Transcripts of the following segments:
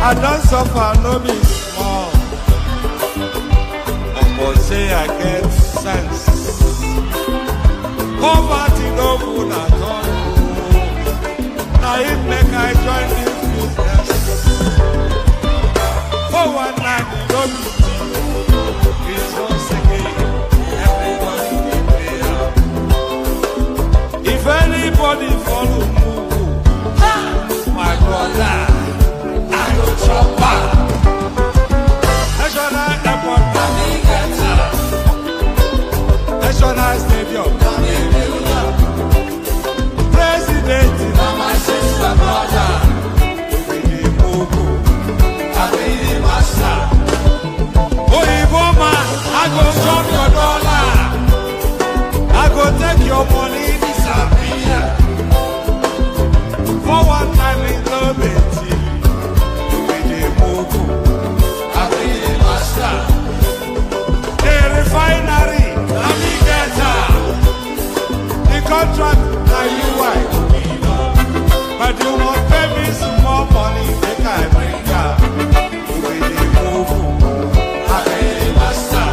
I don't suffer, no be small. But say I get sense. Poverty no good at all. Now it make I join this business. For one night, no be it's once again. Everybody be there. If anybody follow Mugu, my brother, I go chopper. National airport, National stadium, President, my sister, brother, we be Mugu, I be the master. Oh, man, I go chop your dollar, I go take your money, disappear. For one time in the Betty, we be Mugu, I be the master. The refinery, the contract, now you wife. But you won't pay me some more money, they can't bring up. We the Mugu, I be the master.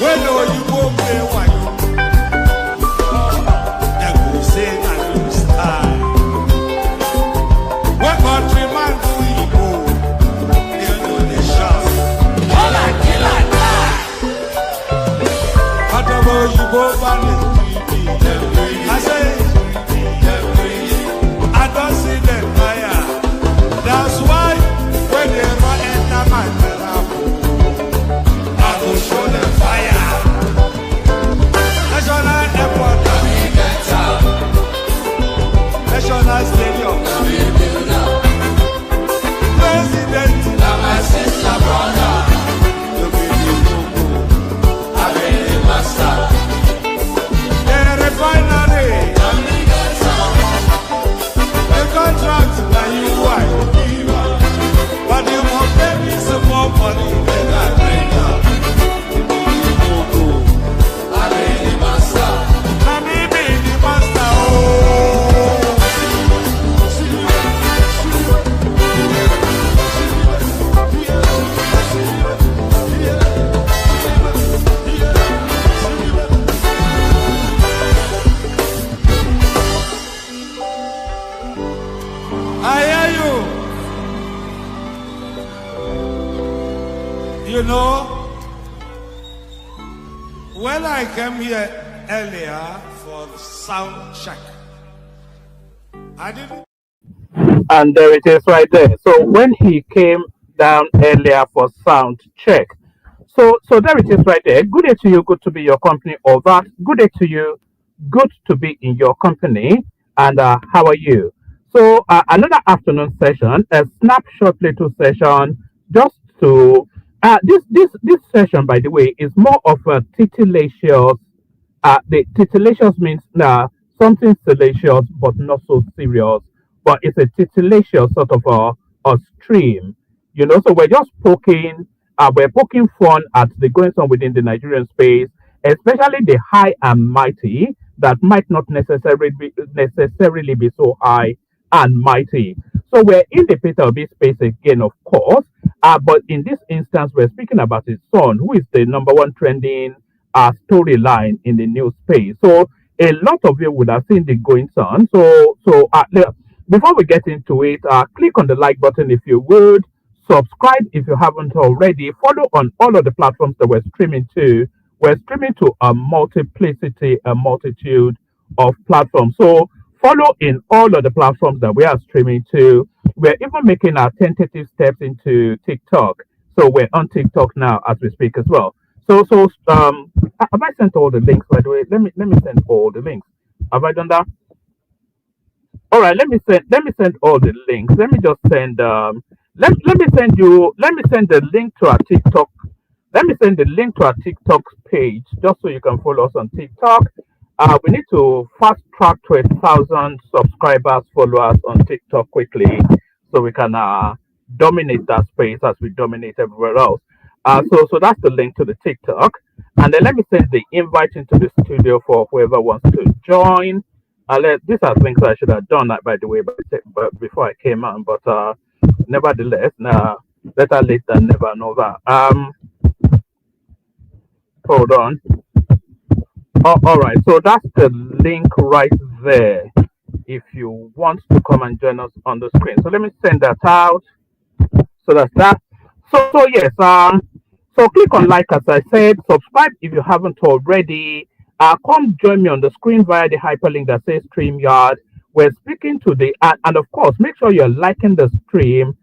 When do you go play one? They go say that you style. What countryman do you go? You know the shot. All I kill and die. Whatever you go back is greedy. I say I don't see them fire. That's why when they run enter my therapy, I will show them fire. National airport, National stadium, President, my sister, brother, you be the Mugu, I be the master. The refinery, the contract, now you wife. But you won't pay me some more money than I bring up. You know, when I came here earlier for sound check, I didn't. And there it is right there. So when he came down earlier for sound check, so there it is right there. Good day to you. Good to be your company. Or that. Good day to you. Good to be in your company. And how are you? So another afternoon session, a snapshot little session, just to this session, by the way, is more of a titillacious. The titillacious means something salacious but not so serious. But it's a titillacious sort of a stream, you know. So we're poking fun at the goings on within the Nigerian space, especially the high and mighty that might not necessarily be so high and mighty. So we're in the Peter Obi space again, of course. But in this instance, we're speaking about his son, who is the number one trending storyline in the news space. So a lot of you would have seen the goings on. Before we get into it, click on the like button if you would. Subscribe if you haven't already. Follow on all of the platforms that we're streaming to. We're streaming to a multitude of platforms. So follow in all of the platforms that we are streaming to. We're even making our tentative steps into TikTok. So we're on TikTok now as we speak as well. Have I sent all the links, by the way? Let me send all the links. Have I done that? All right, let me send all the links. Let me just send let me send the link to our TikTok. Let me send the link to our TikTok page just so you can follow us on TikTok. We need to fast track to 1,000 subscribers, followers on TikTok quickly, so we can dominate that space as we dominate everywhere else. So that's the link to the TikTok, and then let me send the invite into the studio for whoever wants to join. These are things I should have done, by the way, but before I came on. But nevertheless, better late than never. Never. Hold on. Oh, all right. So that's the link right there. If you want to come and join us on the screen, so let me send that out. So that's that. So yes. So click on like as I said. Subscribe if you haven't already. Come join me on the screen via the hyperlink that says StreamYard. We're speaking to the and of course make sure you're liking the stream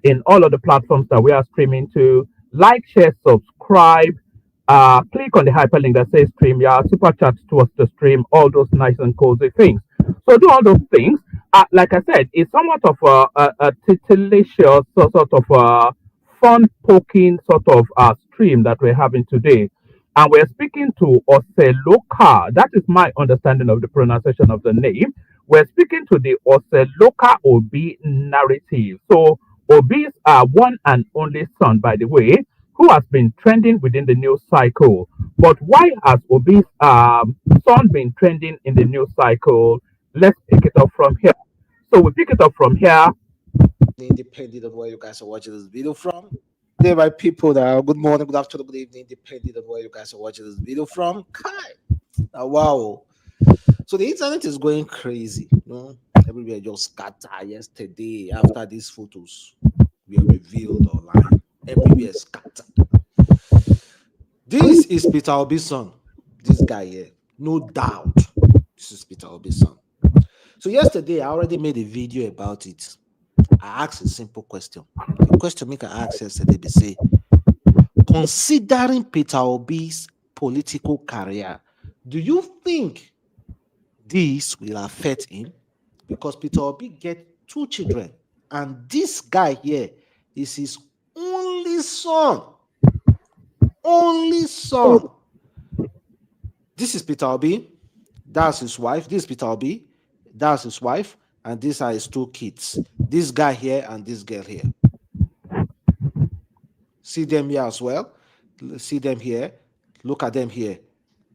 in all of the platforms that we are streaming to. Like, share, subscribe. Click on the hyperlink that says StreamYard, super chat towards the stream, all those nice and cozy things. So do all those things. Like I said, it's somewhat of a titillatious, sort of fun poking sort of stream that we're having today. And we're speaking to Oseloka. That is my understanding of the pronunciation of the name. We're speaking to the Oseloka Obi narrative. So Obi's one and only son, by the way, who has been trending within the news cycle. But why has Obi's son been trending in the news cycle? Let's pick it up from here. So we pick it up from here. Depending on where you guys are watching this video from. There are people that are good morning, good afternoon, good evening, depending on where you guys are watching this video from. Kai. Wow. So the internet is going crazy. Everywhere just scatter yesterday after these photos were revealed online. Everywhere scattered. This is Peter Obi's son. This guy here. No doubt. This is Peter Obi's son. So yesterday I already made a video about it. I asked a simple question. The question make I ask yesterday, they say, considering Peter Obi's political career, do you think this will affect him? Because Peter Obi get 2 children, and this guy here is his only son. Only son. This is Peter Obi. That's his wife. This is Peter Obi. That's his wife. And these are his 2 kids. This guy here and this girl here. See them here as well. See them here. Look at them here.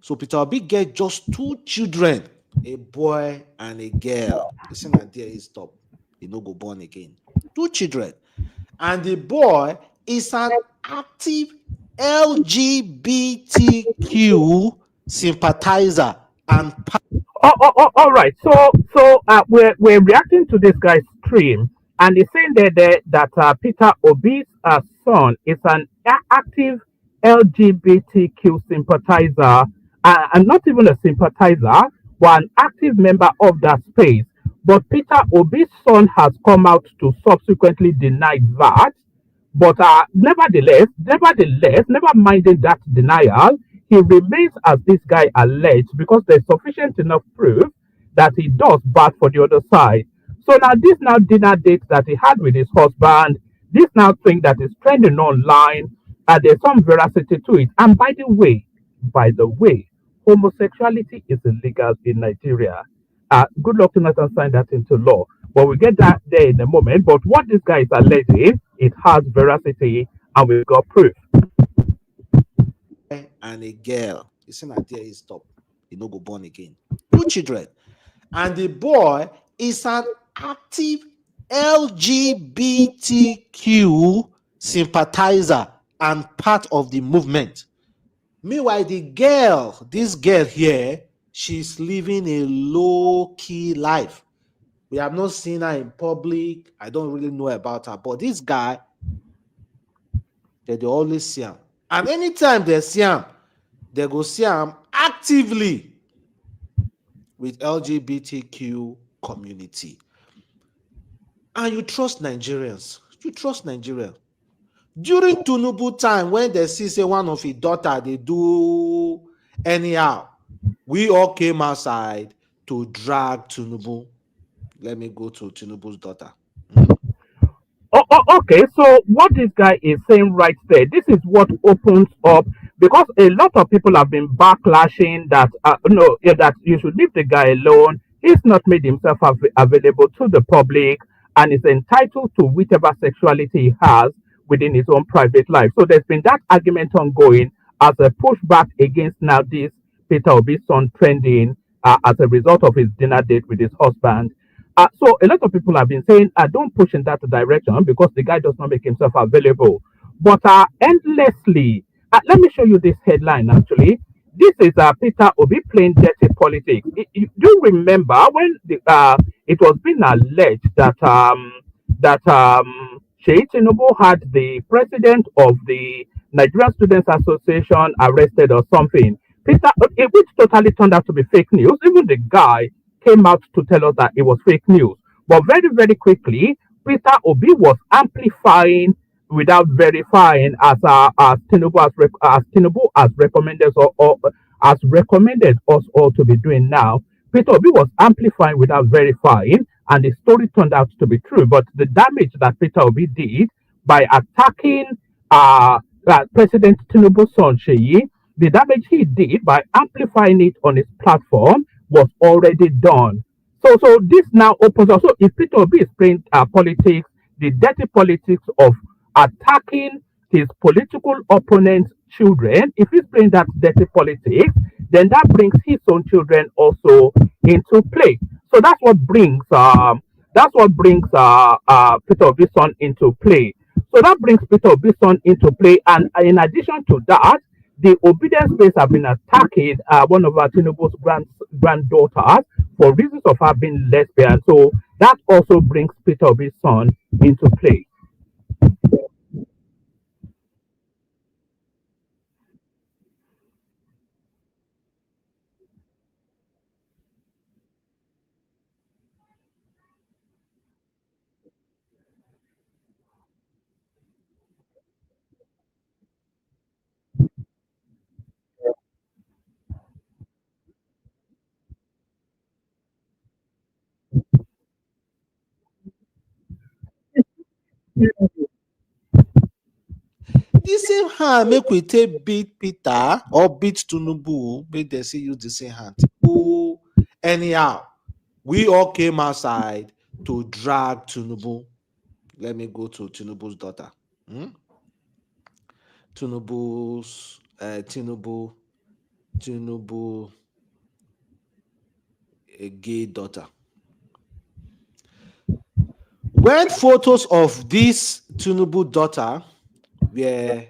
So Peter Obi get just 2 children, a boy and a girl. Listen, that there is stop. He no go born again. 2 children. And the boy is an active LGBTQ sympathizer and All right. So we're reacting to this guy's stream, and he's saying there that Peter Obi's son is an active LGBTQ sympathizer, and not even a sympathizer, but an active member of that space. But Peter Obi's son has come out to subsequently deny that. But never minding that denial, he remains as this guy alleged because there's sufficient enough proof that he does bad for the other side. So now this now dinner date that he had with his husband, this now thing that is trending online, there's some veracity to it. And by the way, homosexuality is illegal in Nigeria. Good luck to not sign that into law. But we'll get that there in a moment. But what this guy is alleging, it has veracity and we've got proof. and a girl. You see that there is stop. He no go born again. 2 children. And the boy is an active LGBTQ sympathizer and part of the movement. Meanwhile, the girl, this girl here, she's living a low-key life. We have not seen her in public. I don't really know about her. But this guy, they always see him. And anytime they see him, they go see him actively with LGBTQ community. And you trust Nigerians. You trust Nigerians. During Tinubu time, when they see say one of his daughter, they do anyhow, we all came outside to drag Tinubu. Let me go to Tinubu's daughter. Okay, so what this guy is saying right there, this is what opens up because a lot of people have been backlashing that no, yeah, that you should leave the guy alone. He's not made himself available to the public and is entitled to whichever sexuality he has within his own private life. So there's been that argument ongoing as a pushback against now this Peter Obi's son trending as a result of his dinner date with his husband. So a lot of people have been saying, don't push in that direction because the guy does not make himself available. But endlessly, let me show you this headline actually. This is Peter Obi playing dirty politics. You do remember when it was being alleged that Seyi Tinubu had the president of the Nigerian Students Association arrested or something. Which totally turned out to be fake news. Even the guy came out to tell us that it was fake news. But very, very quickly, Peter Obi was amplifying without verifying, as Tinubu has recommended or has recommended us all to be doing now. Peter Obi was amplifying without verifying, and the story turned out to be true. But the damage that Peter Obi did by attacking uh, President Tinubu's son Sheyi, the damage he did by amplifying it on his platform was already done. So this now opens up. So if Peter Obi is playing politics, the dirty politics of attacking his political opponent's children, if he's playing that dirty politics, then that brings his own children also into play. So that's what brings Peter Obi's son into play. So that brings Peter Obi's son into play, and in addition to that, the obedience base have been attacking one of our Tinubu's granddaughters for reasons of her being lesbian. So that also brings Peter Obi's son into play. The same hand make we take beat Peter or beat Tinubu, make dem still use the same hand. Oh, anyhow, we all came outside to drag Tinubu. Let me go to Tinubu's daughter. Hmm? Tinubu, a gay daughter. When photos of this Tinubu daughter were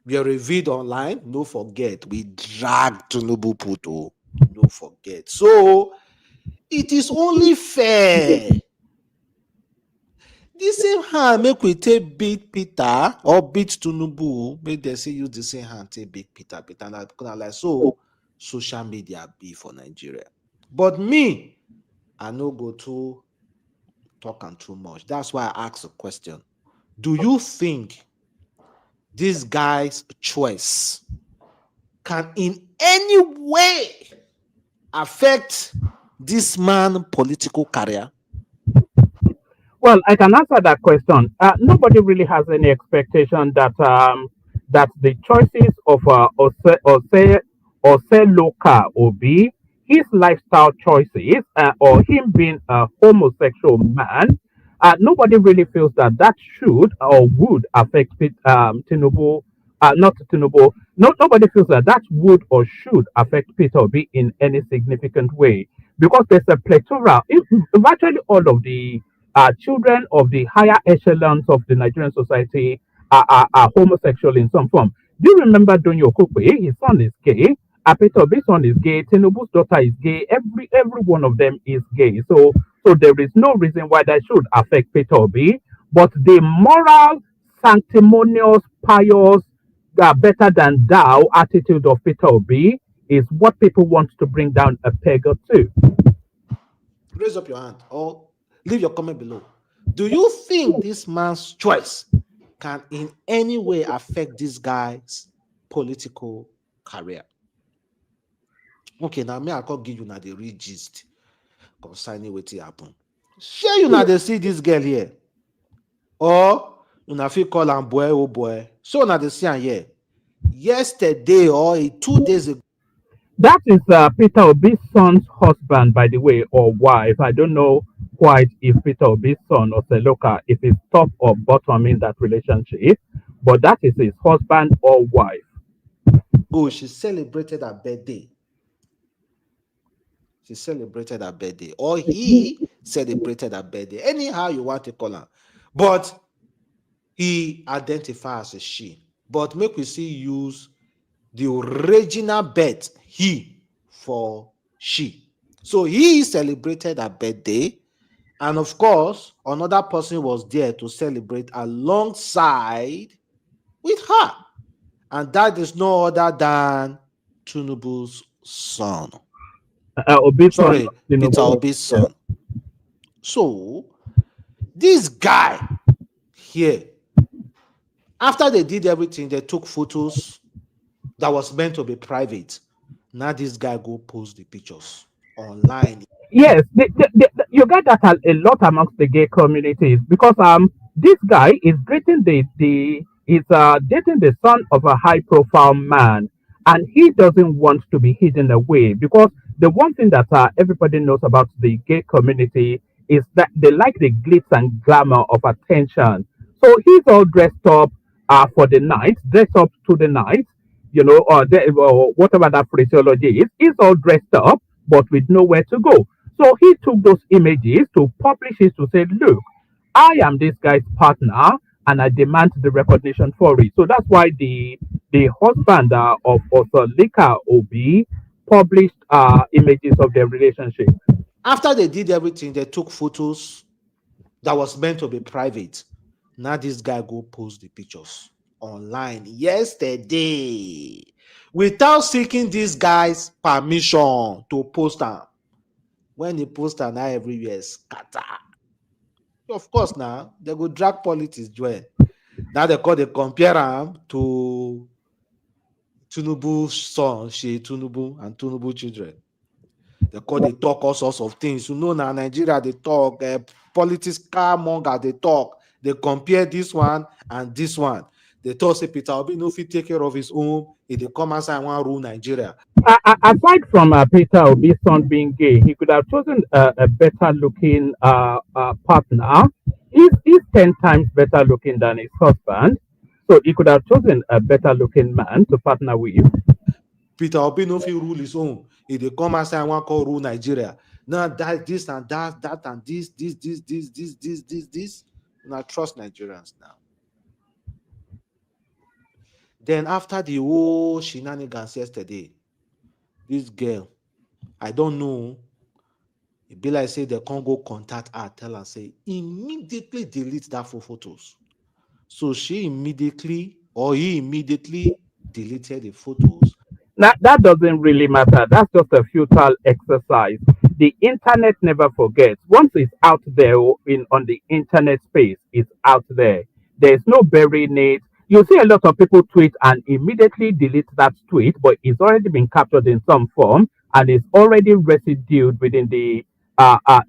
revealed online, no forget, we drag Tinubu photo, no forget. So it is only fair. The same hand make we take beat Peter or beat Tinubu, make dem say use the same hand take beat Peter. Peter na like so social media be for Nigeria. But me, I no go too talk am too much. That's why I ask a question. Do you think this guy's choice can in any way affect this man's political career? Well, I can answer that question. Nobody really has any expectation that the choices of Oseloka Obi, his lifestyle choices, or him being a homosexual man, nobody really feels that that should or would affect Tinubu. Not Tinubu. Nobody feels that that would or should affect Peter Obi in any significant way because there's a plethora. Virtually all of the children of the higher echelons of the Nigerian society are homosexual in some form. Do you remember Donyo Okokwe? His son is gay. Peter Obi's son is gay. Tinubu's daughter is gay. Every one of them is gay. So there is no reason why that should affect Peter Obi. But the moral, sanctimonious, pious, better than thou attitude of Peter Obi is what people want to bring down a peg or two. Raise up your hand or leave your comment below. Do you think this man's choice can in any way affect this guy's political career? Okay, now me I can give you now the real gist concerning wetin happen. Shey you now dey see this girl here, or una fit call am boy oh boy. So una dey see am here. yesterday or 2 days ago. That is Peter Obi's son's husband, by the way, or wife. I don't know quite if Peter Obi's son or Seloka, if it's top or bottom in that relationship, but that is his husband or wife. She celebrated her birthday. She celebrated her birthday, or he celebrated her birthday. Anyhow you want to call her, but he identifies as a she. But make we see use the original birth he for she. So he celebrated her birthday, and of course, another person was there to celebrate alongside with her, and that is no other than Tinubu's son. Obi's son, Sorry, Peter Tinubu. Obi's son. So this guy here, after they did everything, they took photos that was meant to be private. Now this guy go post the pictures online. Yes, you get that a lot amongst the gay communities because this guy is dating the son of a high profile man, and he doesn't want to be hidden away because the one thing that everybody knows about the gay community is that they like the glitz and glamour of attention. So he's all dressed up for the night, dressed up to the night, or whatever that phraseology is. He's all dressed up but with nowhere to go. So he took those images to publish it to say, look, I am this guy's partner and I demand the recognition for it. So that's why the husband of Oseloka Obi published images of their relationship. After they did everything, they took photos that was meant to be private. Now this guy go post the pictures online yesterday without seeking this guy's permission to post them. When he post am, now everywhere scatter. Of course, now they go drag politics join. Now they compare am to Tinubu's son, Seyi Tinubu, and Tinubu children. They talk all sorts of things. Now Nigeria they talk, politics monger they talk. They compare this one and this one. They talk say Peter Obi no fit take care of his own. If they come outside and want rule Nigeria. Aside from Peter Obi's son being gay, he could have chosen a better looking partner. He's 10 times better looking than his husband. So he could have chosen a better looking man to partner with. Peter Obi no fit rule his own. If they come outside and want call rule Nigeria. Now that this and that and this. Now trust Nigerians now. Then after the whole shenanigans yesterday, this girl, I don't know, it be like say they can't go contact her, tell her, say, immediately delete that for photos. So she immediately, or he immediately deleted the photos. That doesn't really matter. That's just a futile exercise. The internet never forgets. Once it's out there on the internet space, it's out there. There's no burying it. You see a lot of people tweet and immediately delete that tweet, but it's already been captured in some form and it's already residued within the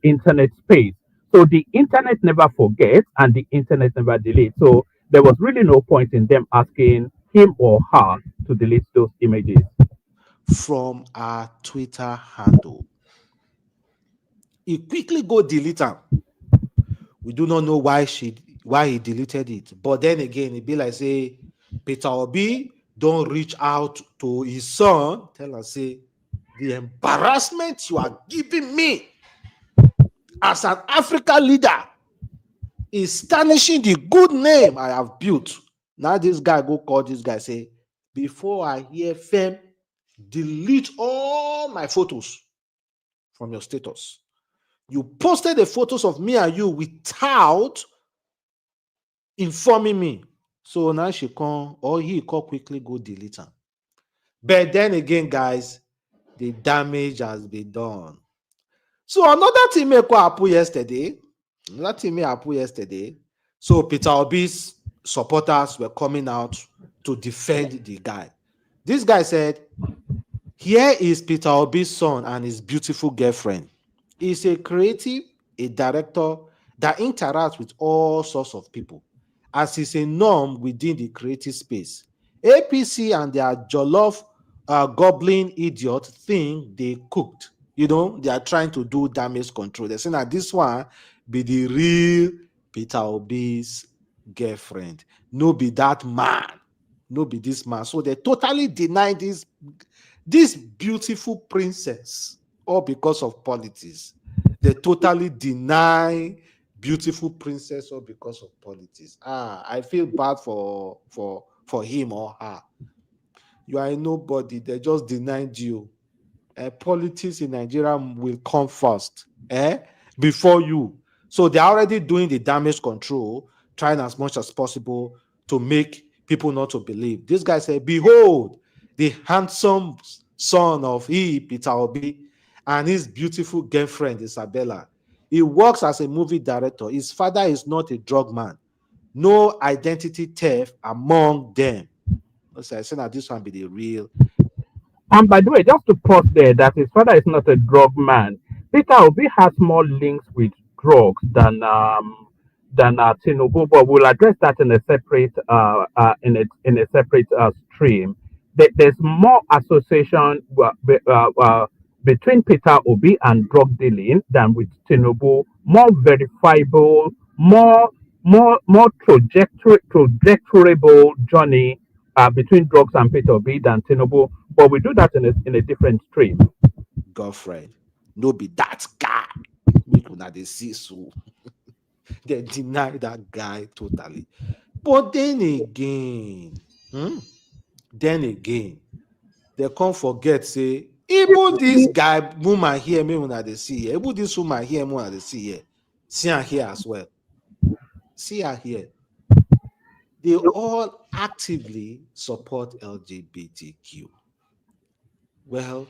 internet space. So the internet never forgets and the internet never deletes. So there was really no point in them asking him or her to delete those images. From our Twitter handle. He quickly go delete them. We do not know why he deleted it. But then again, it be like say Peter Obi don't reach out to his son, tell us say the embarrassment you are giving me as an African leader is tarnishing the good name I have built. Now this guy go call this guy, say, before I hear fame, delete all my photos from your status. You posted the photos of me and you without informing me. So now she come, or he call quickly go delete them. But then again, guys, the damage has been done. So another thing may happen yesterday. So Peter Obi's supporters were coming out to defend the guy. This guy said, here is Peter Obi's son and his beautiful girlfriend. He's a creative, a director that interacts with all sorts of people. As is a norm within the creative space, APC and their jollof goblin idiot think they cooked. You know, they are trying to do damage control. They're saying that this one be the real Peter Obi's girlfriend. No be that man. No be this man. So they totally deny this beautiful princess, all because of politics. They totally deny beautiful princess all because of politics. I feel bad for him or her. You are a nobody. They just denied you. Politics in Nigeria will come first, before you. So they're already doing the damage control, trying as much as possible to make people not to believe. This guy said, "Behold, the handsome son of Peter Obi, and his beautiful girlfriend Isabella. He works as a movie director. His father is not a drug man. No identity theft among them." So I said that this one be the real. And by the way, just to pause there, that his father is not a drug man. Peter Obi has more links with drugs than Tinubu, but we'll address that in a separate in a separate stream. There's more association between Peter Obi and drug dealing than with Tinubu. More verifiable, more trajectoryable journey between drugs and Peter Obi than Tinubu, but we do that in a different stream. Girlfriend, no be that guy. Make una dey see so. They deny that guy totally. But then again, they can't forget, say, even this guy, woman here, me una dey see here. Even this woman here, me una dey see here. See her here as well. See her here. They all actively support LGBTQ. Well,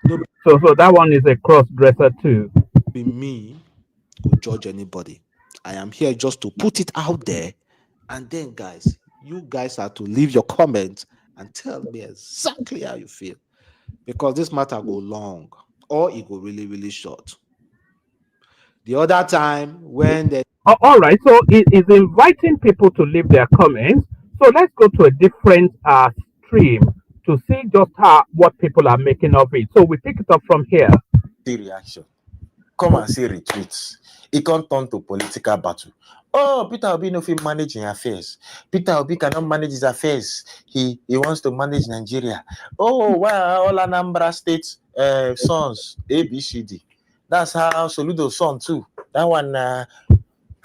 no So that one is a cross dresser too. be me could judge anybody. I am here just to put it out there. And then, guys, you guys are to leave your comments and tell me exactly how you feel. Because this matter go long or it go really, really short. The other time when they All right, so it is inviting people to leave their comments. So let's go to a different stream to see just how what people are making of it. So we pick it up from here. See reaction. Come and see retweets. It can't turn to political battle. Oh, Peter Obi no fit manage his affairs. Peter Obi cannot manage his affairs. He wants to manage Nigeria. Oh, wow, all Anambra State sons, ABCD. That's how Soludo's son too. That one,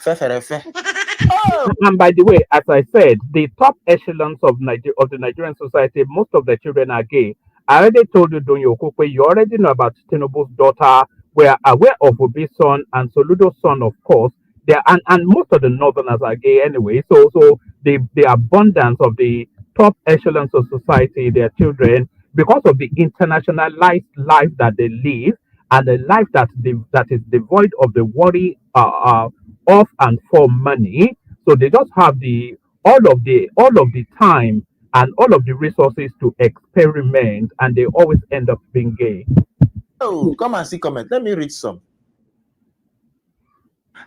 Oh, And by the way, as I said, the top echelons of the Nigerian society, most of the children are gay. I already told you, Don Yokokwe, you already know about Tinubu's daughter. We are aware of Obi's son and Soludo's son, of course. And most of the northerners are gay anyway. So the abundance of the top echelons of society, their children, because of the internationalized life that they live and a life that is devoid of the worry of and for money. So they just have the all of the time and all of the resources to experiment, and they always end up being gay. oh, come and see comment. Let me read some.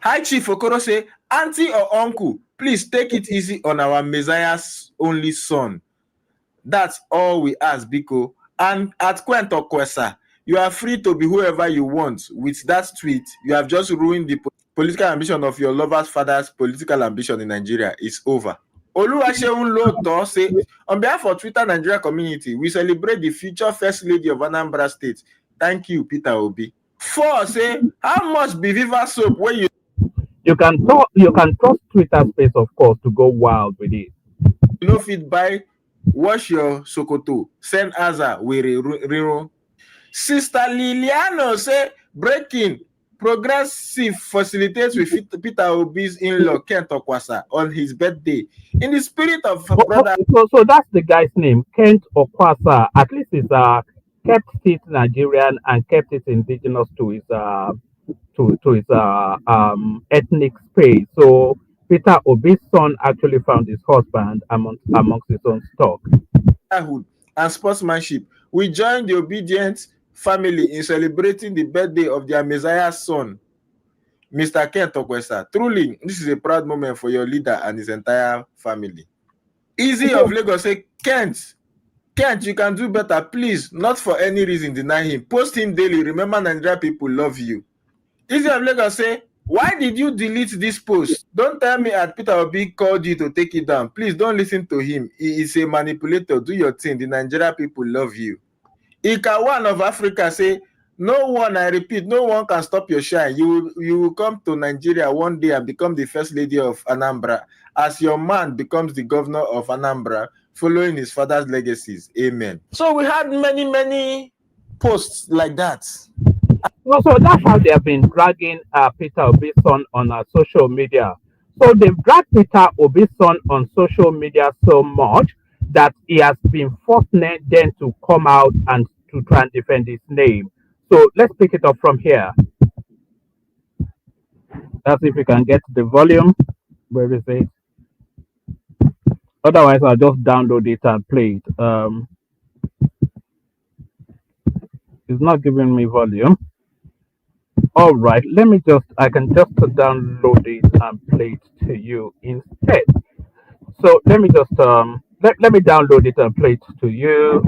Hi, Chief Okoro say, auntie or uncle, please take it easy on our Messiah's only son. That's all we ask, Biko. And at Kwento Kwesa, you are free to be whoever you want. With that tweet, you have just ruined the political ambition of your lover's father's political ambition in Nigeria. It's over. Oluwaseun Loto say, on behalf of Twitter Nigeria community, we celebrate the future First Lady of Anambra State. Thank you, Peter Obi. 4 say, how much be Viva soap when you You can trust Twitter space, of course, to go wild with it. no fit buy, wash your Sokoto, send Aza, Riro. Sister Liliano say, breaking, progressive facilitates with Peter Obi's in-law, Kent Okwasa, on his birthday. In the spirit of brother. So that's the guy's name, Kent Okwasa. At least he's kept it Nigerian and kept it indigenous to his ethnic space. So Peter Obi's son actually found his husband amongst his own stock. And sportsmanship. We join the obedient family in celebrating the birthday of their Messiah's son, Mr. Kent Okwesa. Truly, this is a proud moment for your leader and his entire family. Easy of Lagos say, Kent, you can do better. Please, not for any reason, deny him. Post him daily. Remember, Nigeria people love you. Easy of Lagos say, why did you delete this post? Don't tell me at Peter Obi called you to take it down. Please don't listen to him. He is a manipulator. Do your thing. The Nigeria people love you. Ika One of Africa say, no one, I repeat, no one can stop your shine. You will come to Nigeria one day and become the first lady of Anambra, as your man becomes the governor of Anambra, following his father's legacies. Amen. So we had many posts like that. So that's how they have been dragging Peter Obi's son on social media. So they've dragged Peter Obi's son on social media so much that he has been forced then to come out and to try and defend his name. So let's pick it up from here. Let's see if we can get the volume. Where is it? Otherwise, I'll just download it and play it. It's not giving me volume. All right, I can just download it and play it to you instead. So let me just let me download it and play it to you.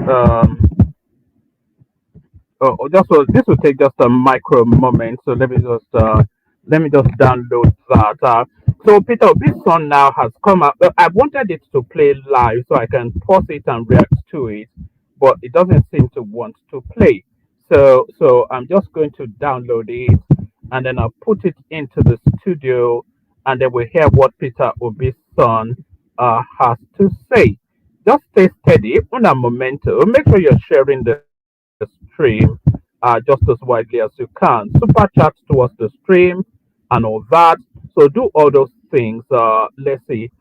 This will take just a micro moment. So let me just download that. So Peter, this song now has come out. I wanted it to play live so I can pause it and react to it, but it doesn't seem to want to play. So I'm just going to download it and then I'll put it into the studio and then we'll hear what Peter Obi's son has to say. Just stay steady, una momento. Make sure you're sharing the stream just as widely as you can. Super chat towards the stream and all that. So do all those things. Let's see.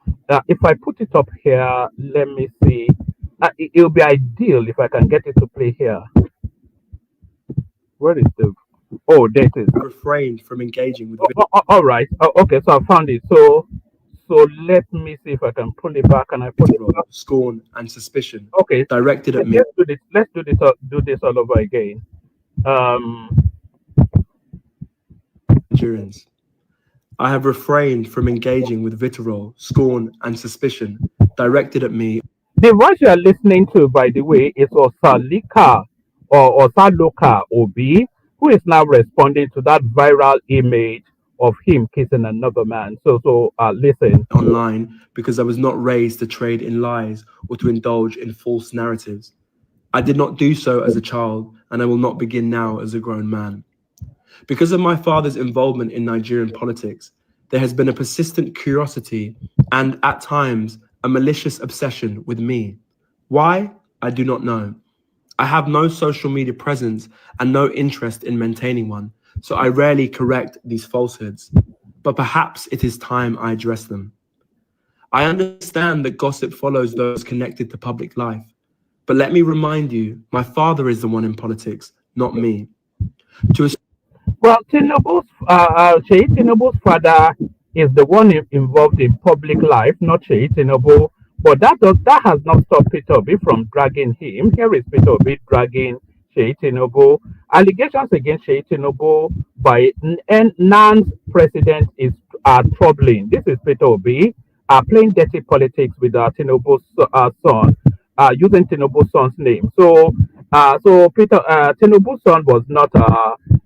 If I put it up here, let me see. It'll be ideal if I can get it to play here. Where is the? Oh, there it is. Refrained from engaging with. All right. Okay, so I found it. So let me see if I can pull it back and I put it back. Scorn and suspicion. Okay. Directed at me. Let's do this all over again. Nigerians. I have refrained from engaging with vitriol, scorn, and suspicion directed at me. The voice you are listening to, by the way, is Oseloka or Oseloka Obi, who is now responding to that viral image of him kissing another man. So listen. Online because I was not raised to trade in lies or to indulge in false narratives. I did not do so as a child, and I will not begin now as a grown man. Because of my father's involvement in Nigerian politics, there has been a persistent curiosity and, at times, a malicious obsession with me. Why? I do not know. I have no social media presence and no interest in maintaining one, so I rarely correct these falsehoods. But perhaps it is time I address them. I understand that gossip follows those connected to public life. But let me remind you, my father is the one in politics, not me. Well, Seyi Tinubu's father is the one involved in public life, not Seyi Tinubu. But that has not stopped Peter Obi from dragging him. Here is Peter Obi dragging Seyi Tinubu. Allegations against Seyi Tinubu by Nan's president are troubling. This is Peter Obi playing dirty politics with Tinubu's son, using Tinubu's son's name. So Peter Tinubu's son was not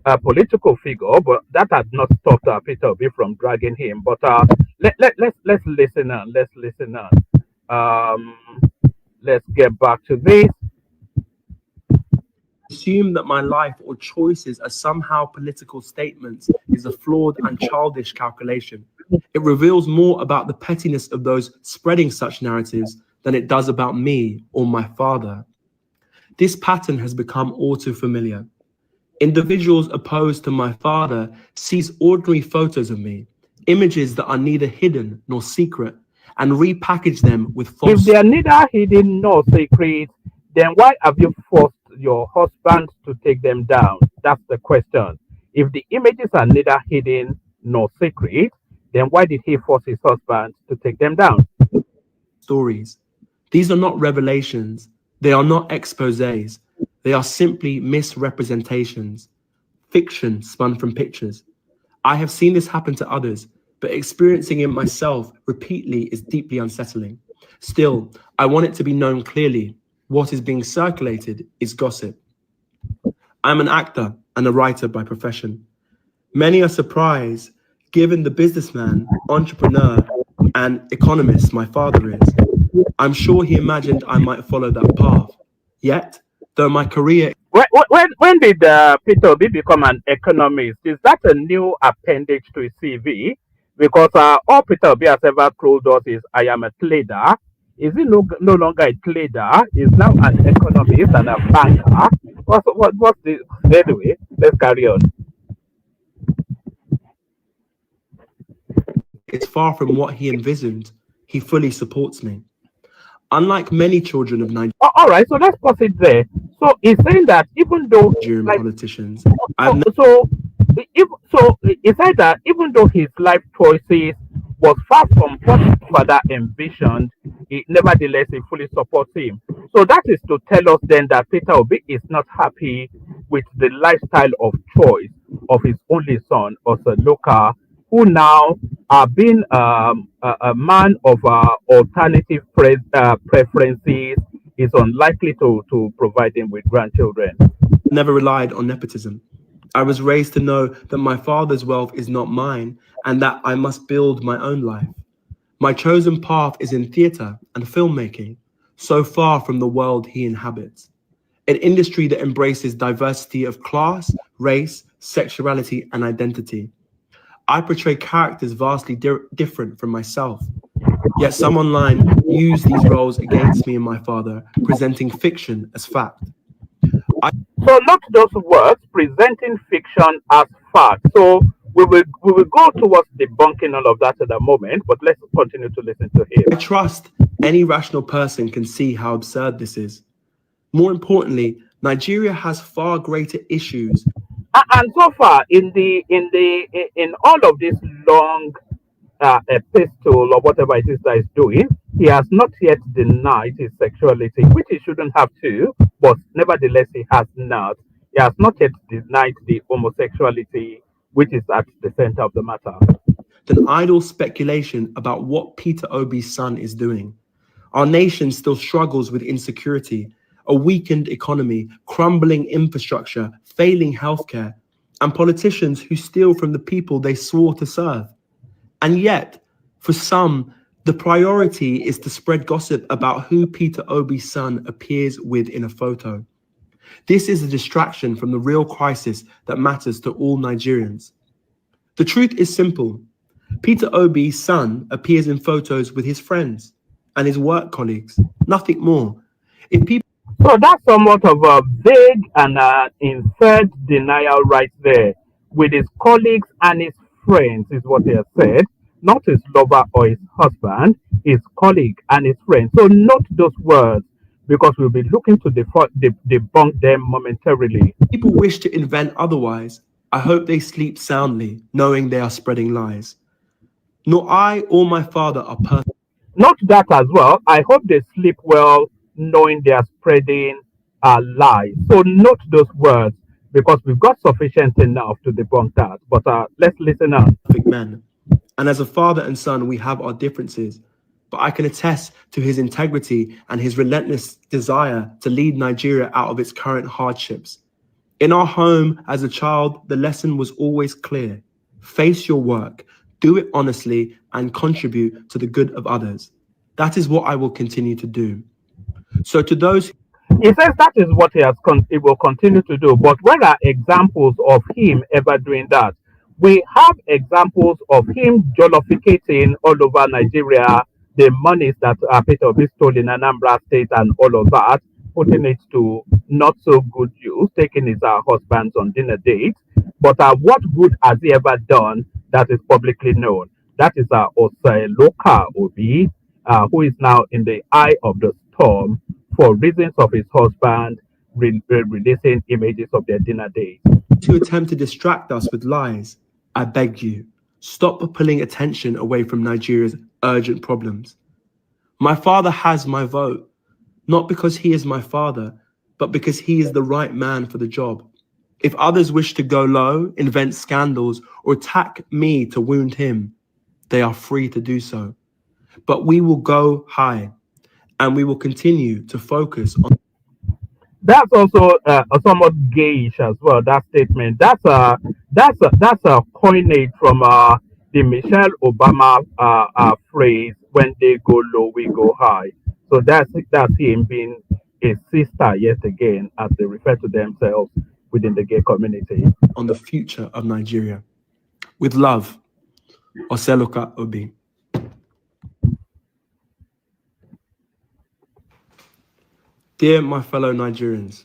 a political figure, but that had not stopped Peter Obi from dragging him. But let's listen on. Let's listen on. Let's get back to this. Assume that my life or choices are somehow political statements is a flawed and childish calculation. It reveals more about the pettiness of those spreading such narratives than it does about me or my father. This pattern has become all too familiar. Individuals opposed to my father seize ordinary photos of me, images that are neither hidden nor secret, and repackage them with false. If they are neither hidden nor secret, then why have you forced your husband to take them down? That's the question. If the images are neither hidden nor secret, then why did he force his husband to take them down? Stories. These are not revelations. They are not exposés. They are simply misrepresentations, fiction spun from pictures. I have seen this happen to others, but experiencing it myself repeatedly is deeply unsettling. Still, I want it to be known clearly, what is being circulated is gossip. I'm an actor and a writer by profession. Many are surprised, given the businessman, entrepreneur, and economist my father is. I'm sure he imagined I might follow that path. Yet, though my career When did Peter Obi become an economist? Is that a new appendage to his CV? Because all Peter Obi has ever told us is, I am a trader. Is he no longer a trader? He's now an economist and a banker. What's the. Anyway, let's carry on. is far from what he envisioned, he fully supports me. Unlike many children of All right, so let's pause it there. So he's saying that even though, Nigerian like, politicians, so it's like that even though his life choices was far from what his father envisioned, nevertheless he fully supports him. So that is to tell us then that Peter Obi is not happy with the lifestyle of choice of his only son, Oseloka, who now being a man of alternative preferences is unlikely to provide him with grandchildren. never relied on nepotism. I was raised to know that my father's wealth is not mine and that I must build my own life. My chosen path is in theatre and filmmaking, so far from the world he inhabits. An industry that embraces diversity of class, race, sexuality, and identity. I portray characters vastly different from myself. Yet some online use these roles against me and my father, presenting fiction as fact. So not those words presenting fiction as fact. So we will go towards debunking all of that at the moment, but let's continue to listen to I him. trust any rational person can see how absurd this is. More importantly, Nigeria has far greater issues. And so far in all of this long epistle or whatever it is that he's doing, he has not yet denied his sexuality, which he shouldn't have to, but nevertheless he has not. He has not yet denied the homosexuality, which is at the center of the matter. Than idle speculation about what Peter Obi's son is doing. Our nation still struggles with insecurity, a weakened economy, crumbling infrastructure, failing healthcare, and politicians who steal from the people they swore to serve. And yet, for some, the priority is to spread gossip about who Peter Obi's son appears with in a photo. This is a distraction from the real crisis that matters to all Nigerians. The truth is simple. Peter Obi's son appears in photos with his friends and his work colleagues, nothing more. If people So that's somewhat of a vague and inferred denial right there. With his colleagues and his friends, is what he has said, not his lover or his husband, his colleague and his friend. So note those words because we'll be looking to debunk them momentarily. people wish to invent otherwise, I hope they sleep soundly, knowing they are spreading lies. Nor I or my father are perfect. Note that as well. I hope they sleep well knowing they are spreading lies. So note those words because we've got sufficient enough to debunk that. But let's listen on. Men. And as a father and son, we have our differences. But I can attest to his integrity and his relentless desire to lead Nigeria out of its current hardships. In our home as a child, the lesson was always clear. Face your work, do it honestly, and contribute to the good of others. That is what I will continue to do. So to those He says that is what he will continue to do. But where are examples of him ever doing that? We have examples of him jollificating all over Nigeria, the monies that Peter Obi stole in Anambra State and all of that, putting it to not so good use, taking his husbands on dinner dates. But what good has he ever done that is publicly known? That is Oseloka Obi, who is now in the eye of the storm for reasons of his husband releasing images of their dinner dates. who attempt to distract us with lies, I beg you, stop pulling attention away from Nigeria's urgent problems. My father has my vote, not because he is my father, but because he is the right man for the job. If others wish to go low, invent scandals, or attack me to wound him, they are free to do so. But we will go high, and we will continue to focus on. That's also somewhat gayish as well. That statement. That's a coinage from the Michelle Obama phrase, "When they go low, we go high." So that's him being a sister yet again, as they refer to themselves within the gay community. On the future of Nigeria. With love, Oseloka Obi. Dear my fellow Nigerians,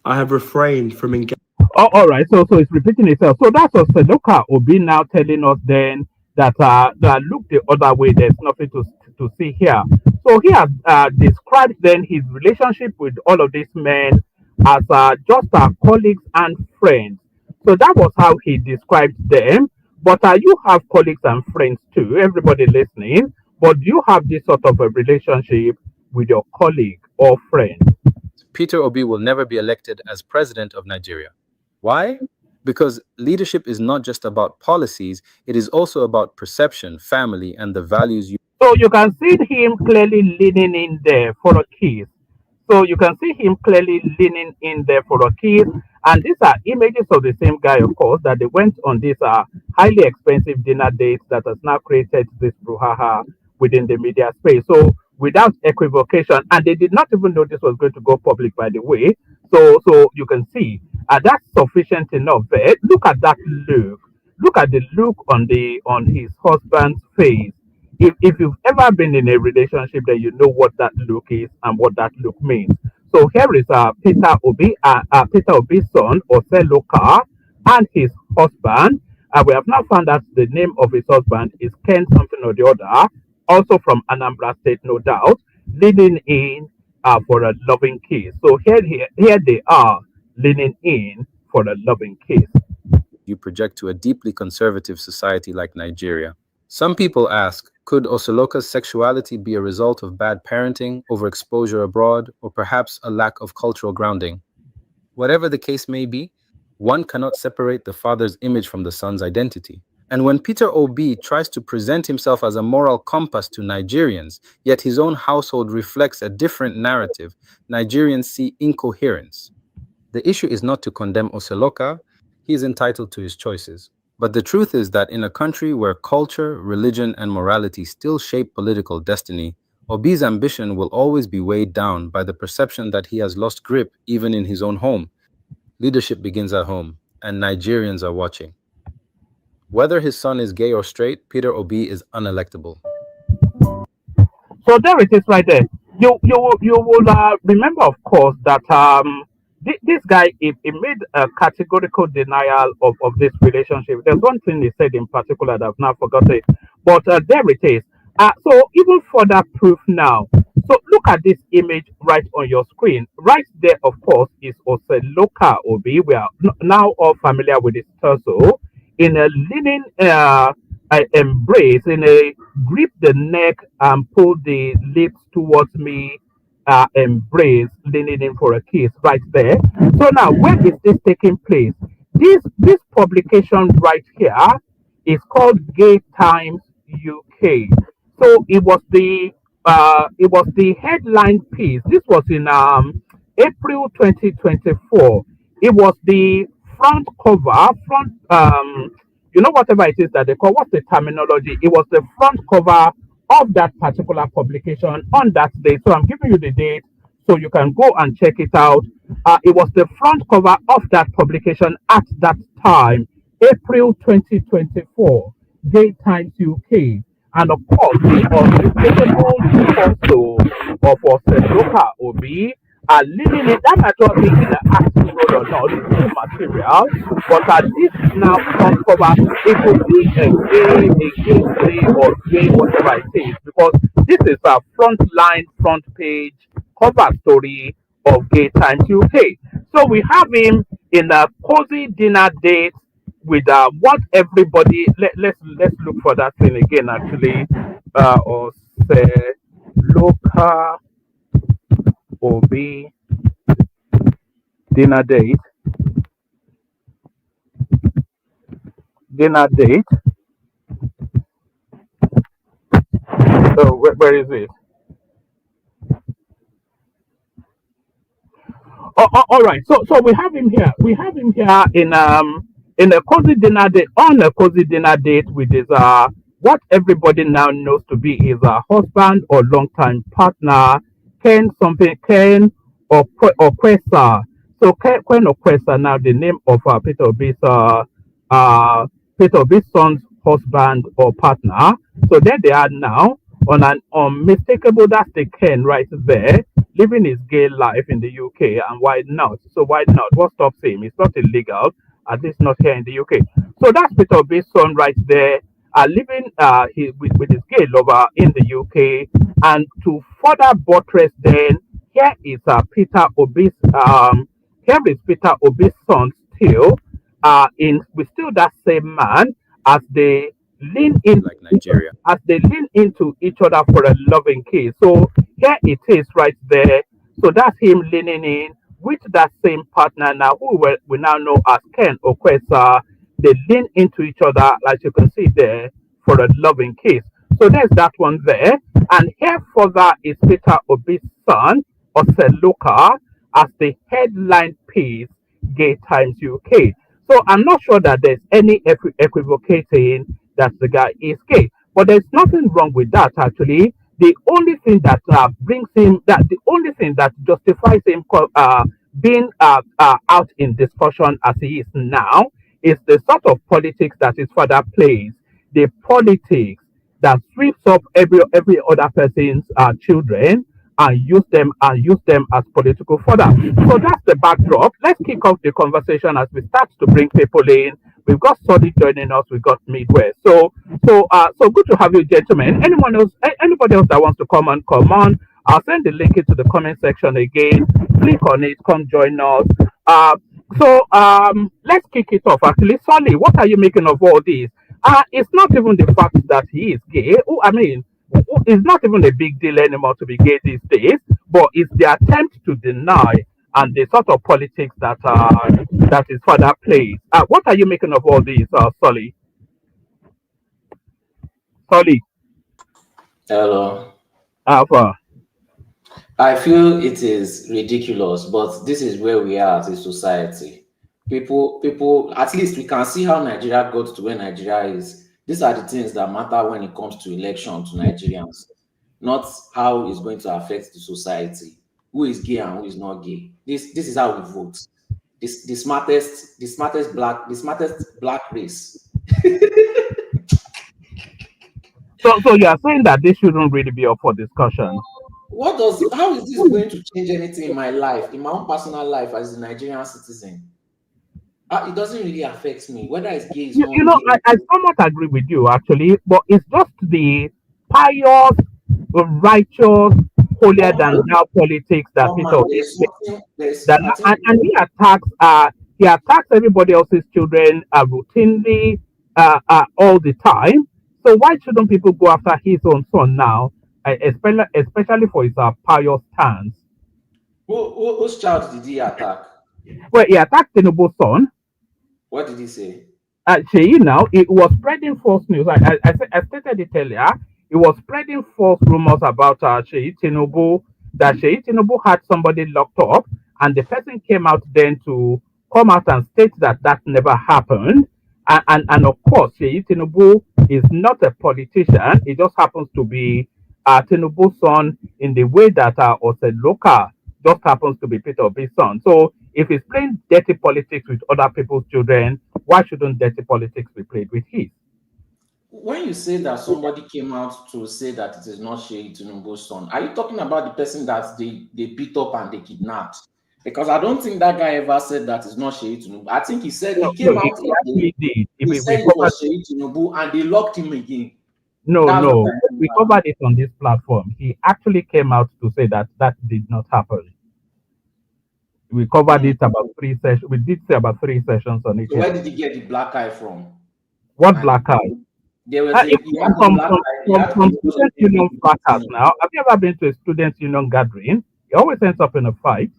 I have refrained from engaging. Oh, all right. So it's repeating itself. So that's Oseloka Obi now telling us then that look the other way. There's nothing to see here. So he has described then his relationship with all of these men as just colleagues and friends. So that was how he described them. But you have colleagues and friends too. Everybody listening. But do you have this sort of a relationship with your colleague or friend? Peter Obi will never be elected as president of Nigeria. Why? Because leadership is not just about policies, it is also about perception, family, and the values you. So you can see him clearly leaning in there for a kiss. So you can see him clearly leaning in there for a kiss. And these are images of the same guy, of course, that they went on this highly expensive dinner date that has now created this brouhaha within the media space. So without equivocation, and they did not even know this was going to go public, by the way. So you can see that's sufficient enough. There. Look at that look. Look at the look on his husband's face. If you've ever been in a relationship, then you know what that look is and what that look means. So here is Peter Obi's son, Oseloka, and his husband. We have now found out the name of his husband is Ken something or the other, also from Anambra State, no doubt, leaning in for a loving kiss. So here they are leaning in for a loving kiss. You project to a deeply conservative society like Nigeria. Some people ask, could Oseloka's sexuality be a result of bad parenting, overexposure abroad, or perhaps a lack of cultural grounding? Whatever the case may be, one cannot separate the father's image from the son's identity. And when Peter Obi tries to present himself as a moral compass to Nigerians, yet his own household reflects a different narrative, Nigerians see incoherence. The issue is not to condemn Oseloka, he is entitled to his choices. But the truth is that in a country where culture, religion, and morality still shape political destiny, Obi's ambition will always be weighed down by the perception that he has lost grip even in his own home. Leadership begins at home, and Nigerians are watching. Whether his son is gay or straight, Peter Obi is unelectable. So there it is right there. You will remember, of course, that this guy he made a categorical denial of this relationship. There's one thing he said in particular that I've now forgotten, but there it is. So even further proof now. So look at this image right on your screen. Right there, of course, is Oseloka Obi. We are now all familiar with his torso in a leaning embrace, in a grip the neck and pull the lips towards me embrace, leaning in for a kiss right there. So now, where is this taking place? This publication right here is called Gay Times UK. So it was the headline piece. This was in April 2024. It was the front cover, whatever it is that they call, what's the terminology? It was the front cover of that particular publication on that date. So I'm giving you the date so you can go and check it out. It was the front cover of that publication at that time, April 2024, Gay Times UK. And of course, the unrepeatable also of Oseloka Obi are living it. That might not be in the acting role or not, it's new material, but this now front cover, it could be a gay or gay, whatever it is, because this is a front line, front page cover story of Gay Times UK. So we have him in a cozy dinner date with what everybody let's look for that thing again actually or say local Obi dinner date Oh, where is it? All right. So we have him here. We have him here in a cozy dinner date on a cozy dinner date with his what everybody now knows to be his husband or longtime partner, Ken Okwesa. So Ken Okwesa now the name of uh Peter Obi's son's husband or partner. So there they are now on an unmistakable, that's the Ken right there, living his gay life in the UK. And why not? So why not? What stops him? It's not illegal, at least not here in the UK. So that's Peter Obi's son right there, living with his gay lover in the UK. And to further buttress, then here is here is Peter Obi's son still in with still that same man as they lean in Like Nigeria. as they lean into each other for a loving kiss. So here it is right there. So that's him leaning in with that same partner now, we now know as Ken Okwesa. They lean into each other, like you can see there, for a loving kiss. So there's that one there. And here further is Peter Obi's son, Oseloka, as the headline piece, Gay Times UK. So I'm not sure that there's any equivocating that the guy is gay. But there's nothing wrong with that actually. The only thing that the only thing that justifies him being out in discussion as he is now is the sort of politics that his father plays. The politics that sweeps up every other person's children and use them as political fodder. So that's the backdrop. Let's kick off the conversation as we start to bring people in. We've got Solid joining us. We've got Midwest. So good to have you, gentlemen. Anybody else that wants to come on. I'll send the link into the comment section again. Click on it. Come join us. Let's kick it off. Actually, Solly, what are you making of all this? It's not even the fact that he is gay. Oh, I mean, it's not even a big deal anymore to be gay these days. But it's the attempt to deny and the sort of politics that his father plays. What are you making of all this, Solly? Solly, Hello. Alpha. I feel it is ridiculous, but this is where we are as a society. People, at least we can see how Nigeria got to where Nigeria is. These are the things that matter when it comes to election to Nigerians, not how it's going to affect the society. Who is gay and who is not gay. This is how we vote. The smartest black race. So you are saying that this shouldn't really be up for discussion. How is this going to change anything in my life, in my own personal life as a Nigerian citizen? It doesn't really affect me, whether it's gay, it's not You know, gay. I somewhat agree with you actually, but it's just the pious, righteous, holier than thou politics that Come Peter on, Obi there's plays. something, there's, That I think, and he attacks everybody else's children routinely all the time. So why shouldn't people go after his own son now, especially for his pious stance? whose child did he attack? Well, he attacked Tinubu's son. What did he say? Seyi now, it was spreading false news. I stated it earlier. It was spreading false rumors about Seyi Tinubu, that Seyi Tinubu had somebody locked up, and the person came out then to come out and state that that never happened. And of course, Seyi Tinubu is not a politician. He just happens to be Tinubu's son in the way that Oseloka just happens to be Peter Obi's son. So if he's playing dirty politics with other people's children, why shouldn't dirty politics be played with his? When you say that somebody came out to say that it is not Seyi Tinubu's son, are you talking about the person that they beat up and they kidnapped? Because I don't think that guy ever said that it's not Seyi Tinubu. I think he said he No, came out he again. actually did. He We said it covered, was Seyi Tinubu and they locked him again. no, That's what no, I we remember. covered it on this platform. He actually came out to say that that did not happen. We covered Hmm. it about 3 sessions. We did say about 3 sessions on it So where here. did he get the black eye from? What And black eye? there was It he came had the black eye. He had from the student union fracas now. Have you ever been to a student union gathering? It always ends up in a fight.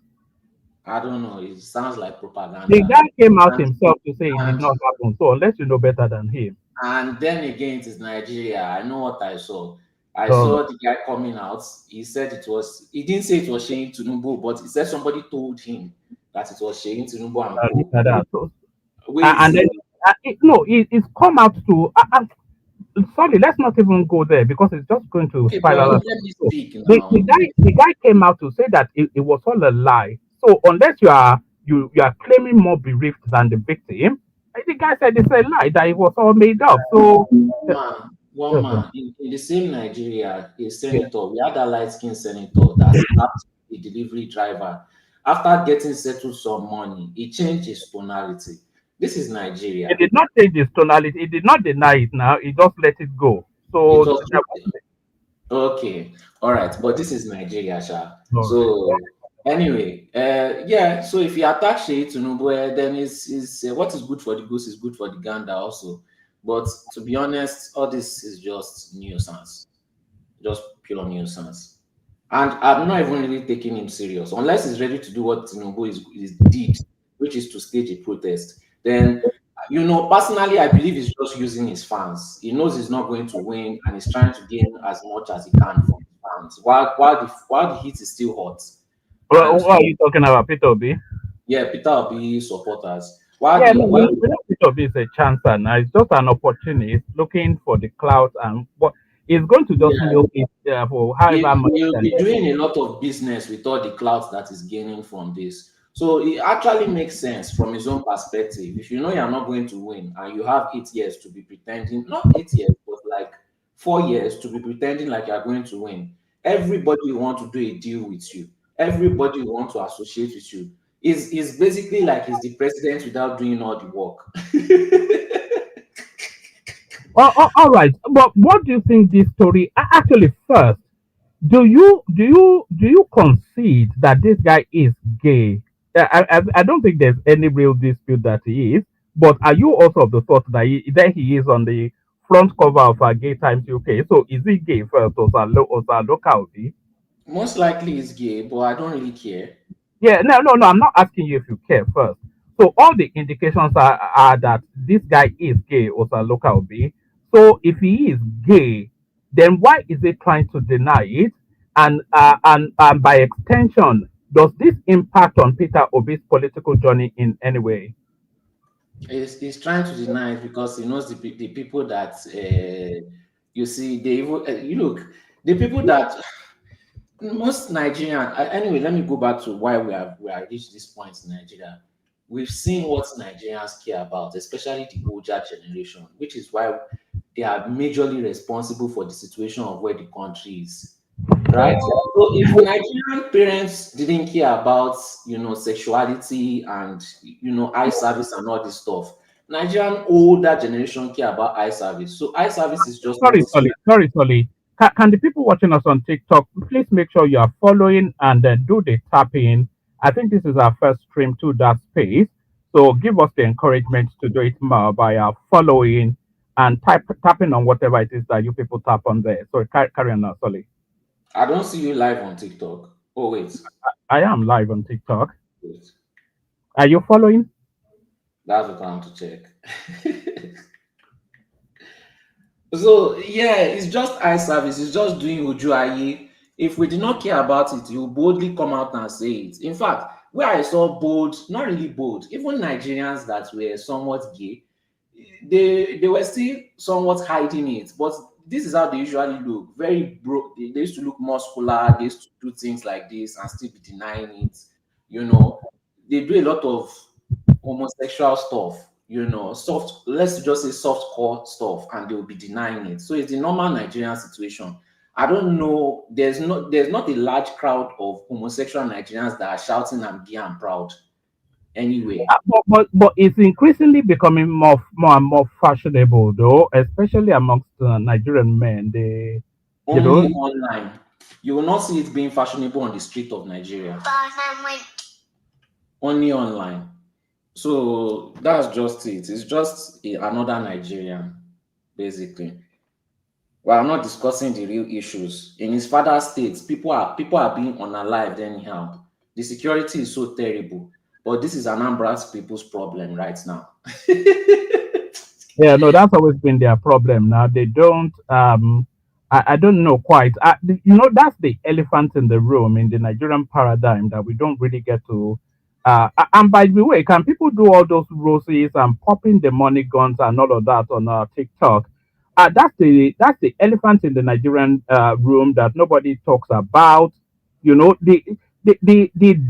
I don't know. It sounds like The propaganda. guy came out And himself to say it did and not happen. So unless you know better than him. and then again, it is Nigeria. I know what I saw. I saw the guy coming out. He said he didn't say it was Seyi Tinubu, but he said somebody told him that it was Seyi Tinubu and Look co. at that. So, Wait, and then it's come out to. Sorry, let's not even go there because it's just going to okay, but spiral out. let me So speak now. the guy came out to say that it was all a lie. So unless you are claiming more bereaved than the victim, the guy said it's a lie that it was all made up. So One okay. man in the same Nigeria, a senator, we had a light-skinned senator that slapped a delivery driver. After getting settled some money, he changed his tonality. This is He Nigeria. did not change his tonality. He did not deny it now. He just let it go. It So was okay, all right, but this is Nigeria, Sha. all right. So anyway, yeah. So if you attack Sheyi Tinubu, then it's what is good for the goose is good for the gander also. But to be honest, all this is just nuisance, just pure nuisance. And I'm not even really taking him serious unless he's ready to do what Tinubu is did, which is to stage a protest. Then, personally, I believe he's just using his fans. He knows he's not going to win, and he's trying to gain as much as he can from his fans while the heat is still hot. And What are you talking about, Peter Obi? yeah, Peter Obi supporters. While Yeah, the no, while Peter Obi is a chancer now. It's just an opportunist looking for the clout and what he's going to just yeah, milk it for however much he he'll can be get. doing a lot of business with all the clout that is gaining from this. So it actually makes sense from his own perspective. If you know you're not going to win and you have 8 years to be pretending, not 8 years, but like 4 years to be pretending like you're going to win, everybody will want to do a deal with you. Everybody will want to associate with you. Is basically like he's the president without doing all the work. All right, but what do you think this story actually first? Do you concede that this guy is gay? I don't think there's any real dispute that he is. But are you also of the thought that he is on the front cover of Gay Times UK? So is he gay first or local? Most likely he's gay, but I don't really care. Yeah, no. I'm not asking you if you care first. So all the indications are that this guy is gay, local B. So if he is gay, then why is he trying to deny it? And by extension, does this impact on Peter Obi's political journey in any way? He's trying to deny it because he knows the people that you see they even you look the people that most Nigerian anyway. Let me go back to why we are reached this point in Nigeria. We've seen what Nigerians care about, especially the older generation, which is why they are majorly responsible for the situation of where the country is. Right? So if Nigerian parents didn't care about sexuality and eye service and all this stuff, Nigerian older generation care about eye service. So eye service is just Sorry, noticeable. Solly. Sorry, Solly. Can the people watching us on TikTok please make sure you are following and do the tapping? I think this is our first stream to that space. So give us the encouragement to do it more by following and tapping on whatever it is that you people tap on there. So carry on now, Solly. I don't see you live on TikTok. Oh wait, I am live on TikTok. wait. Are you following? That's what I want to check. So yeah, it's just eye service. It's just doing uju. If we did not care about it, you boldly come out and say it. In fact, where I saw bold, not really bold, even Nigerians that were somewhat gay, they were still somewhat hiding it. But this is how they usually look. Very broke. They used to look muscular. They used to do things like this and still be denying it. You know, they do a lot of homosexual stuff, soft, let's just say soft core stuff, and they will be denying it. So it's the normal Nigerian situation. I don't know, there's not a large crowd of homosexual Nigerians that are shouting I'm gay and proud anyway. But it's increasingly becoming more and more fashionable, though, especially amongst Nigerian men. You know, Only online. You will not see it being fashionable on the street of Nigeria. Only online. So that's just it. It's just another Nigerian, basically. Well, I'm not discussing the real issues. In his father's states, people are being unalived anyhow. The security is so terrible. But this is Anambra's people's problem right now. yeah, no, that's always been their problem. Now they don't. I don't know quite. That's the elephant in the room in the Nigerian paradigm that we don't really get to. And by the way, can people do all those roses and popping the money guns and all of that on TikTok? That's the elephant in the Nigerian room that nobody talks about. The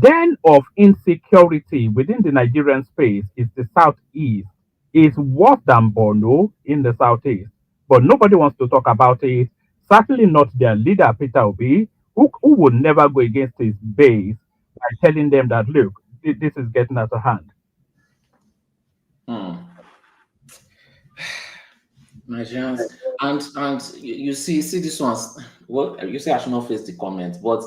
den of insecurity within the Nigerian space is the southeast. Is worse than Borno in the southeast, but nobody wants to talk about it. Certainly not their leader, Peter Obi, who would never go against his base by telling them that, look, this is getting out of hand. Hmm. Nigerians, and you see this one's. Well, you say I should not face the comment, but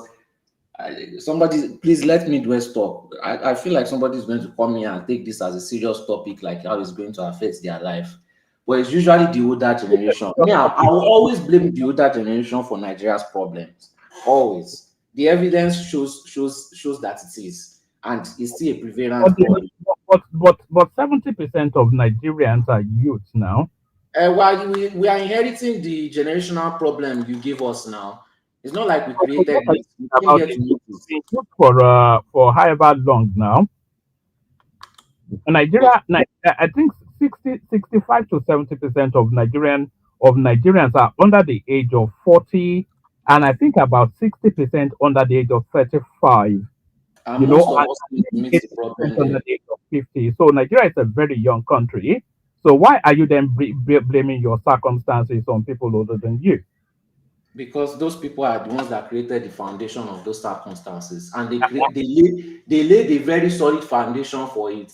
somebody, please let Midwest talk. I feel like somebody is going to come here and take this as a serious topic, like how it's going to affect their life. But it's usually the older generation. Me, I will always blame the older generation for Nigeria's problems. Always. The evidence shows that it is, and it's still a But prevalent the- problem. but 70% of Nigerians are youth now. While we are inheriting the generational problem you give us now, it's not like we What created are you it. We talking came about here the to meet it. youth for however long now? But I think 65 to 70% of Nigerians are under the age of 40, and I think about 60% under the age of 35. and most of And us need to maybe meet the 80% problem under here. the age of 50. So Nigeria is a very young country. So why are you then blaming your circumstances on people older than you? Because those people are the ones that created the foundation of those circumstances, and they laid a very solid foundation for it,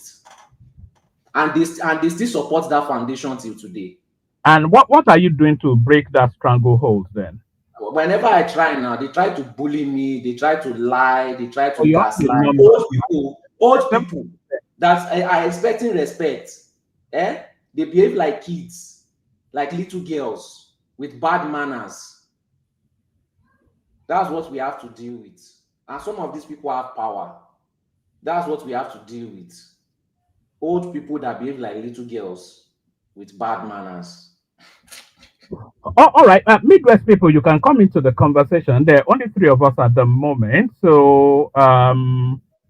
and they still support that foundation till today. And what are you doing to break that stranglehold then? Whenever I try now, they try to bully me, they try to lie, they try Oh, to you have the gaslight. numbers. Old people that are expecting respect, eh? They behave like kids, like little girls with bad manners. That's what we have to deal with. And some of these people have power. That's what we have to deal with. Old people that behave like little girls with bad manners. All right, Midwest people, you can come into the conversation. There are only three of us at the moment, so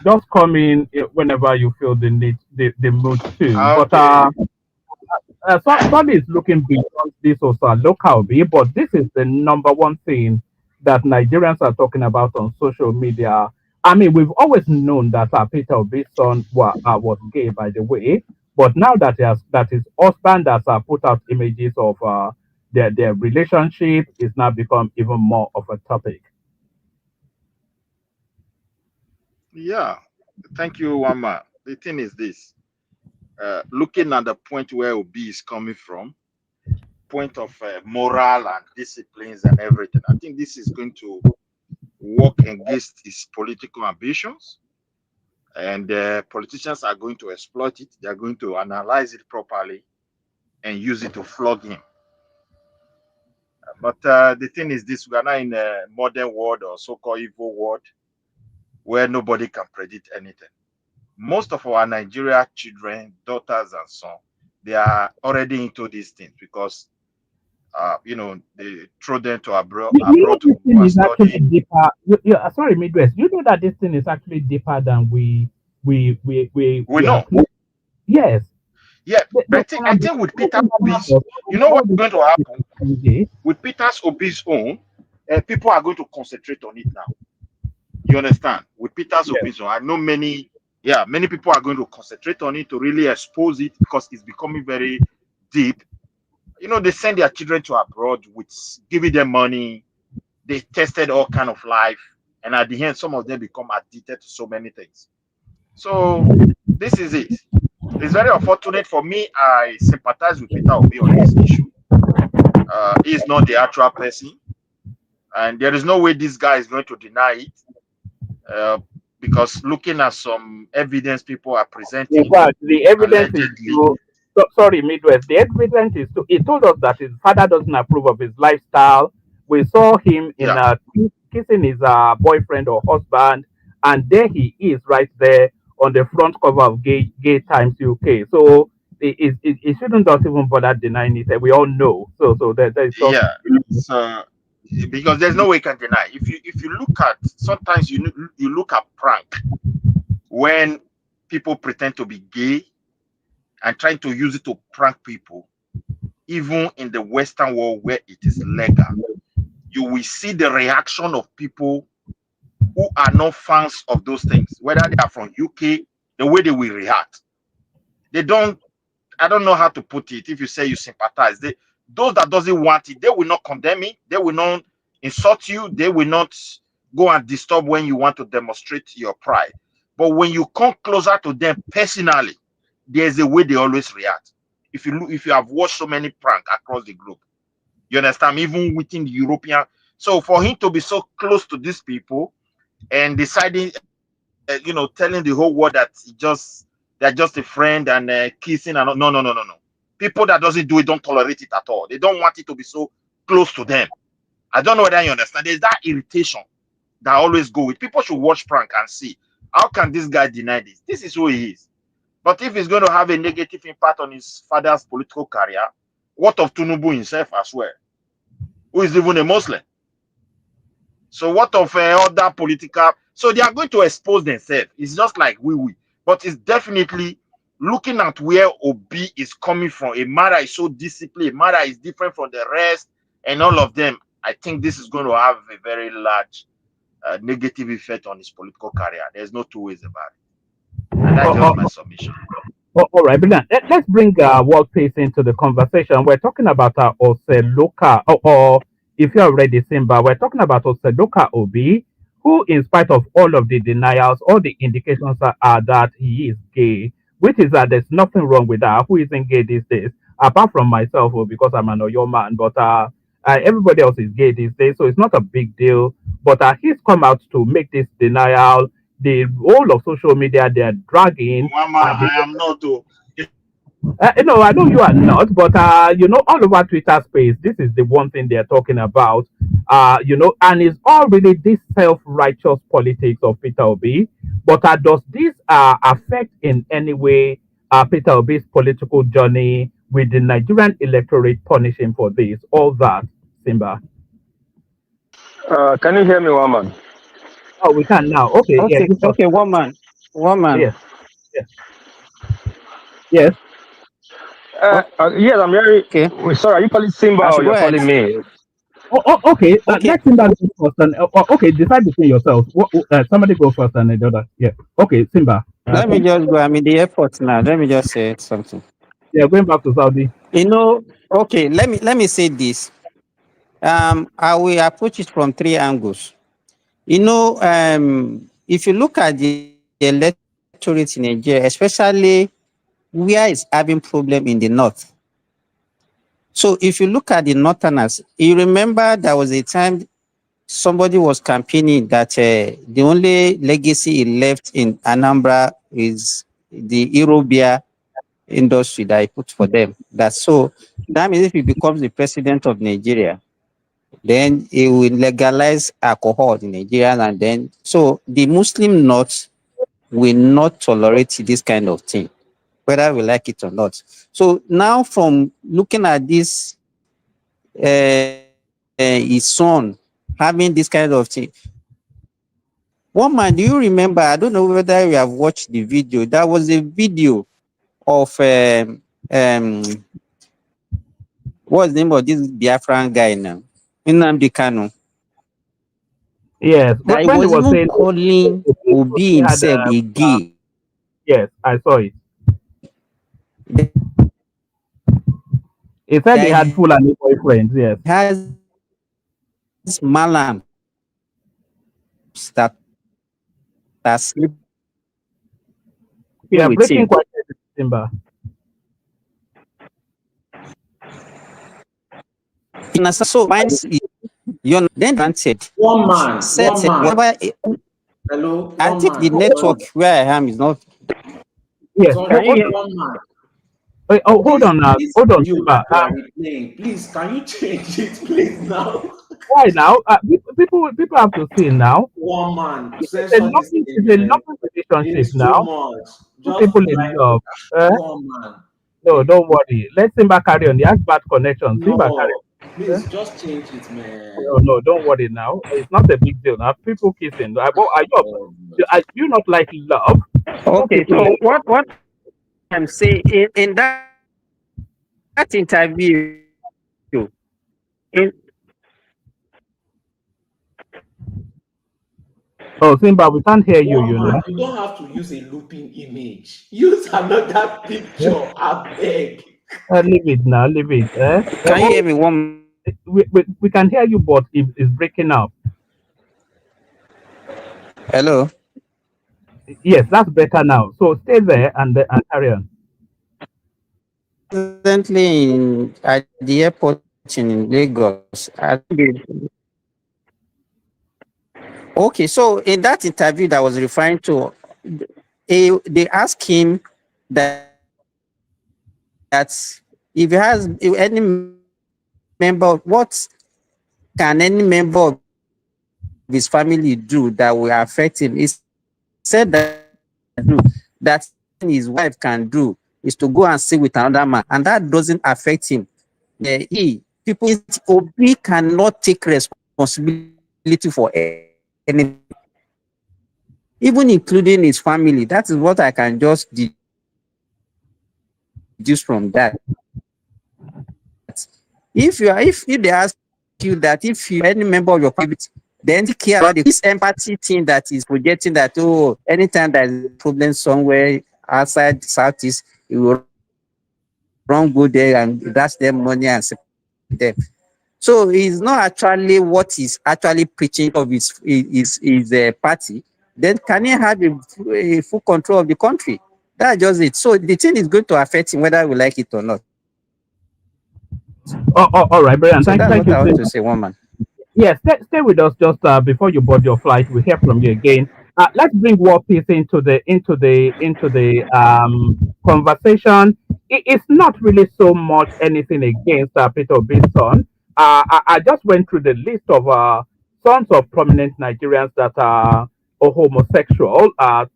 just come in whenever you feel the need, the mood to. But Okay. Solly is looking beyond this also local be, but this is the number one thing that Nigerians are talking about on social media. I mean, we've always known that Peter Obi's son was gay, by the way, but now that his husband has put out images of their relationship, is now become even more of a topic. Yeah. Thank you, Wama. The thing is this. Looking at the point where Obi is coming from, point of moral and disciplines and everything, I think this is going to work against his political ambitions. And politicians are going to exploit it. They are going to analyze it properly and use it to flog him. But the thing is this, we are now in a modern world or so-called evil world where nobody can predict anything. Most of our Nigeria children, daughters and sons, they are already into these things because, they throw them to abroad This to go thing and is actually study. deeper. Sorry, Midwest. You know that this thing is actually deeper than We we are. know. Yes. Yeah, The I think with Peter Obi's, you know all what's this going to happen? thing, With Peter's Obi's own, people are going to concentrate on it now. You understand? With Peter's yes. Obi's own, I know many people are going to concentrate on it to really expose it because it's becoming very deep. They send their children to abroad with giving them money. They tested all kind of life, and at the end, some of them become addicted to so many things. So this is it. It's very unfortunate for me. I sympathize with Peter Obi on this issue. He's not the actual person, and there is no way this guy is going to deny it. Because looking at some evidence people are In presenting, fact, the evidence is allegedly, sorry, Midwest. The evidence is he told us that his father doesn't approve of his lifestyle. We saw him in yeah, kissing his boyfriend or husband, and there he is right there on the front cover of Gay Times UK. So it shouldn't just even bother denying it. We all know. So there is just yeah. So because there's no way you can deny. If you look at, sometimes you look at prank when people pretend to be gay and trying to use it to prank people, even in the Western world where it is legal, you will see the reaction of people who are not fans of those things, whether they are from UK, the way they will react. They don't, I don't know how to put it. If you say you sympathize, those that doesn't want it, they will not condemn it. They will not insult you. They will not go and disturb when you want to demonstrate your pride. But when you come closer to them personally, there's a way they always react. If you have watched so many prank across the globe, you understand, even within the European. So for him to be so close to these people and deciding, telling the whole world that they're just a friend and kissing and no. People that doesn't do it don't tolerate it at all. They don't want it to be so close to them. I don't know whether you understand. There's that irritation that I always go with. People should watch prank and see how can this guy deny this. This is who he is. But if he's going to have a negative impact on his father's political career, what of Tinubu himself as well, who is even a Muslim? So what of other political? So they are going to expose themselves. It's just like we. But it's definitely looking at where Obi is coming from. A matter is so disciplined. A matter is different from the rest, and all of them. I think this is going to have a very large negative effect on his political career. There's no two ways about it. And that's just my submission. All right, brilliant. Let's bring World Peace into the conversation. We're talking about Oseloka, or if you're ready, Simba, we're talking about Oseloka Obi, who, in spite of all of the denials, all the indications are that he is gay, which is that there's nothing wrong with that. Who isn't gay these days? Apart from myself, because I'm an Oyo man, but everybody else is gay these days, so it's not a big deal. But he's come out to make this denial. The whole of social media, they're dragging. Mama, I am not. No, I know you are not, but all over Twitter space, this is the one thing they're talking about. And it's all really this self-righteous politics of Peter Obi. But does this affect in any way Peter Obi's political journey with the Nigerian electorate punishing for this? All that, Simba. Can you hear me, woman? Oh, we can now. Okay, yeah. Okay, one man. Yes, yes, yes. Yes, I'm very Okay, sorry. Are you calling Simba I or should go you're ahead. calling me? Okay. Okay, Let Simba go first. Okay, decide between yourselves. Somebody go first and the other. Yeah. Okay, Simba. let me just go. I'm in the airport now. Let me just say something. Yeah, going back to Saudi. Okay, let me say this. I will approach it from three angles. If you look at the electorate in Nigeria, especially where it's having problem in the north. So if you look at the northerners, you remember there was a time somebody was campaigning that the only legacy he left in Anambra is the Eurobia industry that he put for them. That means if he becomes the president of Nigeria, then he will legalize alcohol in Nigeria, and then so the Muslim North will not tolerate this kind of thing, whether we like it or not. So now, from looking at this, his son having this kind of thing. One man, do you remember? I don't know whether you have watched the video. That was a video of what's the name of this Biafran guy now? Nnamdi Kanu. Yes. That he When he was was even saying calling Obi he had himself a gay. yes, I saw it. He said That he had Fulani boyfriends. Yes. has malams that are sleeping Yeah, with breaking him. quite Simba. So then granted, One man, said one man. whatever. Hello, I one think man. the network where I am is not. Yes. Can you hear? One man. Hold on now. This Hold on, video Simba. that you are replaying, please, can you change it, please, now? Why now? People have to see now. One man, It's a censor this loving, thing, it's a man. loving It relationship is too now. much. Two Just people in like love. one man. No, don't worry. Let Simba carry on. He has bad connection. Simba carry No, Please just change it, man. No, no, don't worry now. It's not a big deal now. People kissing. Oh, Are you not like love? Don't Okay, people so like love? what I'm saying in that interview, in Oh, Simba, we can't hear you, one you know. man, you don't have to use a looping image. Use another picture, I beg. Leave it now, leave it. can you hear me one? We can hear you, but it's breaking up. Hello. Yes, that's better now. So stay there and carry on. Presently at the airport in Lagos. Okay, so in that interview that I was referring to, they asked him that if he has if any member, what can any member of his family do that will affect him? He said that his wife can do is to go and stay with another man, and that doesn't affect him. People, Obi cannot take responsibility for anything, even including his family. That is what I can just deduce from that. If they ask you that if you any member of your family, then take care about this empathy thing that is projecting that, oh, anytime there is a problem somewhere outside Southeast, you will run go there and dash them money and support them. So it's not actually what he's actually preaching of his party. Then can he have a full control of the country? That's just it. So the thing is going to affect him whether we like it or not. All right, Brian. So that's Thank what you. I want to say, one man. Yes, stay with us just before you board your flight. We hear from you again. Let's bring war peace into the conversation. It's not really so much anything against Peter Obi's son. I just went through the list of sons of prominent Nigerians that are homosexual,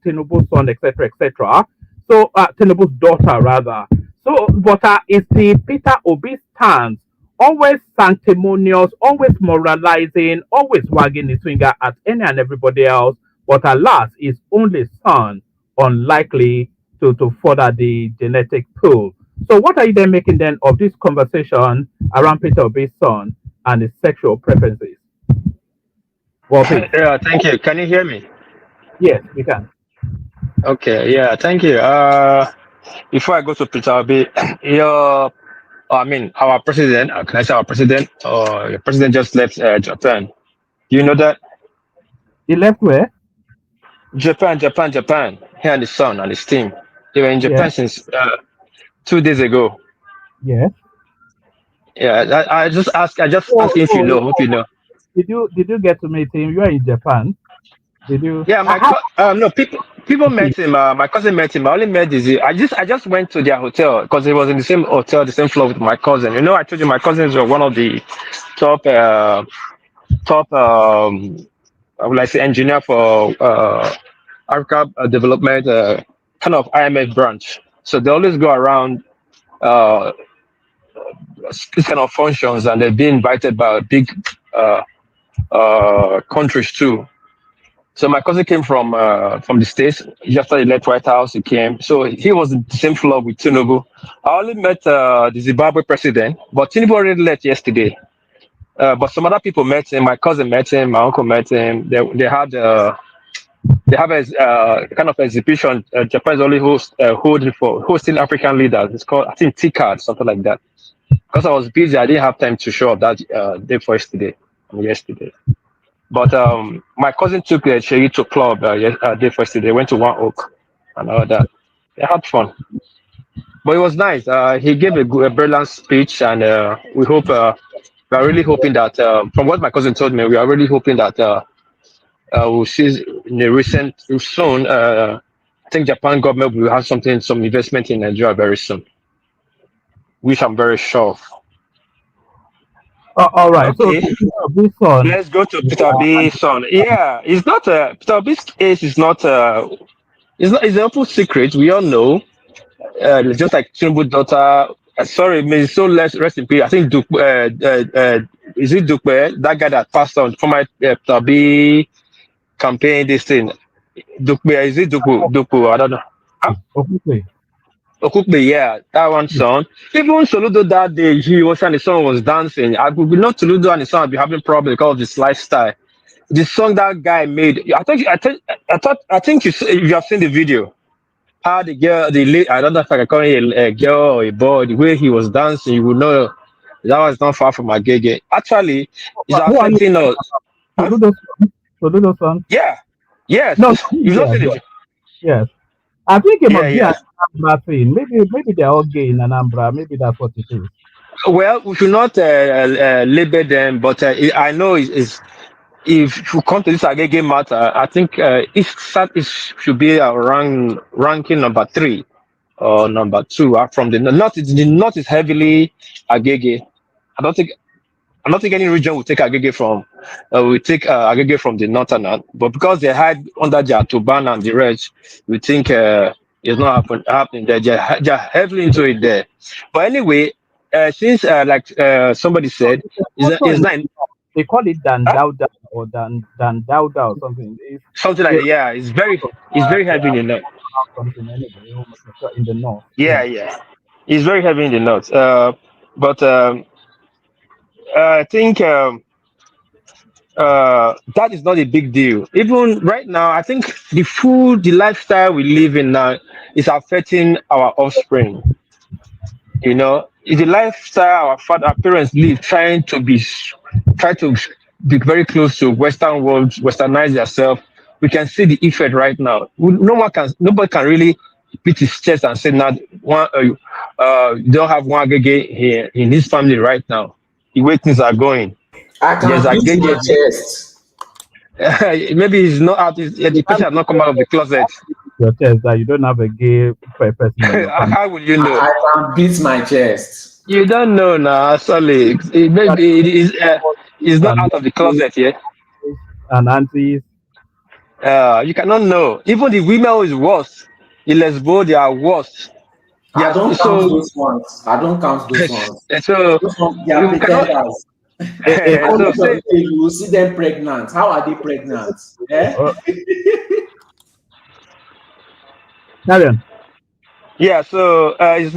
Tinubu's son, etc., etc. So Tinubu's daughter, rather. So, but it's the Peter Obi stance, always sanctimonious, always moralizing, always wagging his finger at any and everybody else. But alas, his only son unlikely to further the genetic pool. So what are you then making then of this conversation around Peter Obi's son and his sexual preferences? Well, please. Yeah, thank you. Can you hear me? Yes, we can. Okay, yeah, thank you. Before I go to Peter Obi, our president, can I say our president? Your president just left Japan. Do you know that? He left where? Japan. He and his son and his team. They were in Yeah, Japan since 2 days ago. yes. Yeah, I just Oh, asking if you oh, know, hope you know. did you get to meet him? You are in Japan. Did you? Yeah, no people met him. My cousin met him. I only met this. I just went to their hotel because it was in the same hotel, the same floor with my cousin. You know, I told you my cousins were one of the top top I would like say engineer for Africa development kind of IMF branch. So they always go around uh these kind of functions, and they've been invited by big uh countries too. So my cousin came from the States. Just after he left White House, he came. So he was in the same floor with Tinubu. I only met the Zimbabwe president, but Tinubu already left yesterday. But some other people met him. My cousin met him. My uncle met him. They have a kind of exhibition. Japan is only hosting African leaders. It's called, I think, TCAD, something like that. Because I was busy, I didn't have time to show up that day for yesterday. But my cousin took Sherry to club day first. They went to One Oak and all that. They had fun, but it was nice. He gave a brilliant speech, and we are really hoping that, from what my cousin told me, we are really hoping that we'll see in the recent soon. I think Japan government will have some investment in Nigeria very soon, which I'm very sure of. All right. So Okay, Peter Obi's son. let's go to Peter B. son. Yeah, it's not Peter B's case is not. It's not. It's an open secret. We all know. Just like Tinubu daughter, sorry, may so less rest in peace. I think is it Dupe, that guy that passed on for my Tabi campaign this thing. Dupe, is it Dupu? I don't know. Huh? Okay. Okukbe, yeah, that one song. Even Soludo that day, he was and the song was dancing. I would not Soludo and the song would be having problems because of this lifestyle. The song that guy made, I think you have seen the video. How the girl, I don't know if I can call it a girl or a boy, the way he was dancing, you would know that was not far from Agege. Actually, it's Who are you? affecting us. Huh? Soludo song? Yeah, yes, No, you've not yes, seen yes, it. yes. I think it Yeah, must be yeah. an Anambra thing. Maybe they're all gay in Anambra. Maybe that's what it is. Well, we should not label them, but I know is if you come to this Agege matter, I think it should be around ranking number 3 or number 2 from the north. The north is heavily Agege. I don't think I don't think any region will take Agege from we take Agege from the northern, but because they hide under their turban and the rest, we think it's not happening there. They're heavily into it there. But anyway, since somebody said, Also, is not they call it huh? Dandauda or Dandauda or something. Something like They, that. Yeah, it's very they heavy in the north. have something anyway, homosexual in the north. Yeah, Yeah. yeah, it's very heavy in the north. But I think. That is not a big deal. Even right now, I think the lifestyle we live in now is affecting our offspring. You know, it's the lifestyle our parents live, try to be very close to Western world, westernize themselves. We can see the effect right now. Nobody can really beat his chest and say, "Now, you don't have one gege here in his family right now." The way things are going, I there's can a beat my gege. chest. Maybe he's not out. The person has not come out of the closet. Your chest that you don't have a gay person in your family. How will you know? I can beat my chest. You don't know now, sorry. Maybe it is. It's not And out of the closet yet. and aunties. You cannot know. Even the women who is worse. The lesbo, they are worse. I Yes. don't count So those ones. I don't count those ones. so Those ones, they are you cannot. pretenders. A At the So end of say the day, you will see them pregnant. How are they pregnant? Eh? uh, Marion, yeah. So it's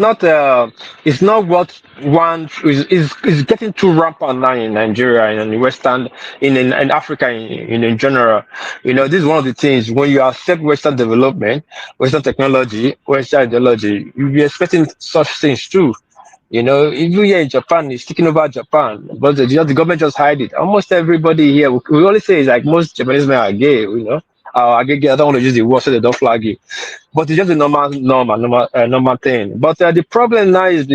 not what one is getting too rampant now in Nigeria and in Western in Africa in general. You know, this is one of the things when you accept Western development, Western technology, Western ideology, you be expecting such things too. You know, even here in Japan, it's taking over Japan, but the government just hide it. Almost everybody here, we always say it's like most Japanese men are gay. You know, are gay. I don't want to use the word so they don't flag it, but it's just a normal thing. But the problem now is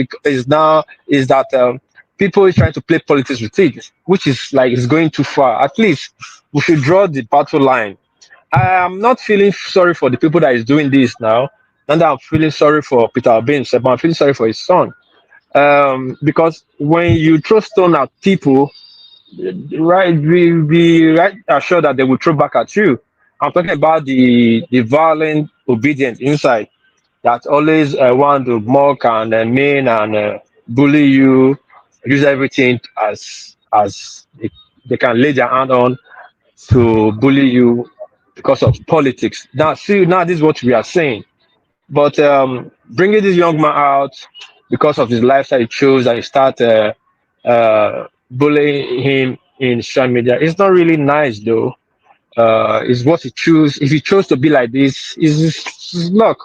that people is trying to play politics with it, which is like it's going too far. At least we should draw the battle line. I am not feeling sorry for the people that is doing this now. And I'm feeling sorry for Peter Obi'S, but I'm feeling sorry for his son. Because when you throw stone at people, right, be right assured that they will throw back at you. I'm talking about the violent, obedient inside that always want to mock and mean and bully you, use everything as they can lay their hand on to bully you because of politics. Now, see, now this is what we are saying. But bringing this young man out because of his lifestyle he chose and he start bullying him in social media, it's not really nice though. It's what he chose. If he chose to be like this, is his luck.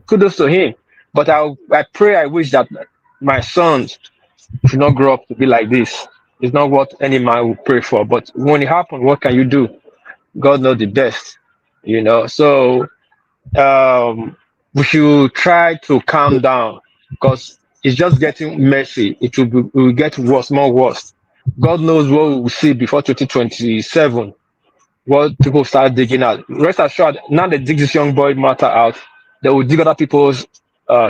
Kudos to him. But I pray, I wish that my sons should not grow up to be like this. It's not what any man would pray for. But when it happens, what can you do? God knows the best, you know. So we should try to calm down because it's just getting messy. It will get worse, more worse. God knows what we will see before 2027. What people start digging out. Rest assured, now they dig this young boy matter out, they will dig other people's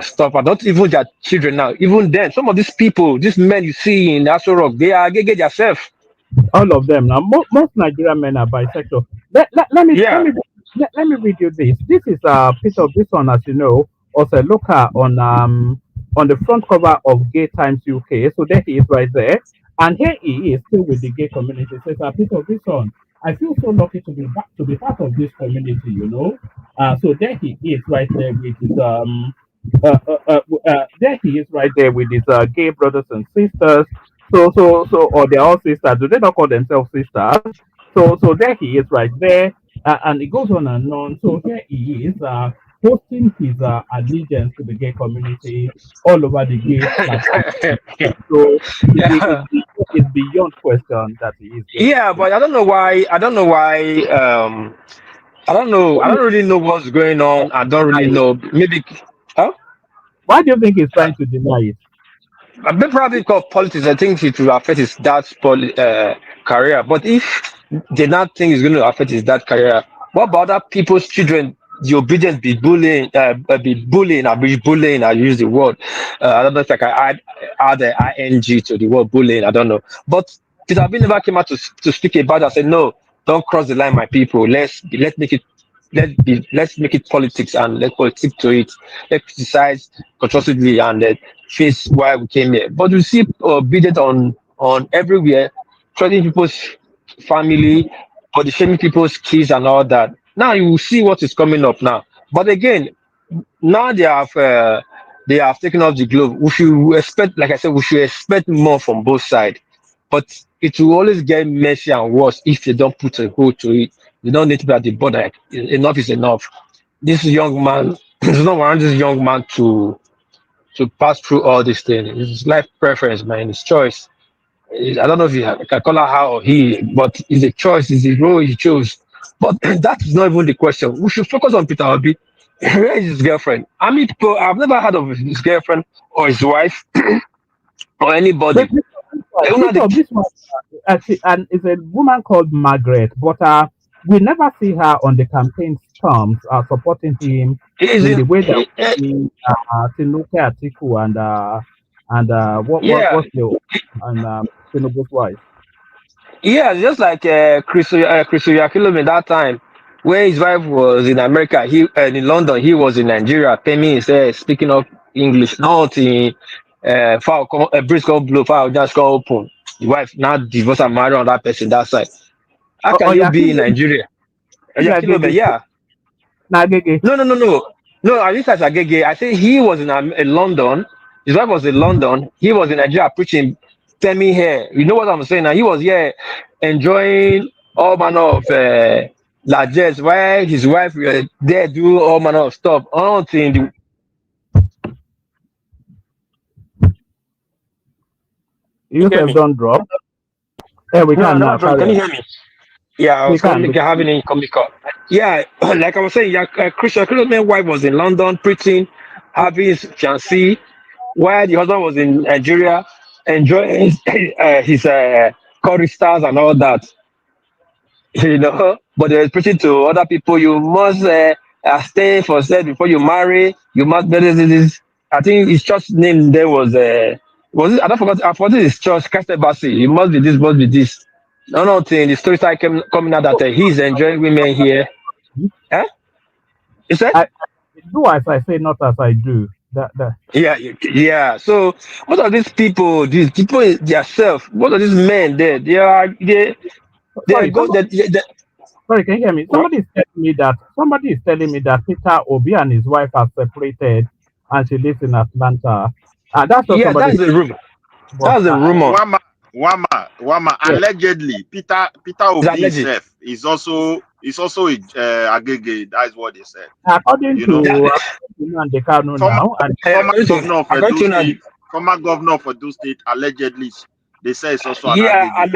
stuff and not even their children now. Even then, some of these people, these men you see in Aso Rock, they are gay themselves. all of them now. Most Nigerian men are bisexual. Yeah. Let me read you this. This is a piece of this one, as you know, Oseloka on on the front cover of Gay Times UK. So there he is right there. And here he is still with the gay community. Says, Peter, this one, I feel so lucky to be back to be part of this community, you know. So there he is right there with his there he is right there with his gay brothers and sisters. So, or they're all sisters. Do they not call themselves sisters? So there he is right there, and it goes on and on. So here he is, posting his allegiance to the gay community all over the gay platform. So Yeah. it's beyond question that he is gay. Yeah, You know. but I don't know why. I don't know why. I don't know. Why I do you don't really know what's going think on. I don't deny really it? know. Maybe. Huh? Why do you think he's trying to deny it? A bit probably because politics. I think it will affect his dad's career. But if they not think it's going to affect his dad's career, what about other people's children? The obedience be bullying. I be bullying. I use the word. I don't know if I can add the ing to the word bullying. I don't know. But Peter Obi never came out to speak about it. I said no. Don't cross the line, my people. Let's make it let's make it politics and let politics to it. Let's criticize constructively and face why we came here. But you see bidded on everywhere, threatening people's family, body shaming people's kids and all that. Now you will see what is coming up now. But again, now they have taken off the glove. We should expect, like I said, we should expect more from both sides. But it will always get messy and worse if they don't put a hold to it. They don't need to be at the border. Like, enough is enough. This young man, it's not around this young man to pass through all these things. It's his life preference, man. It's choice. I don't know if you can call her or he, but it's a choice. It's the role he chose. But that is not even the question. We should focus on Peter Obi. Where is his girlfriend? I mean, people, I've never heard of his girlfriend or his wife or This, anybody. this, They don't know this one, and it's a woman called Margaret, but we never see her on the campaign stumps supporting him is in the it, way that we see Tinubu Atiku and yeah, what's the and Tinubu's wife. yeah, just like Chris Oyakhilome that time when his wife was in America, he in London, he was in Nigeria, paying his speaking of English, not in British blue, file just go open. The wife now divorce and marry on that person that side. How can Oh you yeah, be in Nigeria? Oyakhilome, yeah. Nagege. No. I didn't say Agege. I say he was in London. His wife was in London. He was in Nigeria preaching. Tell me here. You know what I'm saying? Now he was here enjoying all manner of largesse, while his wife there do all manner of stuff. Until the You hear have me? done drop. Yeah, we No, I can never now. drunk. Carry Can you on. hear me? Yeah, I We was can. having a comic call. Yeah, like I was saying, yeah, Christian Cleome's wife was in London preaching, having his fiancée, while the husband was in Nigeria enjoying his choristers and all that, you know. But they were preaching to other people, you must abstain for sex before you marry. You must do this. I think his church name there was it? I don't forgot. I forgot his church, Christ Embassy. You must be this, must be this. No, no thing. The story started coming out that he's enjoying women here. Huh? You said? I do as I say, not as I do. That. Yeah, yeah. So what are these people themselves? What are these men there? They Sorry, go they, sorry, can you hear me? what? Somebody is telling me that Peter Obi and his wife are separated, and she lives in Atlanta. That's what Yeah, somebody. that's the rumor. But That's the rumor. Wama. yeah, Allegedly, Peter It's Obi alleged. himself is also a agege. That's what they said. according You know, to That, Dekano former now, and former governor of according Edo to now, State, former governor of Edo State, allegedly, they say it's also an yeah, agege.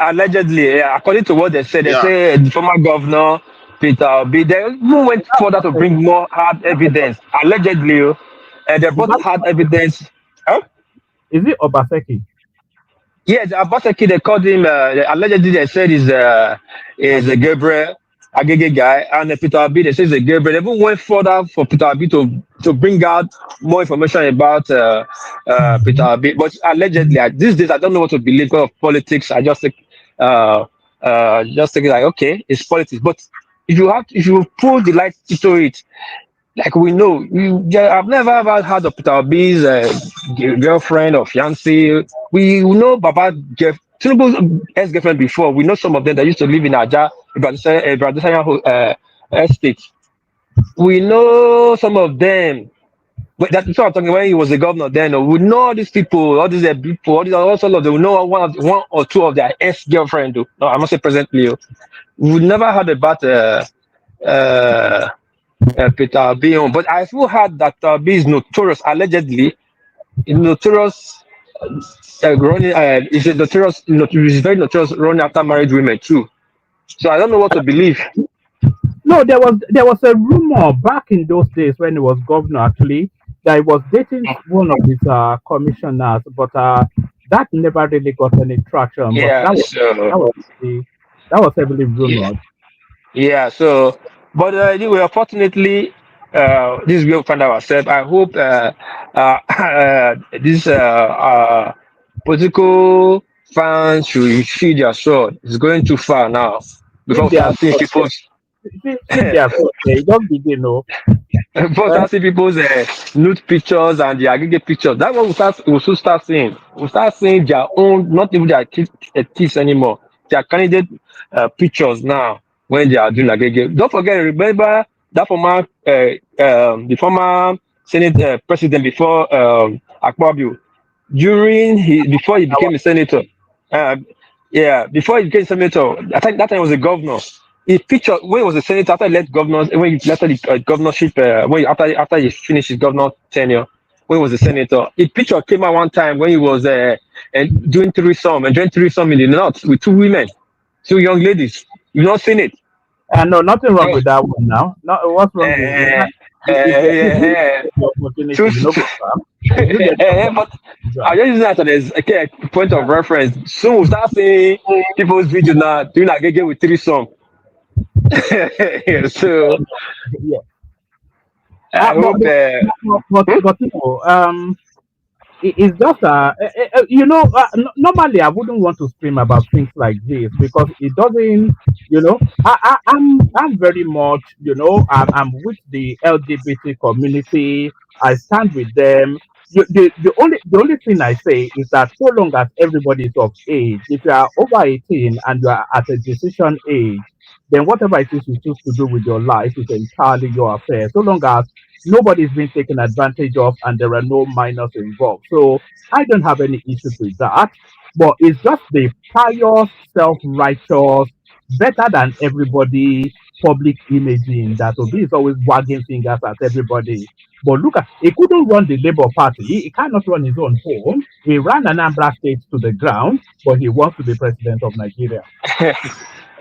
allegedly, yeah, according to what they Yeah. say the former governor Peter Obi, they even went further to bring more hard evidence. Allegedly, they is brought that hard evidence. Huh? is it Obaseki? Yes, Abaseki, they called him, allegedly they said is a Gabriel Agege guy, and Peter Abi, they say is a Gabriel. They even went further for Peter Abi to bring out more information about Peter Abi. But allegedly, these days, I don't know what to believe because of politics. I uh, just think like, okay, it's politics. But if you pull the light into it, Like we know, yeah, I've never ever heard of Peter Obi's girlfriend or fiance. We know about Jeff Tinubu's ex-girlfriend before. We know some of them that used to live in Aja, Bradisaya estate. We know some of them. But that's what I'm talking when he was the governor then. We know all these people, all these people, all these also of them. We know one or two of their ex-girlfriend. No, I must say presently. We never heard about uh, Peter B. But I still heard that B is notorious, allegedly, notorious running. Is a notorious, is very notorious running after married women too. So I don't know what to believe. No, there was a rumor back in those days when he was governor actually that he was dating one of his commissioners, but that never really got any traction. But Yeah. So that was the that was heavily yeah. rumored. Yeah, so, but anyway, unfortunately, this is where we find ourselves. I hope this political fans should see their sword. It's going too far now. Before If we they are start seeing people's if they are so okay, don't begin, no. before we Eh? start seeing people's nude pictures and the aggregate pictures, that's what we should start seeing. We start seeing their own, not even their kids anymore. Their candidate pictures now when they are doing aggregate. Don't forget, remember that the former Senate president before Akpabio, during before he became a senator. Uh, yeah, before he became senator, I think that time he was a governor. He pictured when he was a senator after he left governors when he left the governorship after he finished his governor tenure when he was a senator. A picture came out one time when he was doing threesome and doing threesome in the north with two women, two young ladies. You've not seen it. No, nothing wrong Oh, with that one now. No, what's wrong with it? uh, If you yeah, get the opportunity, two, you know, go far. If you get the but opportunity, I'm just using that as a point of reference. Soon we'll start seeing people's videos now doing agege with threesome. So yeah. I But hope. no, it's just normally I wouldn't want to scream about things like this because it doesn't, I'm very much, I'm with the LGBT community. I stand with them. The only thing I say is that so long as everybody is of age, if you are over 18 and you are at a decision age, then whatever it is you choose to do with your life is entirely your affair. So long as nobody's been taken advantage of and there are no minors involved. So I don't have any issues with that. But it's just the pious, self-righteous, better than everybody public imaging that Obi is always wagging fingers at everybody. But look at he couldn't run the Labour Party. He cannot run his own home. He ran Anambra State to the ground, but he wants to be president of Nigeria.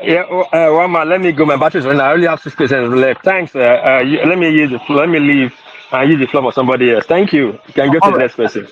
Yeah, one man, let me go. My battery's running. I only have 6% left. Thanks. Let me use the floor. Let me leave and use the floor for somebody else. Thank you. You can go to All the right. next person.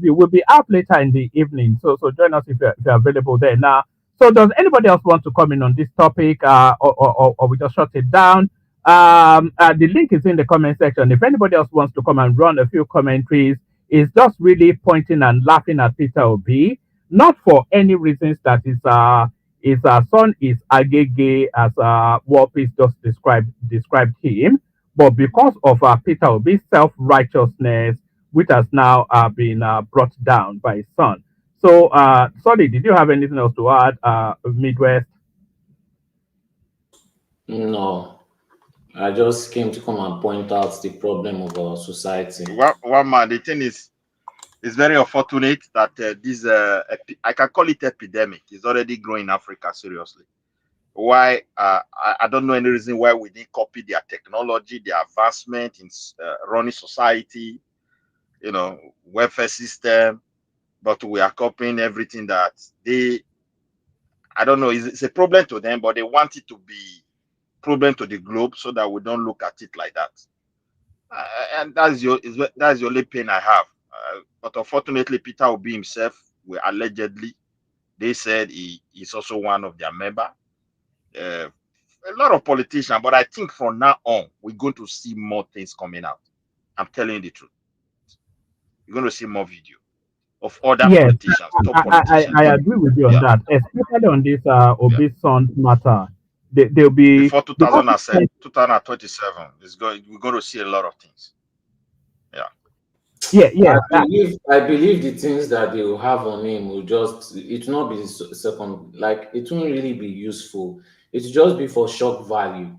We will be out later in the evening. So join us if you're available there. Now, so does anybody else want to come in on this topic, or we just shut it down? The link is in the comment section. If anybody else wants to come and run a few commentaries, it's just really pointing and laughing at Peter Obi, not for any reasons that his son is Agege as Warpis just described him, but because of Peter Obi's self righteousness which has now been brought down by his son. So, sorry, did you have anything else to add, Midwest? No, I just came to come and point out the problem of our society. One man, the thing is, it's very unfortunate that this, I can call it epidemic, is already growing in Africa seriously. Why? I don't know any reason why we didn't copy their technology, their advancement in running society, welfare system, but we are copying everything that I don't know, it's a problem to them, but they want it to be problem to the globe so that we don't look at it like that. And that's the only pain I have. But unfortunately, Peter Obi himself, allegedly, they said he is also one of their member. A lot of politicians, but I think from now on, we're going to see more things coming out. I'm telling you the truth. You're going to see more video of other Yes, politicians, top I politicians. agree with you on Yeah, that, especially on this yeah. Obi son matter. they'll be Before because 2027, we're going to see a lot of things. Yeah. yeah, yeah. I believe the things that they will have on him will just it will not be second, like it won't really be useful. It will just be for shock value.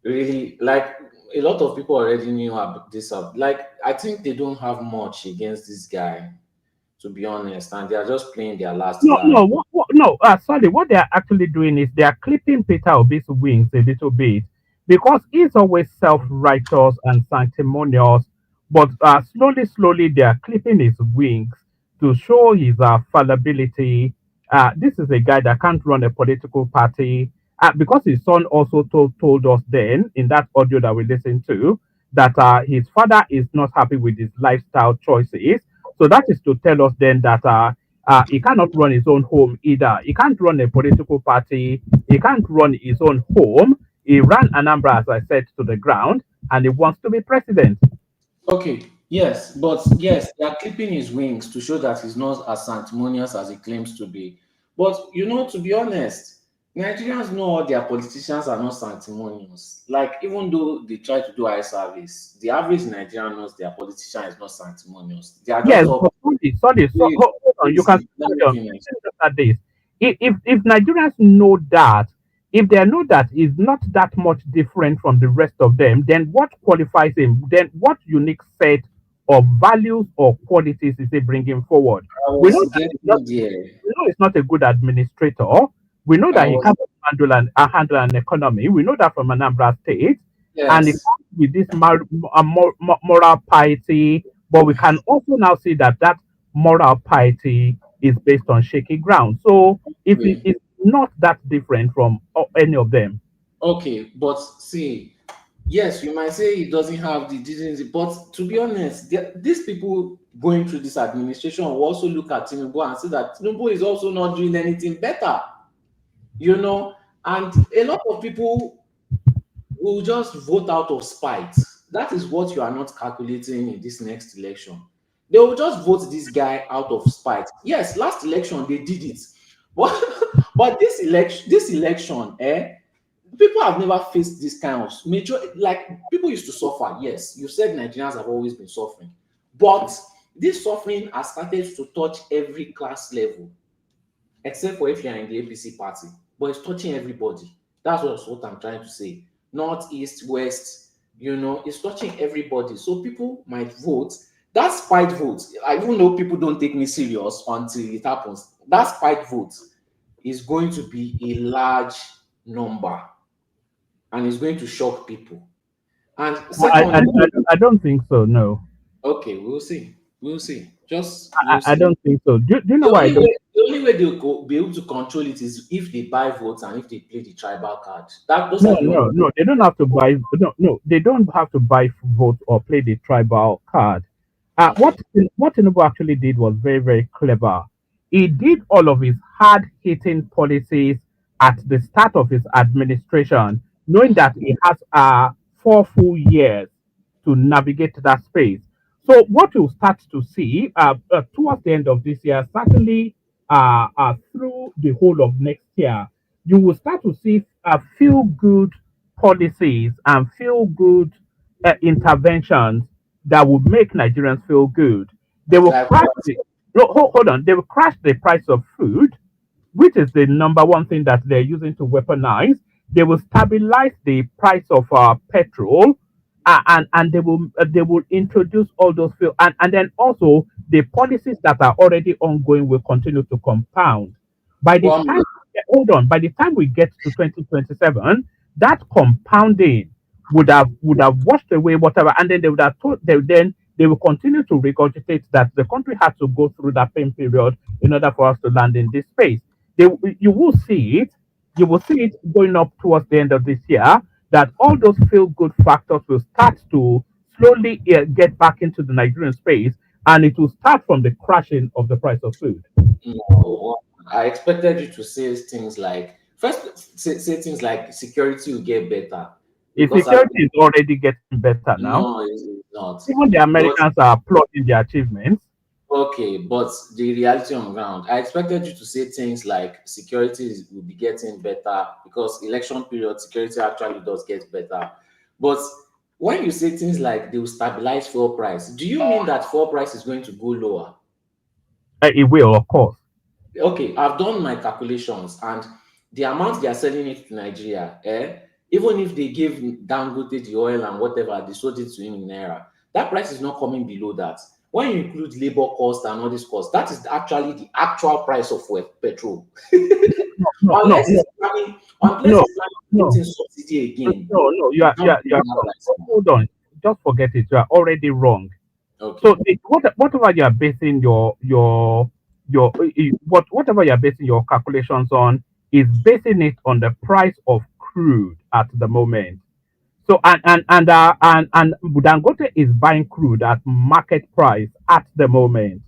Really, like a lot of people already knew about this. Like I think they don't have much against this guy, to be honest, and they are just playing their last No, card. no, no. Sorry. What they are actually doing is they are clipping Peter Obi's wings a little bit because he's always self-righteous and sanctimonious. But slowly, slowly, they are clipping his wings to show his fallibility. This is a guy that can't run a political party because his son also told us then in that audio that we listened to that his father is not happy with his lifestyle choices. So that is to tell us then that he cannot run his own home either. He can't run a political party. He can't run his own home. He ran Anambra, as I said, to the ground, and he wants to be president. Okay, yes, but yes, they are clipping his wings to show that he's not as sanctimonious as he claims to be. But to be honest, Nigerians know all their politicians are not sanctimonious. Like, even though they try to do eye service, the average Nigerian knows their politician is not sanctimonious. They are just Yes, all but sorry, so crazy. hold on. You can Crazy. Let me carry on. finish. Look at this. If Nigerians know that, if they know that he's not that much different from the rest of them, then what qualifies him? Then what unique set of values or qualities is he bringing forward? I We know was that getting he's not, there. we know he's not a good administrator. We know I that he was can't handle an economy. We know that from Anambra State, and it Yes. comes with this moral piety. But we can also now see that that moral piety is based on shaky ground. So if it Okay. is not that different from any of them. Okay, but see, yes, you might say he doesn't have the decency, but to be honest, these people going through this administration will also look at Tinubu and see that Tinubu is also not doing anything better, and a lot of people will just vote out of spite. That is what you are not calculating in this next election. They will just vote this guy out of spite. Yes, last election they did it, but but this election, people have never faced this kind of major, like people used to suffer. Yes, you said Nigerians have always been suffering, but this suffering has started to touch every class level, except for if you're in the APC party, but it's touching everybody. That's what I'm trying to say. North, east, west, it's touching everybody. So people might vote. That spite vote, I even know people don't take me serious until it happens. That spite vote is going to be a large number and it's going to shock people. And I, I, I, secondly, I don't think so. No, okay, we'll see. We'll see. Just we'll I see. don't think so. Do you know The why I only don't? way the only way they'll be able to control it is if they buy votes and if they play the tribal card. Those No, are the only no, no. They don't have to buy. No, no. They don't have to buy votes or play the tribal card. okay. What Tinubu actually did was very, very clever. He did all of his hard-hitting policies at the start of his administration, knowing that he has 4 full years to navigate that space. So what you'll start to see towards the end of this year, certainly through the whole of next year, you will start to see feel good policies and feel good interventions that will make Nigerians feel good. They will Like crash what? the no, hold on. They will crash the price of food, which is the number one thing that they're using to weaponize. They will stabilize the price of petrol, and they will introduce all those fuel, and then also the policies that are already ongoing will continue to compound. By the One time minute. hold on, by the time we get to 2027, that compounding would have washed away whatever, and then they would have told they will continue to regurgitate that the country had to go through that pain period in order for us to land in this space. They, you will see it, you will see it going up towards the end of this year, that all those feel good factors will start to slowly get back into the Nigerian space, and it will start from the crashing of the price of food. No, I expected you to say things like first say things like security will get better If because I security is already getting better now, no, it's not. even the But Americans are applauding their achievements. Okay, but the reality on ground, I expected you to say things like will be getting better because election period security actually does get better. But when you say things like they will stabilize fuel price, do you mean that fuel price is going to go lower? It will, of course. Okay, I've done my calculations and the amount they are selling it to Nigeria, even if they give Dangote the oil and whatever, they sold it to him in Naira, that price is not coming below that. When you include labor cost and all this cost, that is actually the actual price of petrol. No, no, Unless no, it's planning, unless no, it's planning no, getting subsidy again, no. it's not You are bringing that wrong. price down. Hold on. Just forget it. You are already wrong. So Okay. whatever you are basing whatever you are basing your calculations on is basing it on the price of crude at the moment. So and Dangote is buying crude at market price at the moment.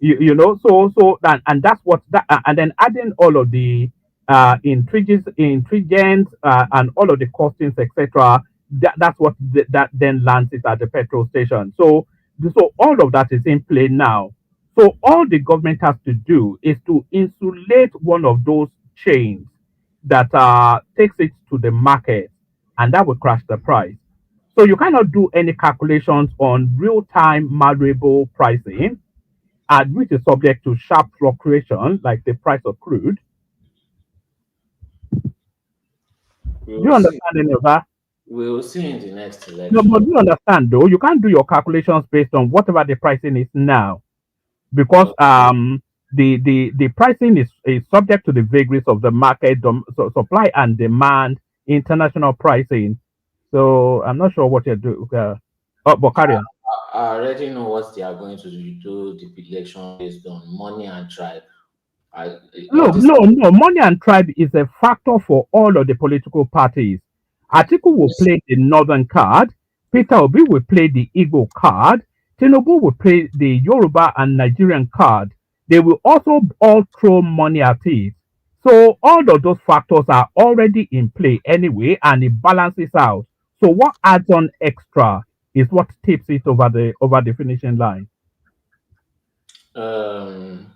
You know, so and that's what that and then adding all of the ingredients and all of the costings, etc. That's what that then lands it at the petrol station. So all of that is in play now. So all the government has to do is to insulate one of those chains that takes it to the market, and that will crash the price. So you cannot do any calculations on real-time malleable pricing, and which is subject to sharp fluctuation, like the price of crude. Do We'll you see. understand any of that? We'll see in the next No, but election. do you understand though? You can't do your calculations based on whatever the pricing is now, because Oh, the pricing is subject to the vagaries of the market, supply and demand, international pricing. So I'm not sure what you're doing. But carry on. I already know what they are going to do the election based on money and tribe. I No, all this. no, no. Money and tribe is a factor for all of the political parties. Atiku will play the northern card. Peter Obi will play the Igbo card. Tinubu will play the Yoruba and Nigerian card. They will also all throw money at it. So all of those factors are already in play anyway, and it balances out. So what adds on extra is what tips it over the finishing line. Um,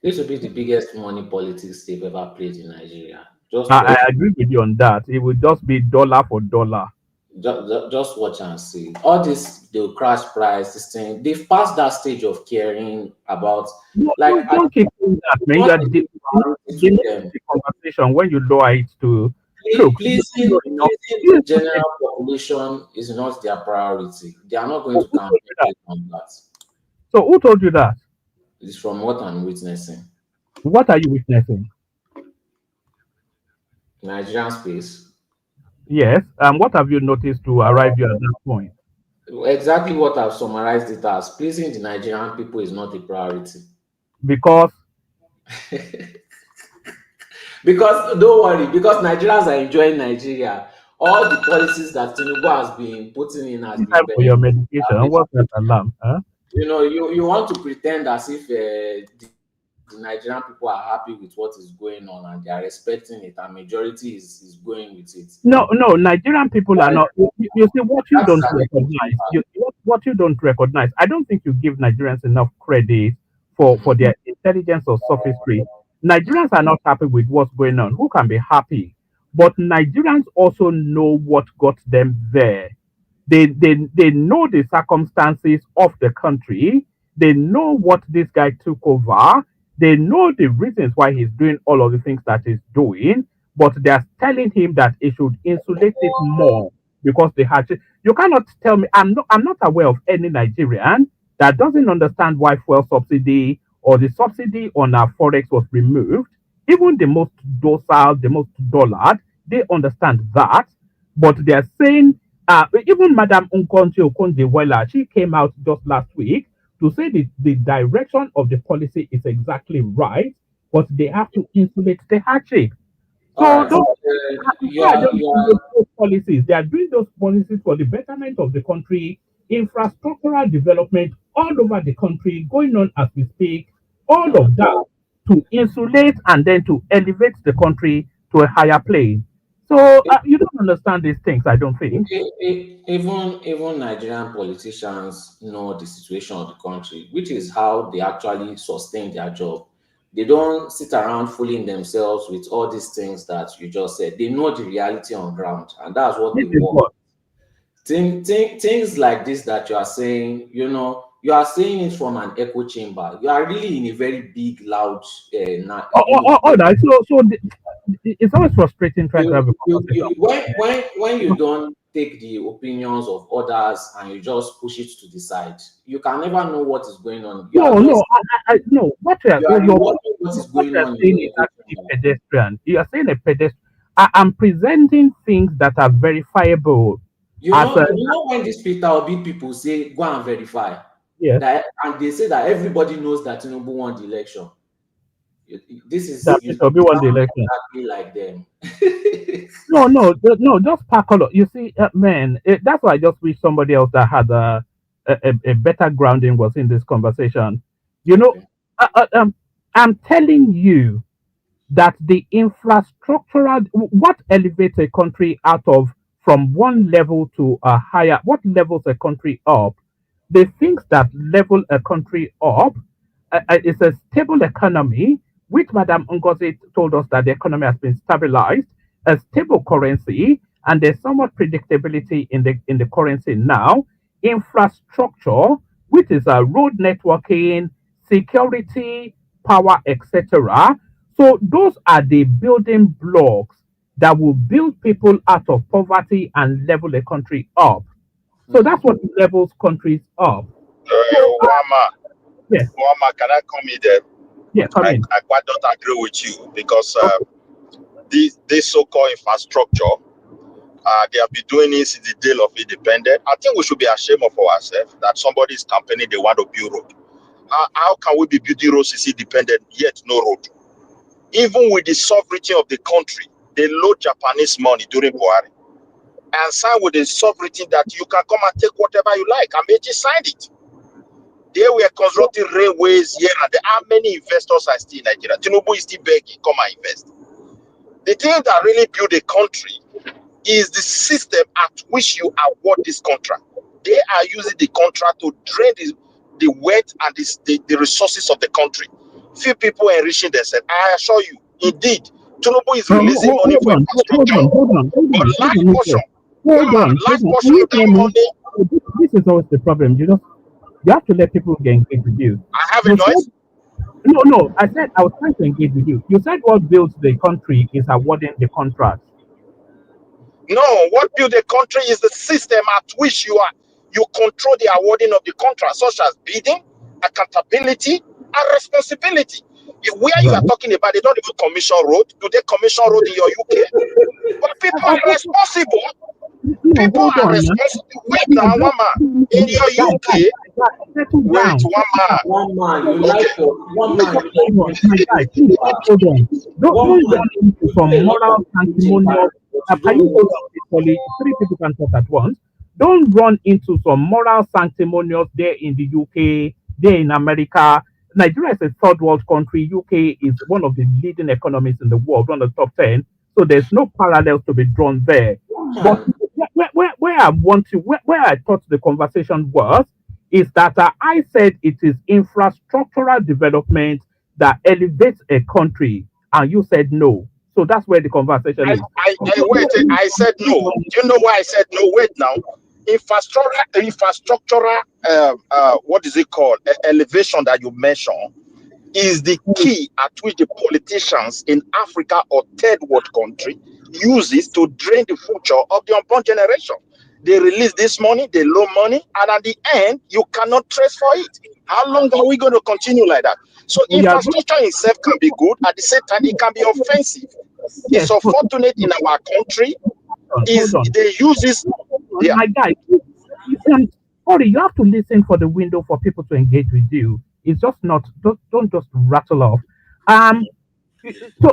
this will be the biggest money politics they've ever played in Nigeria. Just I watch, agree with you on that. It will just be dollar for dollar. just watch and see. All this they'll crash price. This thing they've passed that stage of caring about. No, Like don't keep doing that, it's man. not You are a big priority to delaying them. the conversation when you lower it to look. You know, Pleasing you the know, general population is not their priority. They are not going to who told campaign you that? based on that. So who told you that? It's from what I'm witnessing. What are you witnessing? Nigerian space. Yes. What have you noticed to arrive you at that point? Exactly what I've summarized it as. Pleasing the Nigerian people is not a priority. Because Because don't worry, because Nigerians are enjoying Nigeria. All the policies that Tinubu has been putting in has in been time for your beneficial. medication, what's that alarm? Huh? You know, you want to pretend as if the Nigerian people are happy with what is going on and they are respecting it, and majority is going with it. No, no, Nigerian people are not. You see what you That is don't an equity recognize. fact. What you don't recognize. I don't think you give Nigerians enough credit for Mhm. their intelligence or sophistry. Nigerians are not happy with what's going on. Who can be happy? But Nigerians also know what got them there. They know the circumstances of the country. They know what this guy took over. They know the reasons why he's doing all of the things that he's doing, but they're telling him that he should insulate it more because they had to. You cannot tell me I'm not aware of any Nigerian that doesn't understand why fuel subsidy or the subsidy on our forex was removed. Even the most docile, the most dullard, they understand that, but they're saying even Madam Nkonjo Okonjo-Iweala, she came out just last week to say the direction of the policy is exactly right, but they have to insulate the hardship. All So right. those You why are they are you doing are those policies? They are doing those policies for the betterment of the country, infrastructural development all over the country, going on as we speak, all of that to insulate and then to elevate the country to a higher plane. So you don't understand these things, I don't think. Even Nigerian politicians know the situation of the country, which is how they actually sustain their job. They don't sit around fooling themselves with all these things that you just said. They know the reality on ground, and that's what This they is want. what. Things like this that you are saying, you are saying it from an echo chamber. You are really in a very big, loud, All right. It's always frustrating trying to have a conversation. when you don't take the opinions of others and you just push it to the side, you can never know what is going on. You are just No. you are rewarding what is What going you're on in saying your is echo actually chamber. pedestrian. You are saying a pedestrian. I'm presenting things that are verifiable as a When these Peter Obi people say go and verify yes. that, and they say that everybody knows that Tinubu won the election. This is That you Mr. Obi won the sound election. exactly like them. No, just pack all. You see, man, that's why I just wish somebody else that had a better grounding was in this conversation. You know, Okay. uh, uh, um, I'm telling you that the infrastructural, what elevates a country out of from one level to a higher, what levels a country up, the things that level a country up is a stable economy, which Madam Ngozi told us that the economy has been stabilized, a stable currency, and there's somewhat predictability in the currency now. Infrastructure, which is a road networking, security, power, etc. So those are the building blocks that will build people out of poverty and level a country up. So Hmm. that's what levels countries up. So Wama, yeah, Wama, can I come in there? yeah, come in. I quite don't agree with you because Okay. this so-called infrastructure, they have been doing this since the day of independence. I think we should be ashamed of ourselves that somebody is campaigning they want to build road. How can we be building roads since independent yet no road? Even with the sovereignty of the country, they load Japanese money during Buhari and sign with the sovereignty that you can come and take whatever you like. And Meiji signed it. They were constructing railways here and there. How many investors are still in Nigeria? Tinubu is still begging, come and invest. The thing that really built a country is the system at which you award this contract. They are using the contract to drain the wealth and the resources of the country. Few people are enriching themselves. I assure you, indeed, Tinubu is releasing money Hold for on, infrastructure. But large portion, large hold on. portion Can of you that hear me? money, This is always the problem. You have to let people get engaged with you. I have a You said noise. no. I said I was trying to engage with you. You said what builds the country is awarding the contracts. No, what build a country is the system at which you control the awarding of the contract, such as bidding, accountability, and responsibility. Where you Right. are talking about, they don't even commission road. Do they commission road in your UK? But people are responsible. No, People hold are on, man. responsible. Wait No, now, one man. In your UK, settle wait, down, one settle down. man. One man, you Okay. like your one Please man, just you like hold on, my guy. Please just your hold on. one Don't man. run into You some do a lot moral of preaching, sanctimonious. but you Can don't you know. hold on, please, Polly? Three people can talk at once. Don't run into some moral sanctimonious there in the UK, there in America. Nigeria is a third world country. UK is one of the leading economies in the world, one of the top 10. So there's no parallels to be drawn there. But Man, where I want to, where I thought the conversation was, is that I said it is infrastructural development that elevates a country, and you said no. So that's where the conversation is. Wait, I said no. Do you know why I said no? Wait now. Infrastructural, what is it called? Elevation that you mentioned is the key at which the politicians in Africa or third world country uses to drain the future of the unborn generation. They release this money, they loan money, and at the end, you cannot trace for it. How long are we going to continue like that? So We are infrastructure itself can be good. At the same time, it can be offensive. It's yes, but unfortunate in our country hold is on. they use this. Yeah, My guy, sorry, you have to listen for the window for people to engage with you. It's just not, don't just rattle off. Um,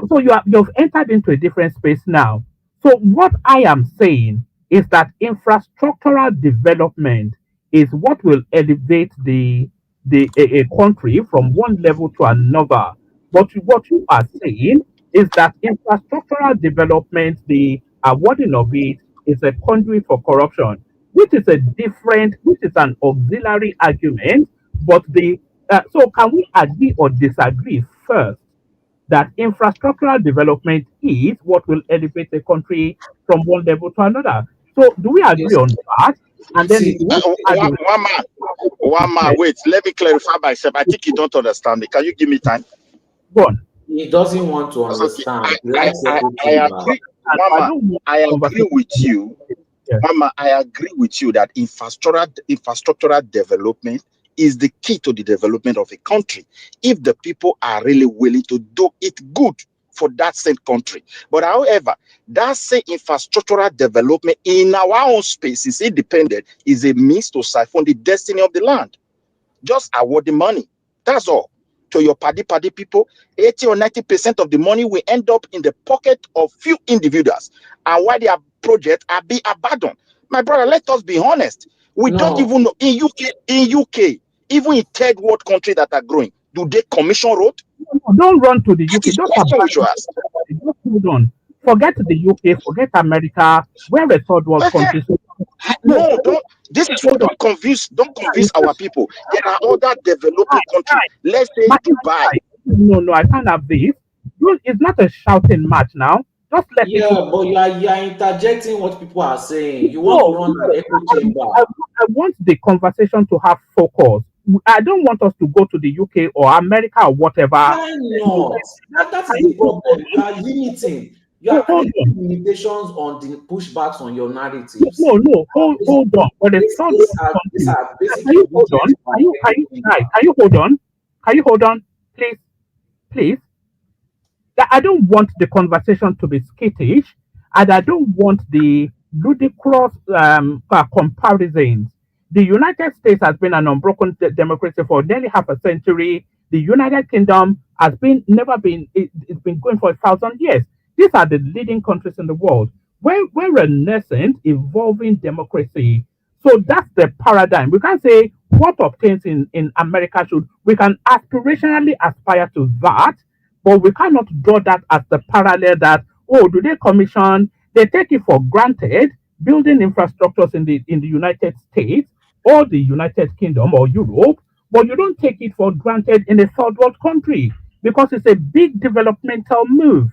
so you've entered into a different space now. So what I am saying is that infrastructural development is what will elevate a country from one level to another. But what you are saying is that infrastructural development, the awarding of it is a conduit for corruption, which is a different, which is an auxiliary argument. But so can we agree or disagree first that infrastructural development is what will elevate a country from one level to another? So do we agree Yes. on that? And then See, we add One, one man, one man. Wait, let me clarify myself. I think you don't understand me. Can you give me time? go on. he doesn't want to Okay, understand. He likes I everything back. agree, And I Mama. don't want I agree conversation. with you, Yes. Mama. I agree with you that infrastructural development is the key to the development of a country. If the people are really willing to do it good for that same country, but however, that same infrastructural development in our own space is independent, is a means to siphon the destiny of the land. Just award the money. That's all. To your paddy people, 80 or 90% of the money will end up in the pocket of few individuals. And why their projects are being abandoned. My brother, let us be honest. We don't No, even know in UK, even in third world countries that are growing, do they commission road? No, don't run to the That UK. is Just question we should abandon ask. it. Just hold on. Forget the UK. Forget America. We're a third world country. So, no, No, don't. This is what hold on. don't convince our people. There are other developing countries. Let's say Dubai. No, I can't have this. It's not a shouting match now. Just let yeah, people. but you are interjecting what people are saying. You want to No, run an no. echo chamber. I want the conversation to have focus. I don't want us to go to the UK or America or whatever. Why No, not? That can is the you problem. You are limiting. You are hold creating on? limitations on the pushbacks on your narratives. No. Hold on. But the third These world these country. are basic Can you hold ingredients on? for an echo chamber. Can you hold on? Can you hold on, please? Please. That I don't want the conversation to be skittish, and I don't want the ludicrous comparisons. The United States has been an unbroken democracy for nearly half a century. The United Kingdom has been never been it's been going for 1,000 years. These are the leading countries in the world. We're a nascent, evolving democracy. So that's the paradigm. We can't say what obtains in America should we can aspirationally aspire to that, but we cannot draw that as the parallel that, oh, do they commission? They take it for granted building infrastructures in the United States or the United Kingdom or Europe, but you don't take it for granted in a third world country because it's a big developmental move.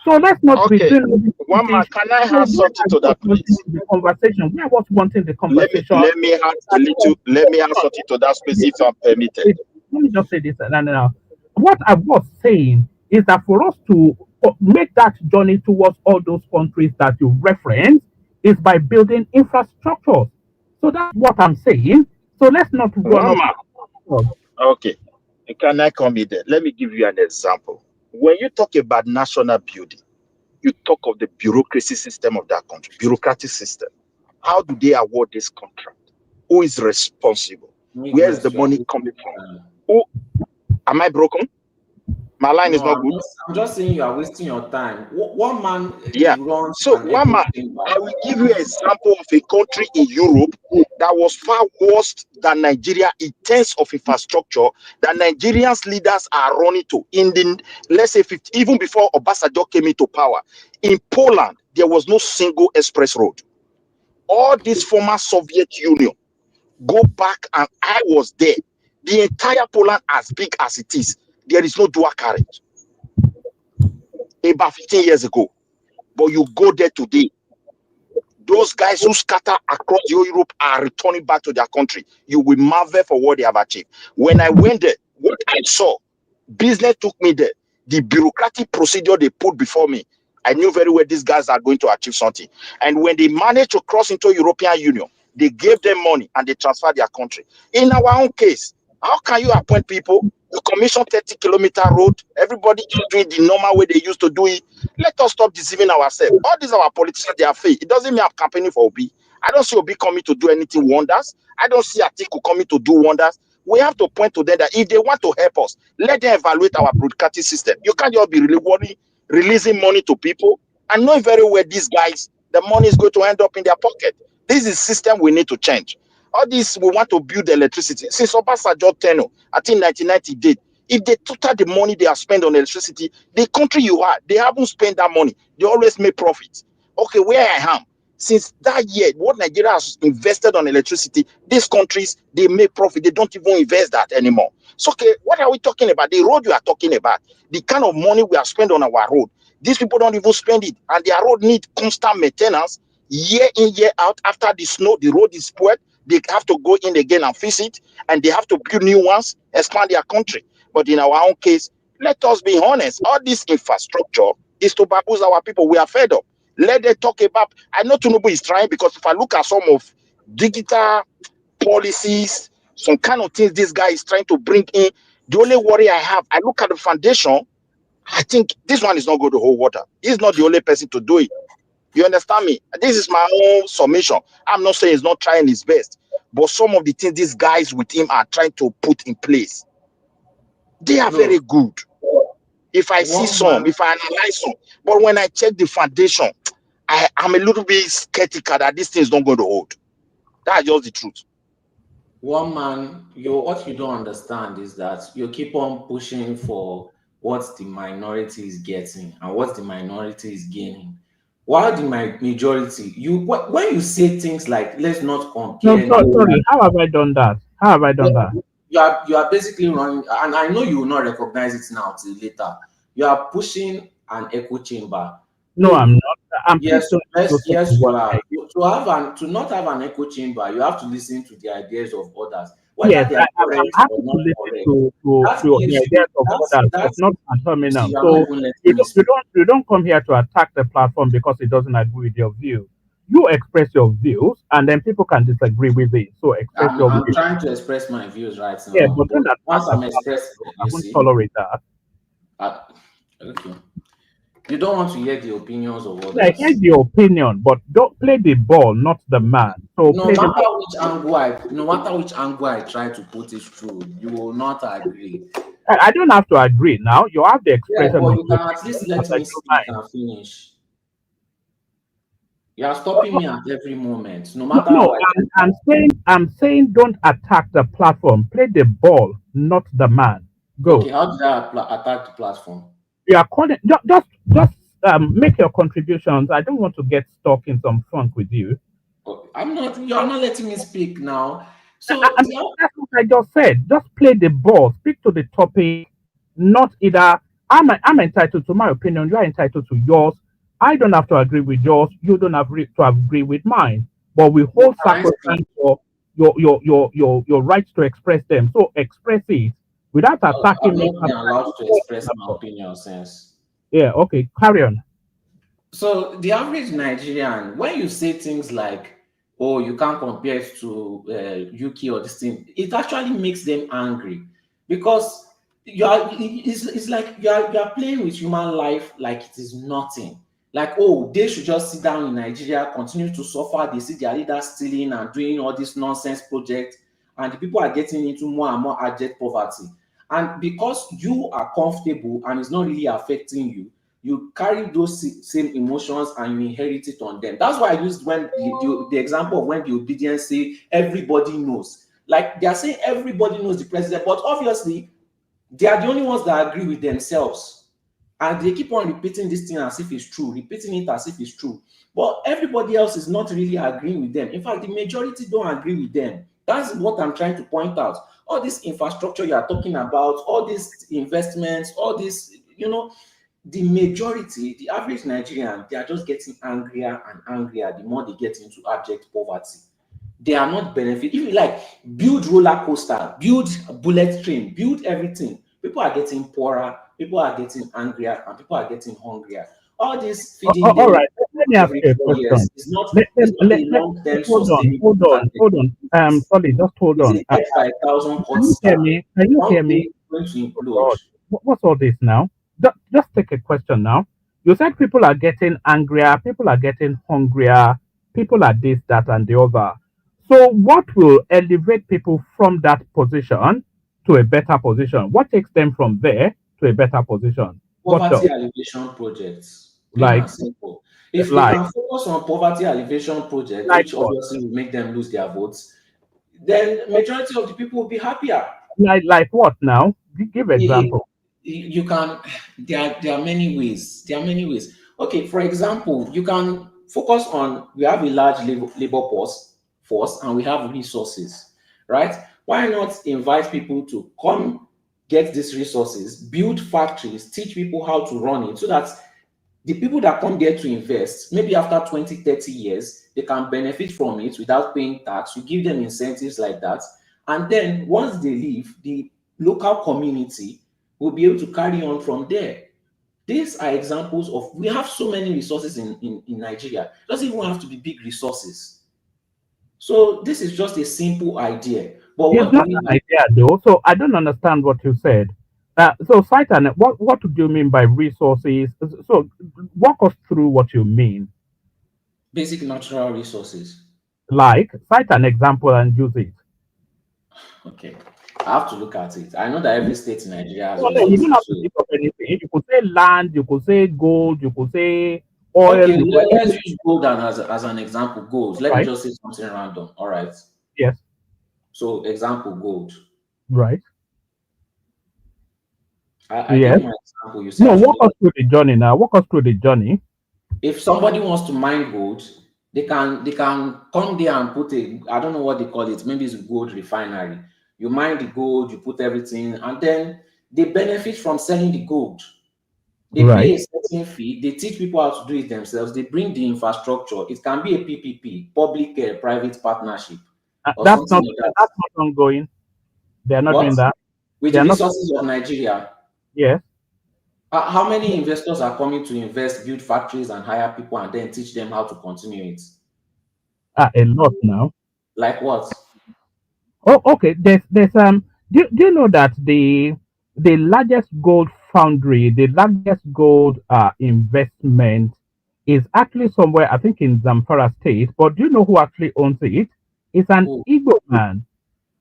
So let's not be Okay, doing all this one man, British. can I So add something to that, wanting please? the conversation. We are what's wanting the Let me conversation. let me add a little. Let me add something to that space if I'm permitted. Let me just say this. No. What I was saying is that for us to make that journey towards all those countries that you reference is by building infrastructure. So that's what I'm saying. So let's not run One up. man. Okay. Can I come in there? Let me give you an example. When you talk about national building, you talk of the bureaucracy system of that country, bureaucratic system. How do they award this contract? Who is responsible? Where is the Miguel, you are money wasting coming from? your time. Who am I broken? My line is No, not good. I'm just saying you are wasting your time. One man Yeah. runs So an one echo man, chamber. I will give you an example of a country in Europe that was far worse than Nigeria in terms of infrastructure that Nigerians leaders are running to. In the let's say 50, even before Obasanjo came into power, in Poland there was no single express road. All this former Soviet Union go back and I was there. The entire Poland as big as it is, there is no dual carriage. About 15 years ago, but you go there today. Those guys who scatter across Europe are returning back to their country. You will marvel for what they have achieved. When I went there, what I saw, business took me there. The bureaucratic procedure they put before me, I knew very well these guys are going to achieve something. And when they managed to cross into European Union, they gave them money and they transferred their country. In our own case, how can you appoint people? You commission 30-kilometer road, everybody just doing the normal way they used to do it. Let us stop deceiving ourselves. All these our politicians, they are fake. It doesn't mean I'm campaigning for Obi. I don't see Obi coming to do anything wonders. I don't see Atiku coming to do wonders. We have to point to them that if they want to help us, let them evaluate our broadcasting system. You can't just be releasing money to people and know very well these guys, the money is going to end up in their pocket. This is a system we need to change. All this, we want to build electricity. Since Obasanjo tenure, I think 1990 did. If they total the money they have spent on electricity, the country you are, they haven't spent that money. They always make profits. okay, where I am, since that year, what Nigeria has invested on electricity, these countries, they make profit. They don't even invest that anymore. So, okay, what are we talking about? The road you are talking about, the kind of money we have spent on our road. These people don't even spend it, and their road need constant maintenance year in, year out. After the snow, the road is spoiled. They have to go in again and fix it, and they have to build new ones, expand their country. But in our own case, let us be honest, all this infrastructure is to bamboozle our people. We are fed up. Let them talk about. I know Tinubu is trying, because if I look at some of digital policies, some kind of things this guy is trying to bring in, the only worry I have, I look at the foundation, I think this one is not going to hold water. He's not the only person to do it. You understand me? This is my own submission. I'm not saying he's not trying his best, but some of the things these guys with him are trying to put in place, they are very good. If I see some, if I analyze some, but when I check the foundation, I'm a little bit skeptical that this thing is not going to hold. That's just the truth. One man, what you don't understand is that you keep on pushing for what the minority is getting and what the minority is gaining. While the majority, when you say things like let's not compare. No, sorry. How have I done that? How have I done that? You are basically running, and I know you will not recognize it now till later. You are pushing an echo chamber. No, I'm not. Yes, you are. To not have an echo chamber, you have to listen to the ideas of others. Yes, I'm happy to listen to the ideas of others, but not ad hominem. So you don't come here to attack the platform because it doesn't agree with your view. You express your views, and then people can disagree with it. So express your I'm views. trying to express my views right now. Yeah, but don't attack once the I'm platform. expressing, I won't tolerate that. Okay. You don't want to hear the opinions of others. I hear the opinion, but don't play the ball, not the man. So no matter which angle I try to put it through, you will not agree. I don't have to agree now. You have the expression. Yeah, but you can at least let me speak and finish. You are stopping me at every moment, no matter No, how I'm saying don't attack the platform. Play the ball, not the man. Go. Okay, how did I attack the platform? You are calling. Just make your contributions. I don't want to get stuck in some funk with you. I'm not. You are not letting me speak now. So that's what I just said. Just play the ball. Speak to the topic. Not either. I'm entitled to my opinion. You are entitled to yours. I don't have to agree with yours. You don't have to agree with mine. But we hold sacrosanct your rights to express them. So express it without attacking me. I'm not allowed to express my opinion, sense. Yeah. Okay. Carry on. So the average Nigerian, when you say things like, "Oh, you can't compare it to UK or this thing," it actually makes them angry because it's like you are playing with human life like it is nothing. Like, oh, they should just sit down in Nigeria, continue to suffer. They see their leaders stealing and doing all this nonsense project, and the people are getting into more and more abject poverty. And because you are comfortable and it's not really affecting you, you carry those same emotions and you inherit it on them. That's why I used when the example of when the obedience say everybody knows. Like they are saying everybody knows the president, but obviously they are the only ones that agree with themselves. And they keep on repeating this thing as if it's true, repeating it as if it's true. But everybody else is not really agreeing with them. In fact, the majority don't agree with them. That's what I'm trying to point out. All this infrastructure you are talking about, all these investments, all this, the majority, the average Nigerian, they are just getting angrier and angrier the more they get into abject poverty. They are not benefiting. If you like, build roller coaster, build bullet train, build everything. People are getting poorer, people are getting angrier, and people are getting hungrier. All this feeding them. All right, let me ask you a question. It's not a long-term sustainable. Hold on. Sorry, just hold on. It's by 1,000 Can you hear me? Can you hear me? Going to implode. What's all this now? Just take a question now. You said people are getting angrier, people are getting hungrier, people are this, that, and the other. So, what will elevate people from that position to a better position? What takes them from there to a better position? Poverty alleviation projects. Plain and simple. If they can focus on poverty alleviation projects, which obviously will make them lose their votes, then majority of the people will be happier. Like what now? Give example. You can. There are many ways. Okay, for example, you can focus on, we have a large labor force and we have resources, right? Why not invite people to come get these resources, build factories, teach people how to run it, so that the people that come there to invest, maybe after 20, 30 years, they can benefit from it without paying tax. You give them incentives like that. And then once they leave, the local community will be able to carry on from there. These are examples of, we have so many resources in Nigeria. It doesn't even have to be big resources. So this is just a simple idea. But It's what do not we an do? idea though, so I don't understand what you said. So Saitan, what do you mean by resources? So walk us through what you mean. Basic natural resources. Like, cite an example and use it. Okay. I have to look at it. I know that every state in Nigeria has No, no, you don't resources. have to So think of anything. You could say land, you could say gold, you could say oil, okay, you could let's everything, use gold as an example. Gold. Let me right? just say something random. All right. Yes, So example gold. right. I Yes. gave my example. You say No, I should walk look us at, through the journey now. Walk us through the journey. if somebody wants to mine gold, they can come there and put a, I don't know what they call it, maybe it's a gold refinery. You mine the gold, you put everything, and then they benefit from selling the gold. They Right. pay a certain fee, they teach people how to do it themselves, they bring the infrastructure. It can be a PPP, public private partnership, or something like that. That's not ongoing. They are not What? doing that. With They the are not. resources of Nigeria, Yes. how many investors are coming to invest, build factories, and hire people, and then teach them how to continue it? A lot now. Like what? Oh, okay. Do you know that the largest gold foundry, the largest gold investment is actually somewhere, I think in Zamfara State. But do you know who actually owns it? It's an Who? Igbo man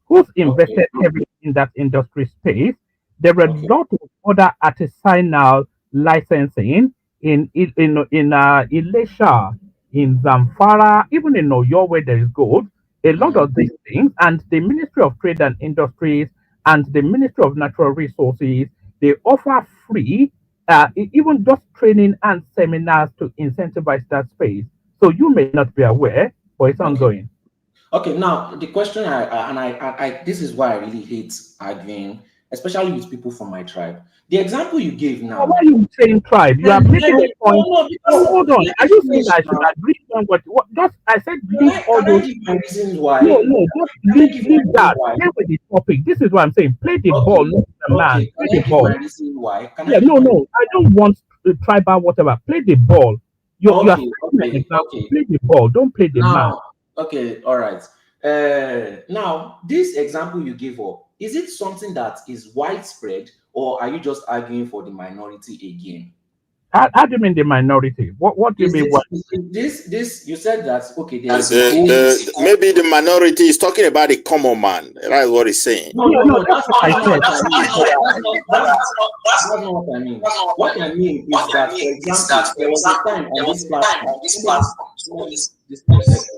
who's Okay, invested heavily in that industry space. There are a okay. lot of other artisanal licensing in Ilesha, in Zamfara, even in Oyo where there is gold. A lot Mhm. of these things, and the Ministry of Trade and Industries and the Ministry of Natural Resources, they offer free, even just training and seminars to incentivize that space. So you may not be aware, but it's Okay. ongoing. Okay, now the question I this is why I really hate arguing, especially with people from my tribe. The example you gave But why now, are you saying tribe? You are let making a me, no, point. no, No, because hold on. let Are me you saying finish I should now. agree on what just I said leave all Can I those give my points. reasons No, why? no, just Can I give my leave reasons that. why? Stay with the topic. This is what I'm saying. Play the ball, Okay, not the okay. man. Play Can the I give my ball. reason why? Can I Yeah, give no, my no. reason I why? don't want tribal whatever. Play the ball. You are Okay, setting an okay, example. okay. Play the ball. Don't play the man. Now, okay, all right. Now, this example you gave up, is it something that is widespread, or are you just arguing for the minority again? How do you mean the minority? What do you Is mean? this What? is this you said that okay, there As is a goal. maybe the minority is talking about the common man. That's what he's saying. No, Yeah, no, no. no, That's what I that's not said. what I mean. That's not what I mean. What I mean is that, for example, there was a time on this platform. Let me this thing first.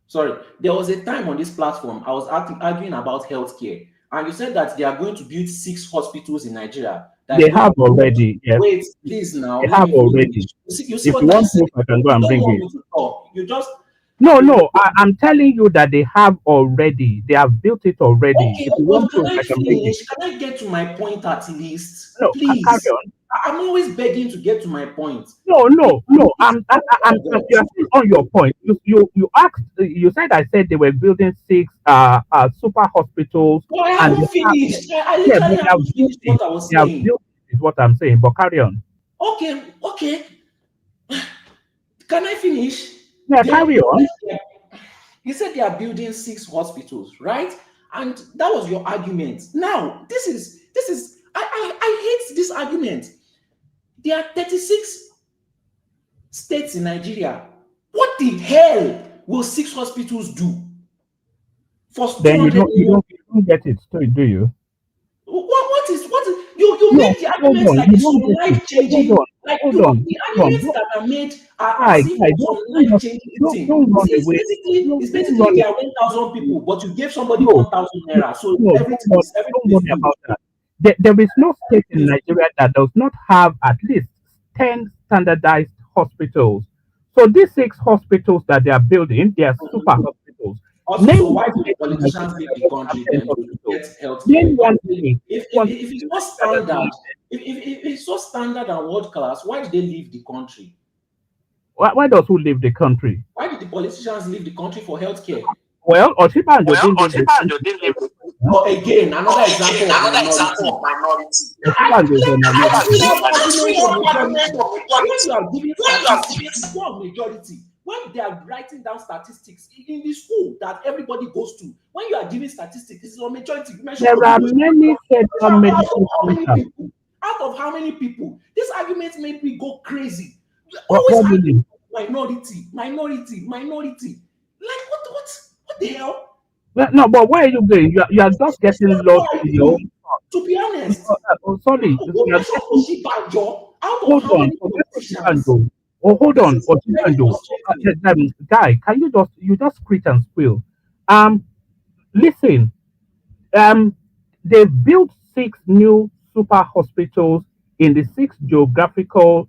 Sorry, there was a time on this platform I was arguing about healthcare, and you said that they are going to build 6 hospitals in Nigeria that They is going have to promote. already. Yes, Wait, please now, they let have me finish. already. You see If what you I want said? proof, I can go You and don't bring want it. me to talk. You just No, you no, I'm telling you that they have already. They have built it already. okay, If you but want can proof, I I can bring it. finish? Can I get to my point at least? No, carry Please. on. I'm always begging to get to my point. No, Please, no, no. please. You are still on your point. You asked. You said I said they were building 6 super hospitals, But I and they haven't have, finished. I yeah, literally but they have haven't built finished it. what I was They have saying. built it, is what I'm saying. But carry on. Okay, okay. Can I finish? Yeah, carry on. You said they are building 6 hospitals, right? And that was your argument. Now, this is I hate this argument. There are 36 states in Nigeria. What the hell will 6 hospitals do for Then 200 million? you don't get it, do you? What is you No, make the hold arguments on. like You it's don't some get it. life Hold changing, on. like Hold you on. the Hold on. arguments that are made are Guy, as if guy, it's some don't life run, changing thing. don't You run see, it's away. basically it's Don't basically run they away. are 1,000 people, but you gave somebody No, 1,000 no, naira, so no, everything don't is worry good. about that. There is no state in Nigeria that does not have at least 10 standardized hospitals. So these 6 hospitals that they are building, they are super hospitals. Also, Name so why one do the state in politicians Nigeria leave that the doesn't have country 10 then to hospitals. get healthcare? Name one state. One If state it's in so Nigeria that standard, doesn't have if it's so standard and world class, why did they leave the country? why does who leave the country? Why did the politicians leave the country for healthcare? Well, Oshibanjo didn't leave the country. Or again, another example of minority. Oshibanjo is a It's minority. free of argument of majority. When you are giving statistics, it's not majority. When they are writing down statistics in the school that everybody goes to, when you are giving statistics, it's a majority. You mentioned There are many federal medical how many centers. people? Out of how many people? This argument made me go crazy. You What always do you mean? minority. Like what the hell? No, but where are you going? You are just getting lost in your own thoughts. To be honest, Sorry, who you are mentioned getting. Oshibanjo? Out of Hold how on, many forget politicians? Oshibanjo. Oh, hold This on, is very Oshibanjo. frustrating. Guy, can you just screech and squeal? Um, Listen. Um, they built 6 new super hospitals in the 6 geographical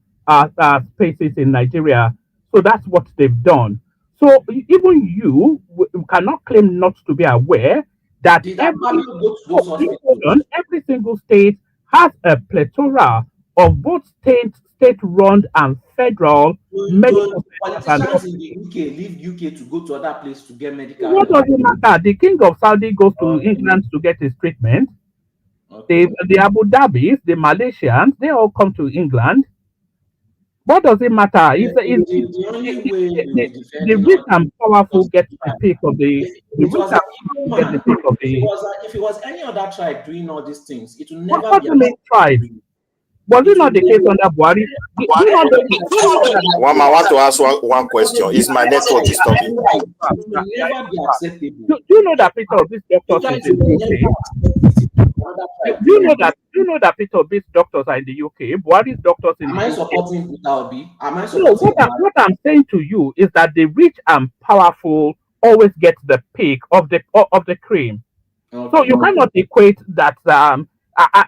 spaces in Nigeria. So that's what they've done. So even you cannot claim not to be aware that Did Akpabio go to those hold on, hospitals? every single state has a plethora of both state-run and federal Do medical centers and politicians in the hospitals. UK leave UK to go to other places to get medical What help? does it matter? The king of Saudi goes to Okay. England to get his treatment. Okay. The Abu Dhabis, the Malaysians, they all come to England. What does it matter? The only way you'll be The defending rich all and powerful just get the tribe. pick of If the it rich was and an powerful Igbo get the man, pick of the. if it was any other tribe doing all these things, it will What, never what be do you mean tribe? acceptable. Was it It will not the case never. under Buhari? Do you know Everybody do that you says know that that they are One, I doing want to that, ask one question. but they Is my decide network that disturbing? tribe, it will never be acceptable. do you know that Peter of these You doctors is guys in will the never UK? accept it if another tribe Do you doing know it. that Peter of these doctors are in the UK? Buhari's doctors in Am the I UK. supporting Peter Obi? Am I No, supporting Buhari? what I'm saying to you is that the rich and powerful always get the pick of the cream. So Okay. you cannot equate that.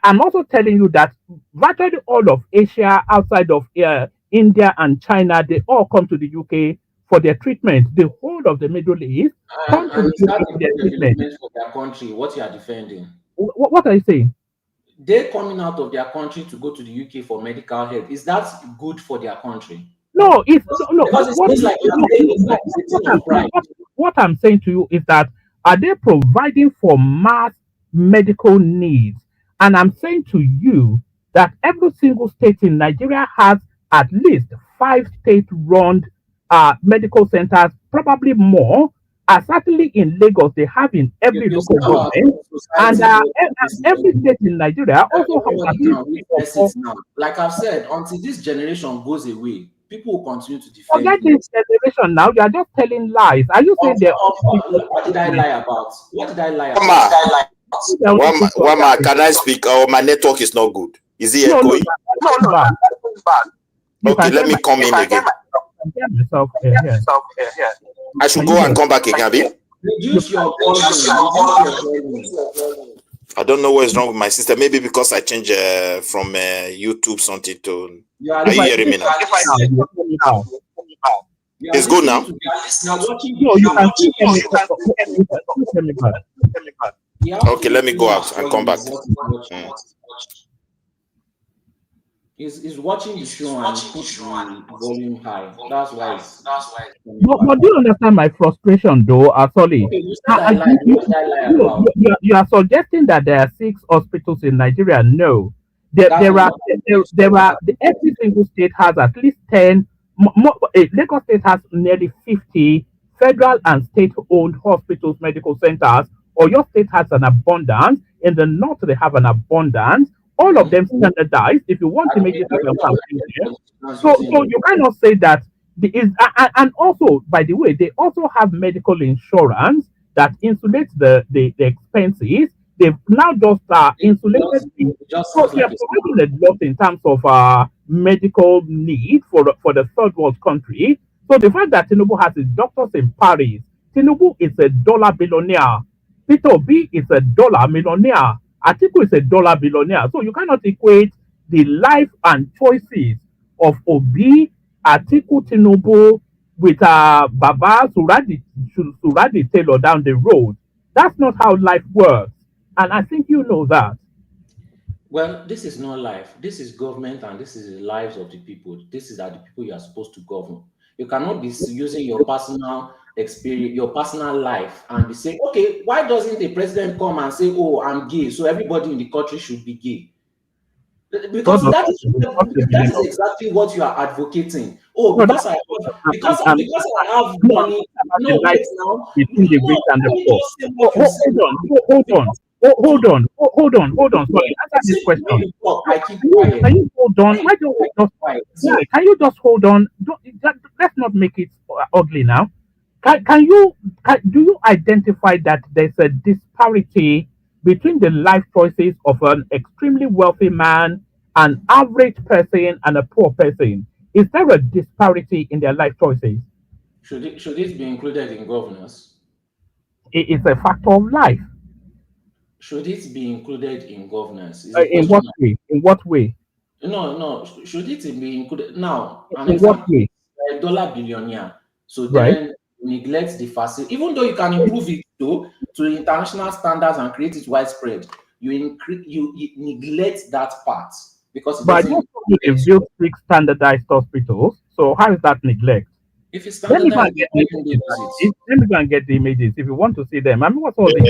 I'm also telling you that virtually all of Asia outside of India and China, they all come to the UK for their treatment. The whole of the Middle East come to And the is UK that for a their good treatment. development for their country? What you are defending? What are you saying? They coming out of their country to go to the UK for medical help. Is that good for their country? No, it's no. Because it What, seems like you are no, saying no, it's no, like it's a thing of pride. what I'm saying to you is that are they providing for mass medical needs? And I'm saying to you that every single state in Nigeria has at least 5 state-run medical centers, probably more. Certainly in Lagos, they have in every You see local our government, and society going to and this every level state in Nigeria that also has at everybody least can three or witness four. it now. Like I've said, until this generation goes away, people will continue to defend Forget it. this generation now. You are just telling lies. Are you saying they're only people What did I lie about? What did I lie about? Wama, they're only people Wama, can I speak? Oh, my network is not good. Is it No, echoing? that's bad. You Okay, can let hear me come in again. myself here. I should Can you go hear and me? come back again, Abi? Reduce your volume. I don't know what is wrong with my system. Maybe because I changed from YouTube something to. You Are you hearing me now? Now, you hear me now. It's good now. You're watching No, you can the still hear me. You can still hear me bad. Okay, let me go out and come back. He's watching the show and put the volume high. That's why. But do you understand my frustration, though, Asoli? Okay, you said I lied. What did I lie about? You are suggesting that there are 6 hospitals in Nigeria. No, That's there are not every single state has at least 10. Lagos State has nearly 50 federal and state-owned hospitals, medical centers. Or your state has an abundance. In the north, they have an abundance. All of them standardized. If you want images, you can come here. So you cannot say that and also, by the way, they also have medical insurance that insulates the expenses. They've now just insulated it just so sounds they are like providing a lot in terms of medical need for the third world country. So the fact that Tinubu has his doctors in Paris, Tinubu is a dollar billionaire. Peter B is a dollar millionaire. Atiku is a dollar billionaire. So you cannot equate the life and choices of Obi, Atiku, Tinubu, with Baba Suradi Taylor down the road. That's not how life works. And I think you know that. Well, this is not life. This is government, and this is the lives of the people. This is are the people you are supposed to govern. You cannot be using your personal experience, your personal life, and be saying, okay, why doesn't the president come and say, oh, I'm gay, so everybody in the country should be gay? God Because knows that is what the that meaning is of. exactly what you are advocating. Oh, No, that's because I have no, I'm money. talking about the No, life wait now. between the No, rich and the let me poor. just say what you said. Hold on, hold on, hold on. Sorry, answer this See, when question. you talk, I keep quiet. Can you hold on? When you Why don't talk, we I just keep quiet. yeah? See, Can you just hold on? Let's not make it ugly now. Do you identify that there's a disparity between the life choices of an extremely wealthy man, an average person, and a poor person? Is there a disparity in their life choices? should it be included in governance? It's a factor of life. Should it be included in governance? Is the In question. what way? In what way? No, no. Should it be included? Now, an In what example way? is a dollar billionaire. So Right? then neglect the facility, even though you can improve it to international standards and create it widespread, you neglect that part because it But I doesn't don't think affect they've you. built 6 standardized hospitals. So how is that neglect? If it's Let me go standardized, and then get the why don't they images. use it? Let me go and get the images if you want to see them. I mean, what's all this?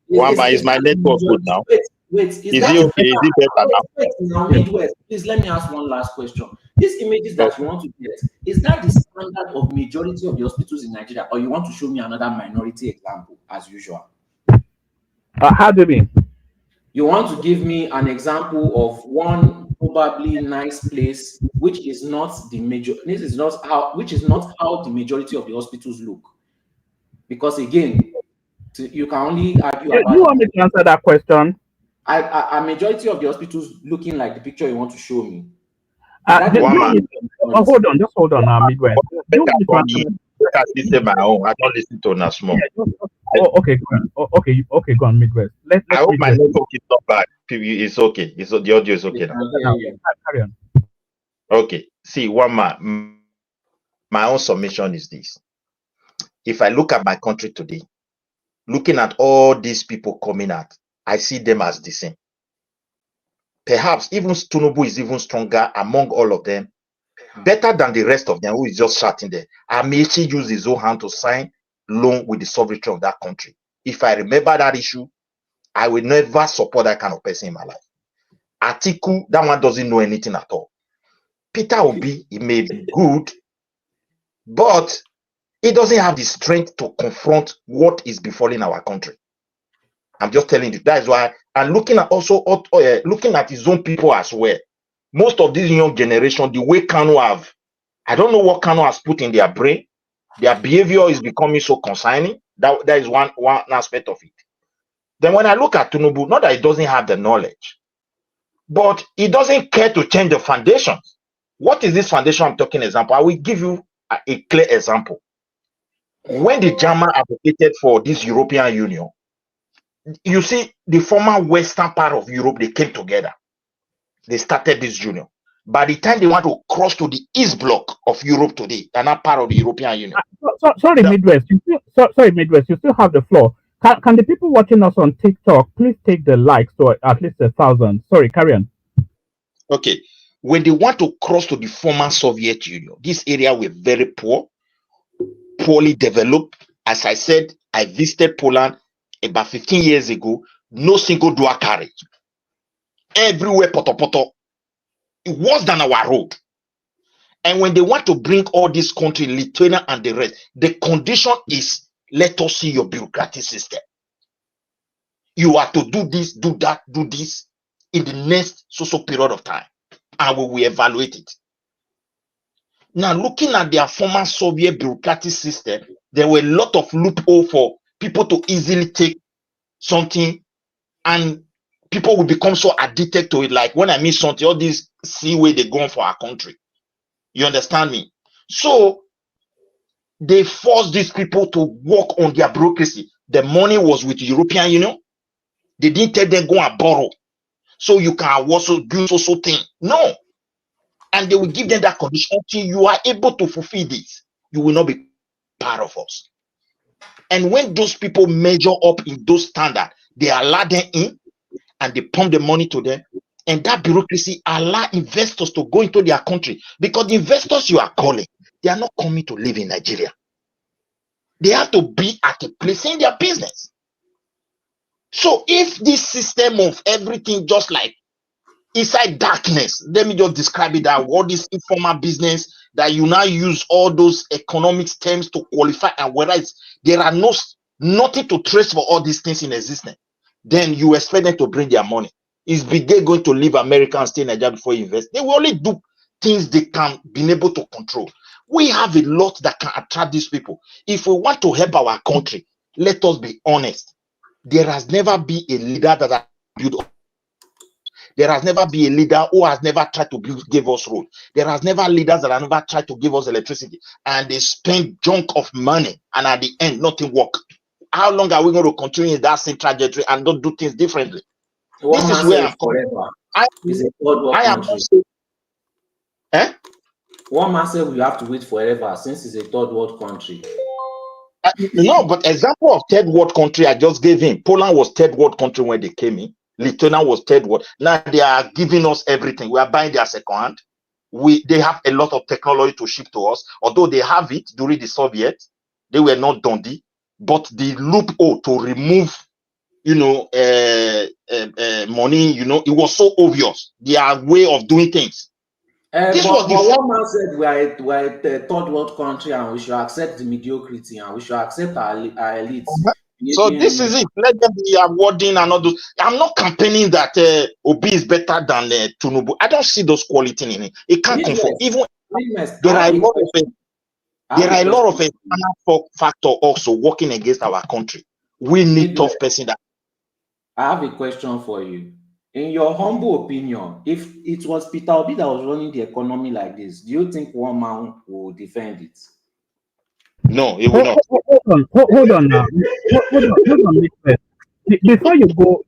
Wamba, is Is my that the network good majority? now? Wait, is Is that it the okay? Is it better now? wait now, Yes. Midwest? Please let me ask one last question. These images No. that you want to get, is that the standard of majority of the hospitals in Nigeria, or you want to show me another minority example as usual? How do you mean? You want to give me an example of one probably nice place which is not the major, this is not how, which is not how the majority of the hospitals look. Because again, you can only argue Do you about want me to answer that question? a majority of the hospitals looking like the picture you want to show me. Is that the Do you Wamba, want me majority to, of the minority? hold on, just hold on, Midwest. Do you better want me to for answer me. that? Better listen my own. I don't listen to now Yeah, small. okay, go on. Okay, go on, Midwest. I Let hope my Midwest. network is not bad. It's okay. The audio is okay Yes, now. I hear you. Carry on. Okay. See, my own submission is this. If I look at my country today, looking at all these people coming out, I see them as the same. Perhaps even Tinubu is even stronger among all of them, better than the rest of them who is just shouting there. Amechi used his own hand to sign loan with the sovereignty of that country. If I remember that issue, I will never support that kind of person in my life. Atiku, that one doesn't know anything at all. Peter Obi, he may be good, but he doesn't have the strength to confront what is befalling our country. I'm just telling you. That is why. And looking at also looking at his own people as well. Most of this young generation, the way Kanu have, I don't know what Kanu has put in their brain. Their behavior is becoming so concerning. That is one aspect of it. Then when I look at Tinubu, not that he doesn't have the knowledge, but he doesn't care to change the foundations. What is this foundation I'm talking example? I will give you a clear example. When the German advocated for this European Union, you see the former western part of Europe, they came together. They started this union. By the time they want to cross to the east block of Europe today, they're not part of the European Union. Sorry, The- Midwest. Sorry, Midwest. You still have the floor. Can the people watching us on TikTok please take the likes to at least 1,000? Sorry, carry on. okay. When they want to cross to the former Soviet Union, this area were very poor, poorly developed. As I said, I visited Poland about 15 years ago. No single dual carriage. Everywhere poto poto. Worse than our road. And when they want to bring all this country, Lithuania and the rest, the condition is let us see your bureaucratic system. You are to do this, do that, do this in the next so period of time, and we will evaluate it. Now, looking at their former Soviet bureaucratic system, there were a lot of loophole for people to easily take something, and people will become so addicted to it. Like when I mean something, all these see where they go for our country. You understand me? So they forced these people to work on their bureaucracy. The money was with the European Union. They didn't tell them go and borrow, so you can also do so thing. No. And they will give them that condition until you are able to fulfill this. you will not be part of us. And when those people measure up in those standards, they allow them in and they pump the money to them. And that bureaucracy allow investors to go into their country, because the investors you are calling, they are not coming to live in Nigeria. They have to be at a place in their business. So if this system of everything just like inside darkness, let me just describe it that all this informal business that you now use all those economics terms to qualify, and whereas there are nothing to trace for all these things in existence, then you expect them to bring their money. Is Big Day going to leave America and stay in Nigeria before you invest? They will only do things they can be able to control. We have a lot that can attract these people. If we want to help our country, let us be honest. There has never been a leader that has built. There has never been a leader who has never tried to give us road. There has never leaders that have never tried to give us electricity, and they spend junk of money, and at the end, nothing work. How long are we going to continue in that same trajectory and don't do things differently? One This man is where said I'm coming. forever. I It's a third world am not country. saying, eh? One man said we have to wait forever since it's a third world country. No, but example of third world country I just gave him. Poland was third world country when they came in. Lithuania was third world. Now they are giving us everything. We are buying their second hand. They have a lot of technology to ship to us. Although they have it during the Soviet, they were not Dundee. But the loophole to remove, money, it was so obvious. Their way of doing things. This But was the one man said we are a third world country and we should accept the mediocrity and we should accept our elites. So this is it. Let them be awarding and all those. I'm not campaigning that Obi is better than Tinubu. I don't see those qualities in it. It can't conform. Even there are a lot of external factor also working against our country. We need tough person. That I have a question for you. In your humble opinion, if it was Peter Obi that was running the economy like this, do you think one man will defend it? No, it will not. Hold on now. Hold on, Mr. Before you go,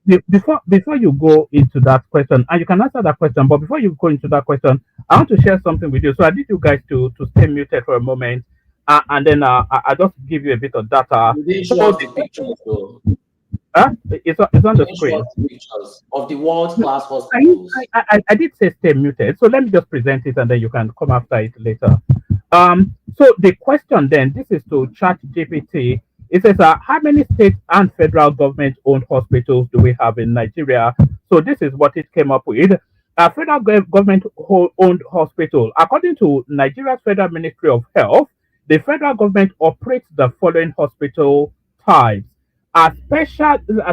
before you go into that question, and you can answer that question, but before you go into that question, I want to share something with you. So I need you guys to stay muted for a moment, and then I just give you a bit of data. You didn't show So us the pictures, though. it's on You the didn't show screen. us the pictures of the world-class I, hospitals. I did say stay muted, so let me just present it and then you can come after it later. So the question then, this is to Chat GPT. It says, how many state and federal government owned hospitals do we have in Nigeria? So this is what it came up with. Federal government owned hospital. According to Nigeria's Federal Ministry of Health, the federal government operates the following hospital types.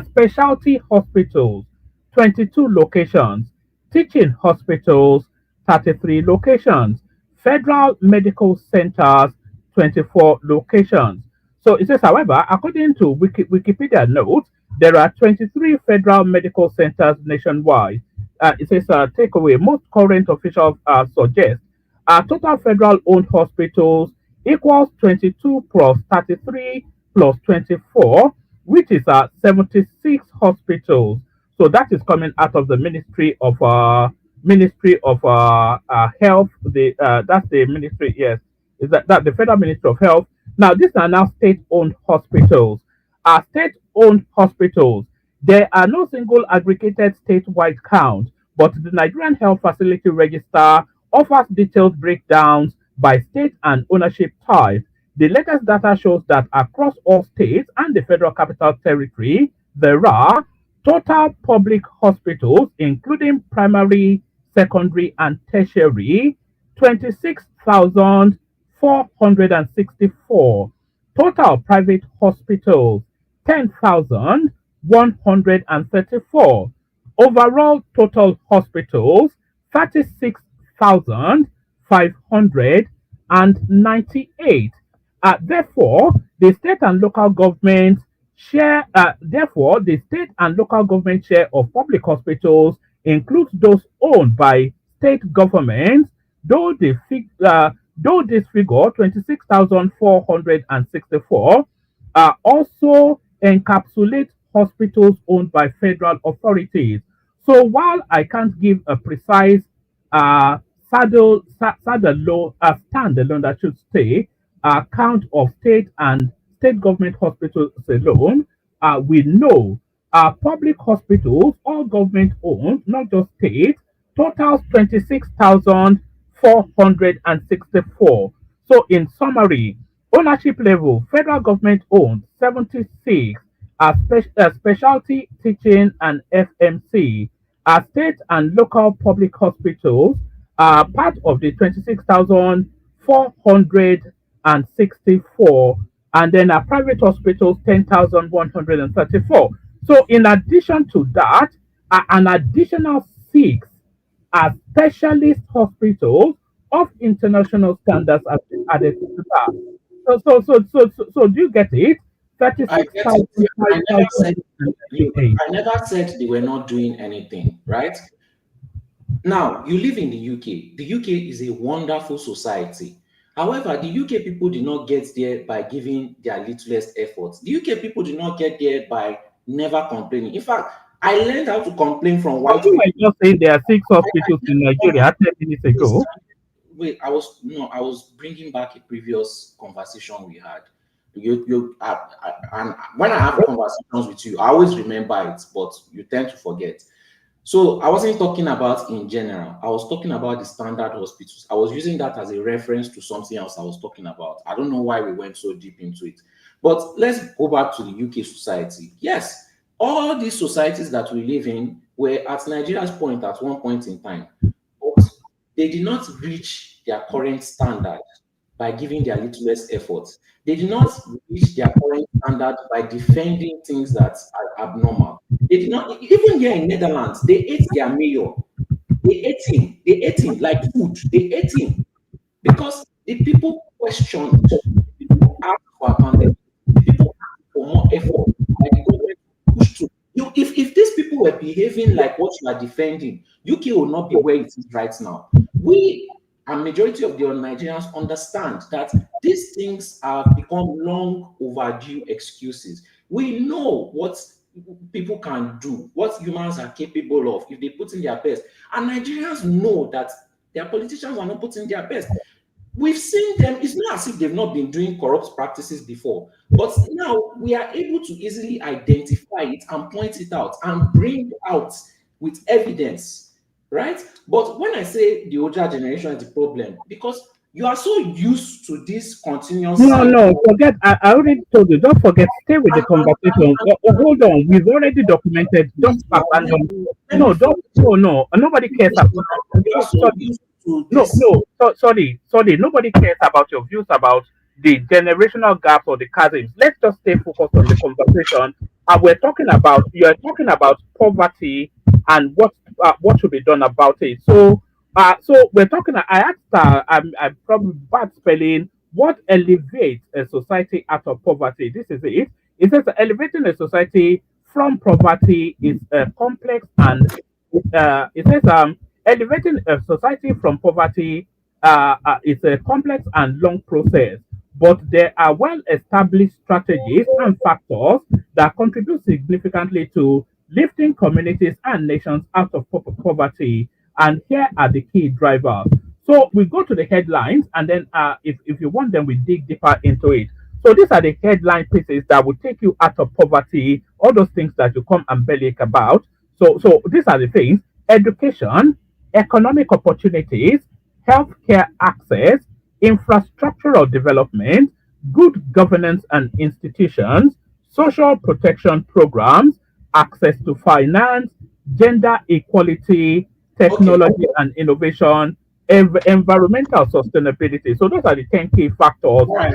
Specialty hospitals, 22 locations, teaching hospitals, 33 locations, federal medical centers, 24 locations. So it says, however, according to Wikipedia notes, there are 23 federal medical centers nationwide. It says, takeaway, most current officials suggest total federal owned hospitals equals 22 plus 33 plus 24, which is 76 hospitals. So that is coming out of the Ministry of Health. That's the ministry. Yes, is that the Federal Ministry of Health. Now these are now state-owned hospitals. State-owned hospitals. There are no single aggregated statewide count, but the Nigerian Health Facility Register offers detailed breakdowns by state and ownership type. The latest data shows that across all states and the Federal Capital Territory, there are total public hospitals, including primary, secondary, and tertiary, 26,464. Total private hospitals, 10,134. Overall total hospitals, 36,598. Therefore, the state and local government share of public hospitals includes those owned by state governments, though though this figure 26,464 also encapsulates hospitals owned by federal authorities. So while I can't give a precise standalone that should stay, count of state government hospitals alone, we know public hospitals, all government owned, not just state, totals 26,464. So, in summary, ownership level, federal government owned 76, specialty teaching and FMC, state and local public hospitals are part of the 26,464, and then private hospitals 10,134. So, in addition to that, an additional six are specialist hospitals of international standards have been added to that. So do you get it? I Thirty-six get it. thousand I five never said thousand and thirty-eight. I never said they were not doing anything, right? Now, you live in the UK. The UK is a wonderful society. However, the UK people did not get there by giving their littlest efforts. The UK people did not get there by never complaining. In fact, I learned how to complain from But white you people. were just saying there are six I hospitals in Nigeria 10 minutes never, ago. wait, I was bringing back a previous conversation we had. And when I have conversations with you, I always remember it, but you tend to forget. So I wasn't talking about in general. I was talking about the standard hospitals. I was using that as a reference to something else I was talking about. I don't know why we went so deep into it. But let's go back to the UK society. Yes, all these societies that we live in were at Nigeria's point at one point in time, but they did not reach their current standard by giving their littlest effort. They did not reach their current standard by defending things that are abnormal. They did not, even here in Netherlands, they ate their mayor. They ate him. They ate him like food. They ate him because the people questioned, the people asked for accountability, the people asked for more effort, like the government pushed through. If these people were behaving like what you are defending, UK will not be where it is right now. We and majority of the Nigerians understand that these things have become long overdue excuses. We know what people can do, what humans are capable of if they put in their best. And Nigerians know that their politicians are not putting their best. We've seen them, it's not as if they've not been doing corrupt practices before, but now we are able to easily identify it and point it out and bring out with evidence, right? But when I say the older generation is the problem, because you are so used to this continuous No, cycle. no, forget. I already told you. Don't forget. Stay with the And, and, and, conversation. Hold on. We've already documented. Just please, abandon. let me No, don't. finish. No, no. Nobody cares about. You are so Sorry. used to No, this. no. Sorry. Nobody cares about your views about the generational gap or the chasms. Let's just stay focused on the conversation. And we're talking about. You're talking about poverty and what should be done about it. So we're talking. I asked. I'm probably bad spelling. What elevates a society out of poverty? This is it. It says elevating a society from poverty is complex and it says elevating a society from poverty is a complex and long process, but there are well-established strategies and factors that contribute significantly to lifting communities and nations out of poverty. And here are the key drivers. So we go to the headlines, and then if you want them, we dig deeper into it. So these are the headline pieces that will take you out of poverty, all those things that you come and bellyache about. So these are the things: education, economic opportunities, healthcare access, infrastructural development, good governance and institutions, social protection programs, access to finance, gender equality, Okay, technology and innovation, environmental sustainability. So those are the 10 key factors. all right.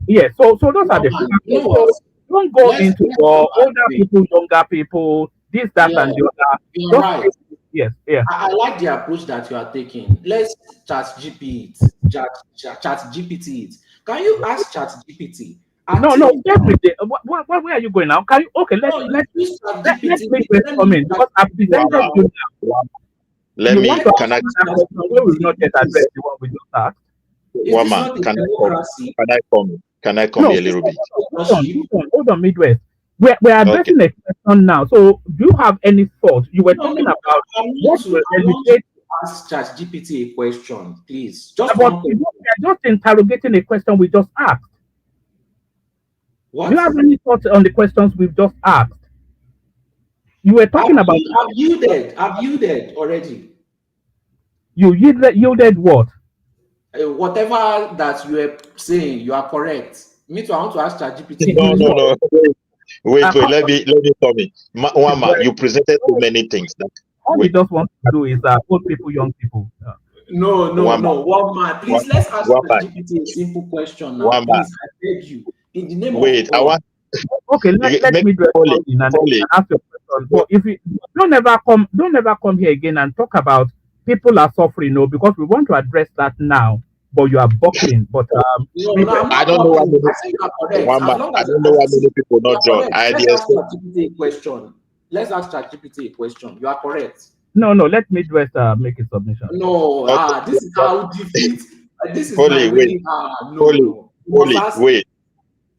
Yes, so those are Now, the man, you know factors. what? So don't go into Let's go back older to it. people, younger people, this, that, Yeah, and the other. you're Just right. yes, yeah. I like the approach that you are taking. Let's chat GPT it. Can you ask chat GPT? No, Articulate. start with the where are you going now? Can you okay, No, you use chat let GPT. me first Let come me in chat because I've presented Wama, you now. let You me, want to let can answer I, us that chat question where we've not GPT. yet addressed the one we just asked. Is this Wama, not a can I come? democracy? Can I come? Can I come No, here a Is this little not bit? a hold on, dictatorship? hold on, Midwest. We're Okay. addressing a question now. So do you have any thoughts? You were No, talking no. about I want what to will I want you elevate to ask chat GPT a question, please. Just but one we question. just interrogating a question we just asked. What? Do you have any thoughts on the questions we've just asked? You were talking about I've yielded. I've yielded already. you yielded what? Whatever that you were saying, you are correct. Me too, I want to ask ChatGPT. No. Wait. Uh, Let me come in. Wama, you presented so many things. all we Wait, just want to do is old people, young people. No. Wama, One man, please, let's ask Wama, ChatGPT a simple question now. Wama. Please, I beg you. In the name Wait, of I God. want Okay, let make me respond Foley. in and ask your question. But if you don't ever come here again and talk about people are suffering, no, because we want to address that now. But you are buckling. But No, maybe I'm I not don't know why talking. many I say you are correct. As Wama. long I as don't know why many people you not are join. correct. I Let's dey ask expect ChatGPT a question. Let's ask ChatGPT a question. You are correct. no, let me just make a submission. No, okay. this is how defeat. This is my Foley, wait, winning. Foley, No. You must ask. wait.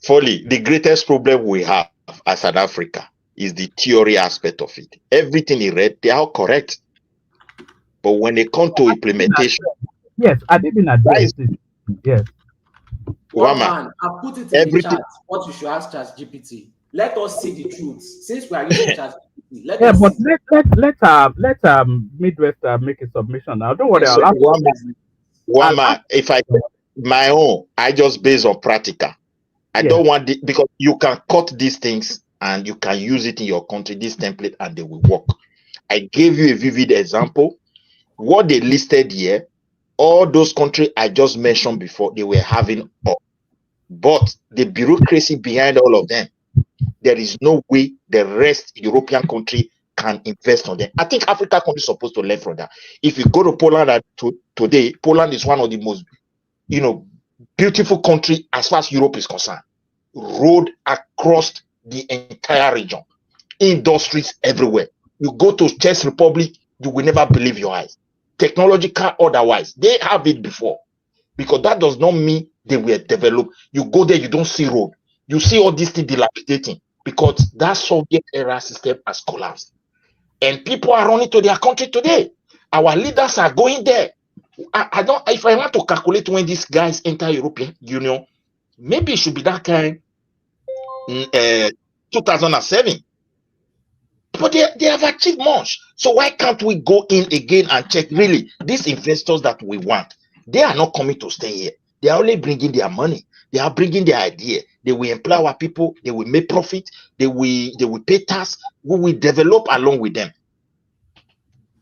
Foley, the greatest problem we have as South Africa is the theory aspect of it. Everything he read, they are correct. But when they come to implementation, Yes, I didn't that address is this. Yes. One Wama, man, I put it in the everything. chat. What you should ask ChatGPT. Let us see the truth. Since we are using ChatGPT, let Yeah, us but see. let Midwest make a submission now. Don't worry, Yes, I'll ask. I'll ask. Wama, if I my own, I just based on practical. I Yes. don't want because you can cut these things and you can use it in your country, this template, and they will work. I gave you a vivid example. What they listed here, all those countries I just mentioned before, they were having all. But the bureaucracy behind all of them, there is no way the rest European country can invest on them. I think Africa countries supposed to learn from that. If you go to Poland today, Poland is one of the most, beautiful country as far as Europe is concerned. Road across the entire region, industries everywhere. You go to Czech Republic, you will never believe your eyes. Technological, otherwise, they have it before. Because that does not mean they were developed. You go there, you don't see road. You see all these things dilapidating because that Soviet era system has collapsed. And people are running to their country today. Our leaders are going there. I don't, if I want to calculate when these guys enter European Union, maybe it should be that kind 2007. But they have achieved much. So why can't we go in again and check really these investors that we want? They are not coming to stay here. They are only bringing their money. They are bringing their idea. They will employ our people. They will make profit. They will pay tax. We will develop along with them.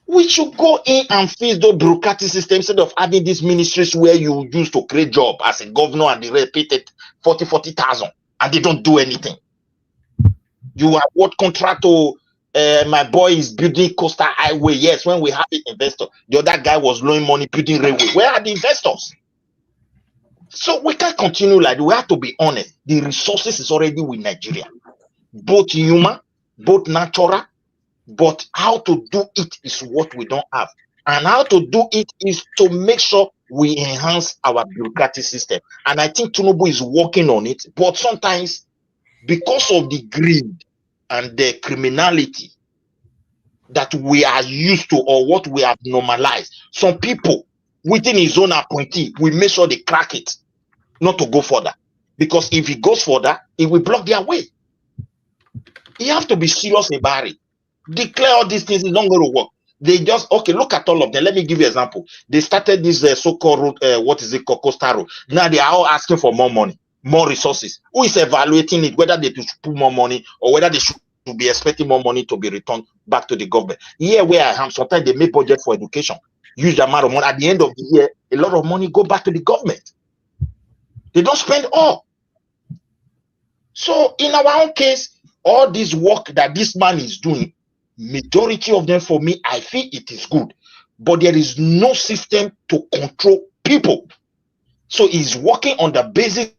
We should go in and fix the bureaucratic system instead of having these ministries where you used to create job as a governor and they repeated 40,000 and they don't do anything. You award contract to my boy is building coastal highway. Yes, when we have an investor, the other guy was loaning money building railway. Where are the investors? So we can't continue like that. We have to be honest. The resources is already with Nigeria, both human, both natural. But how to do it is what we don't have. And how to do it is to make sure we enhance our bureaucratic system. And I think Tinubu is working on it. But sometimes, because of the greed and the criminality that we are used to or what we have normalized, some people within his own appointee will make sure they crack it, not to go further. Because if he goes further, it will block their way. You have to be serious about it. Declare all these things is not going to work. They just look at all of them. Let me give you an example. They started this so-called road, what is it called, coastal road. Now they are all asking for more money, more resources. Who is evaluating it, whether they should put more money or whether they should be expecting more money to be returned back to the government? Here where I am, sometimes they make budget for education, huge amount of money. At the end of the year, a lot of money go back to the government. They don't spend all. So in our own case, all this work that this man is doing, majority of them, for me, I feel it is good, but there is no system to control people. So he's working on the basis.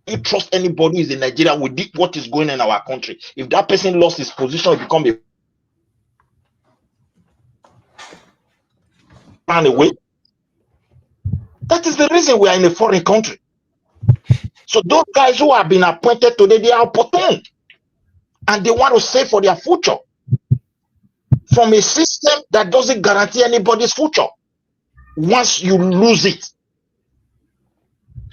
You trust anybody who is in Nigeria with what is going on in our country. If that person lost his position, become a run away. That is the reason we are in a foreign country. So those guys who have been appointed today, they are opportune and they want to save for their future from a system that doesn't guarantee anybody's future. Once you lose it,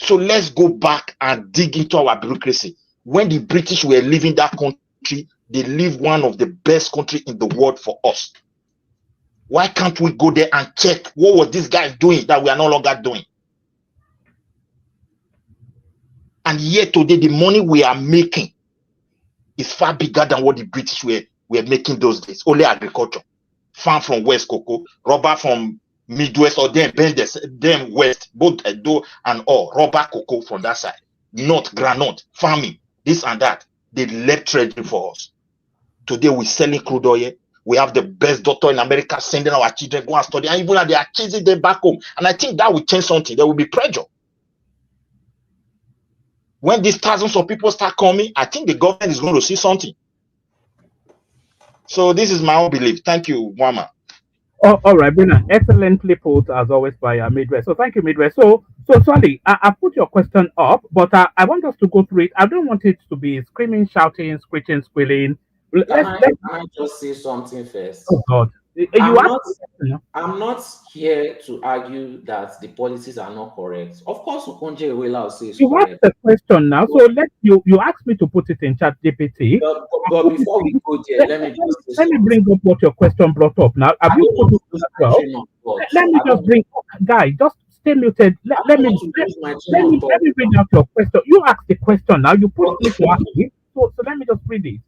So let's go back and dig into our bureaucracy. When the British were leaving that country, they leave one of the best countries in the world for us. Why can't we go there and check what was this guy doing that we are no longer doing? And yet today, the money we are making is far bigger than what the British were making those days. Only agriculture, farm from West Cocoa, rubber from Midwest, or then West, both Edo and all, rubber cocoa from that side. North, granite, farming, this and that. They left trading for us. Today, we're selling crude oil. We have the best doctor in America sending our children go and study, and even they are chasing them back home. And I think that will change something. There will be pressure. When these thousands of people start coming, I think the government is going to see something. So this is my own belief. Thank you, Wama. Oh, all right, Bina. Excellently put as always by Midwest. So thank you, Midwest. So Sally, I put your question up, but I want us to go through it. I don't want it to be screaming, shouting, screeching, squealing. Can I just say something first? Oh God, I'm not here to argue that the policies are not correct. Of course, Okonjo Iweala will say it's you asked correct. the question now, so you asked me to put it in chat GPT. But before we go there, let me bring up what your question brought up now. Have you put it as well? Let me just bring guy, just stay muted. Let me read out your question. You asked the question now, you pushed me to ask it. So let me just read it.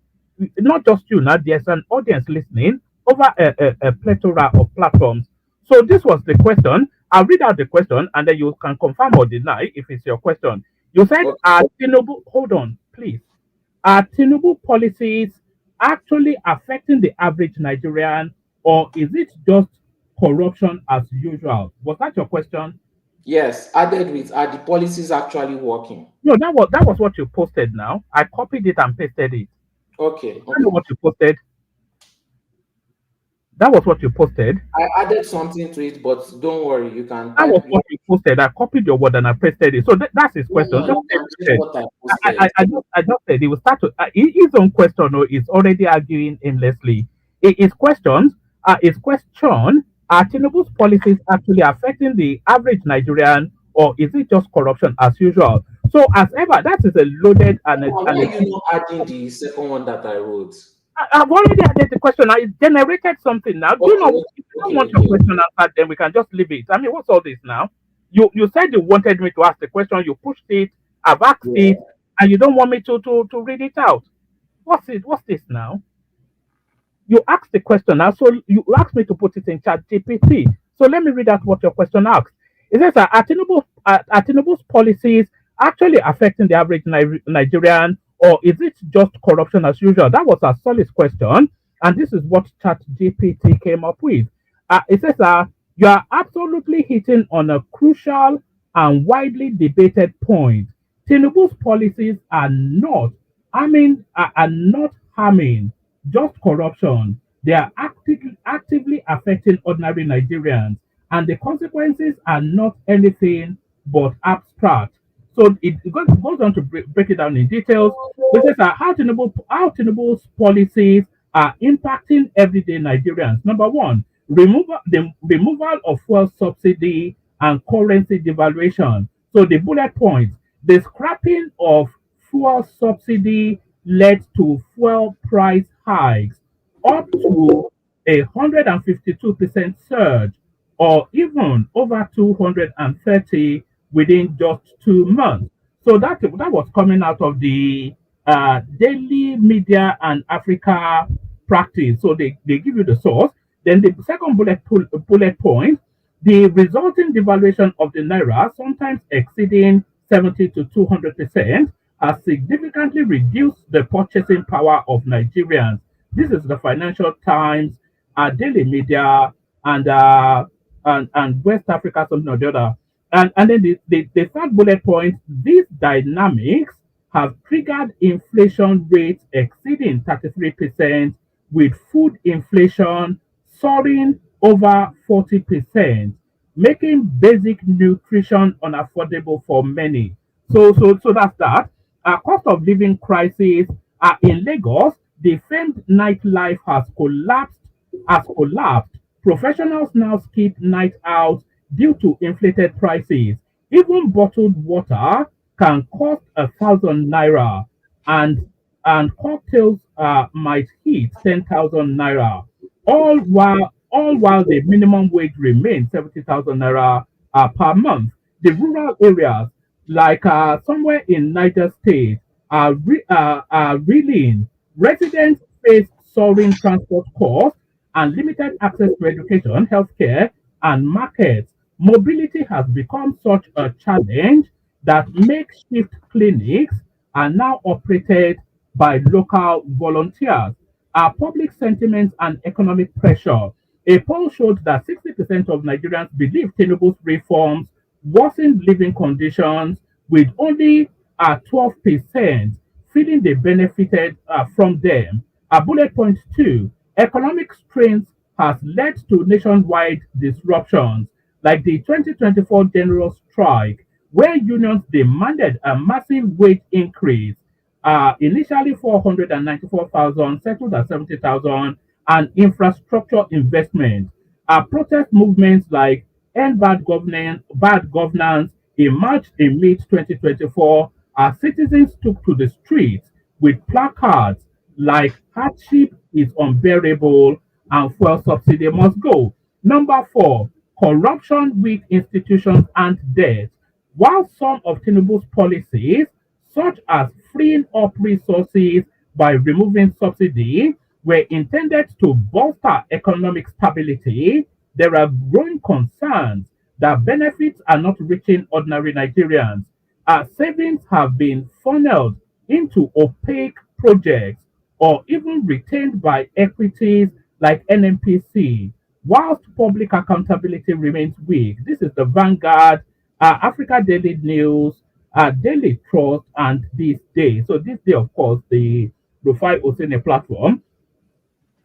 Not just you now, there's an audience listening over a plethora of platforms. So this was the question. I'll read out the question and then you can confirm or deny if it's your question. You said, Tinubu, hold on, please. Are Tinubu policies actually affecting the average Nigerian, or is it just corruption as usual? Was that your question? Yes, added with, are the policies actually working? No, that was what you posted now. I copied it and pasted it. Okay. I know what you posted. That was what you posted. I added something to it, but don't worry, you can. That was what you posted. I copied your word and I pasted it. So that's his question. I just said he will start to his own question. No, is already arguing aimlessly. His questions. His question: are Tinubu's policies actually affecting the average Nigerian, or is it just corruption as usual? So as ever, that is a loaded and. Why are you not adding the second one that I wrote? I've already added the question. Now it's generated something. Now, do you know if you don't want your question answered, then we can just leave it. I mean, what's all this now? You said you wanted me to ask the question. You pushed it. I've asked it, and you don't want me to read it out. What's it? What's this now? You asked the question now, so you asked me to put it in chat GPT. So let me read out what your question asks. It says, are Tinubu's policies actually affecting the average Nigerian, or is it just corruption as usual? That was a solid question, and this is what Chat GPT came up with. It says, you are absolutely hitting on a crucial and widely debated point. Tinubu's policies are not harming just corruption. They are actively affecting ordinary Nigerians, and the consequences are not anything but abstract. So it goes on to break it down in details. It says how Tinubu's policies are impacting everyday Nigerians. Number one, the removal of fuel subsidy and currency devaluation. So the bullet points: the scrapping of fuel subsidy led to fuel price hikes up to 152% surge, or even over 230 within just 2 months. So that was coming out of the daily media and Africa practice. So they give you the source. Then the second bullet point: the resulting devaluation of the naira, sometimes exceeding 70 to 200%, has significantly reduced the purchasing power of Nigerians. This is the Financial Times, Daily Media, and West Africa, something or the other. And then the third bullet point: these dynamics have triggered inflation rates exceeding 33%, with food inflation soaring over 40%, making basic nutrition unaffordable for many. So that's that. Cost of living crisis in Lagos. The famed nightlife has collapsed. Professionals now skip night out due to inflated prices. Even bottled water can cost 1,000 naira, and cocktails might hit 10,000 naira. All while the minimum wage remains 70,000 naira per month. The rural areas, like somewhere in Niger State, are reeling. Residents face soaring transport costs and limited access to education, healthcare, and markets. Mobility has become such a challenge that makeshift clinics are now operated by local volunteers. Our public sentiment and economic pressure. A poll showed that 60% of Nigerians believe Tinubu's reforms worsened living conditions, with only 12% feeling they benefited from them. Bullet point two, economic strains has led to nationwide disruptions, like the 2024 general strike, where unions demanded a massive wage increase, initially 494,000, settled at 70,000, and infrastructure investment. Protest movements like End Bad Governance emerged in mid 2024 as citizens took to the streets with placards like hardship is unbearable and fuel subsidy must go. Number four, corruption, weak institutions, and debt. While some of Tinubu's policies, such as freeing up resources by removing subsidy, were intended to bolster economic stability, there are growing concerns that benefits are not reaching ordinary Nigerians. Savings have been funneled into opaque projects or even retained by equities like NMPC, whilst public accountability remains weak. This is the Vanguard, Africa Daily News, Daily Trust, and This Day. So this day, of course, the Rufai Osene platform.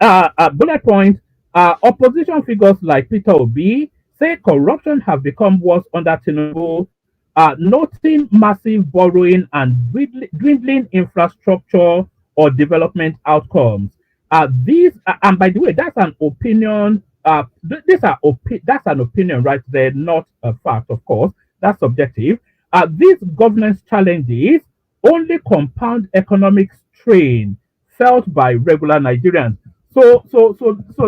Bullet point, opposition figures like Peter Obi say corruption have become worse under Tinubu, noting massive borrowing and dwindling infrastructure or development outcomes. And by the way, that's an opinion. That's an opinion right there, not a fact, of course. That's subjective. These governance challenges only compound economic strain felt by regular Nigerians. So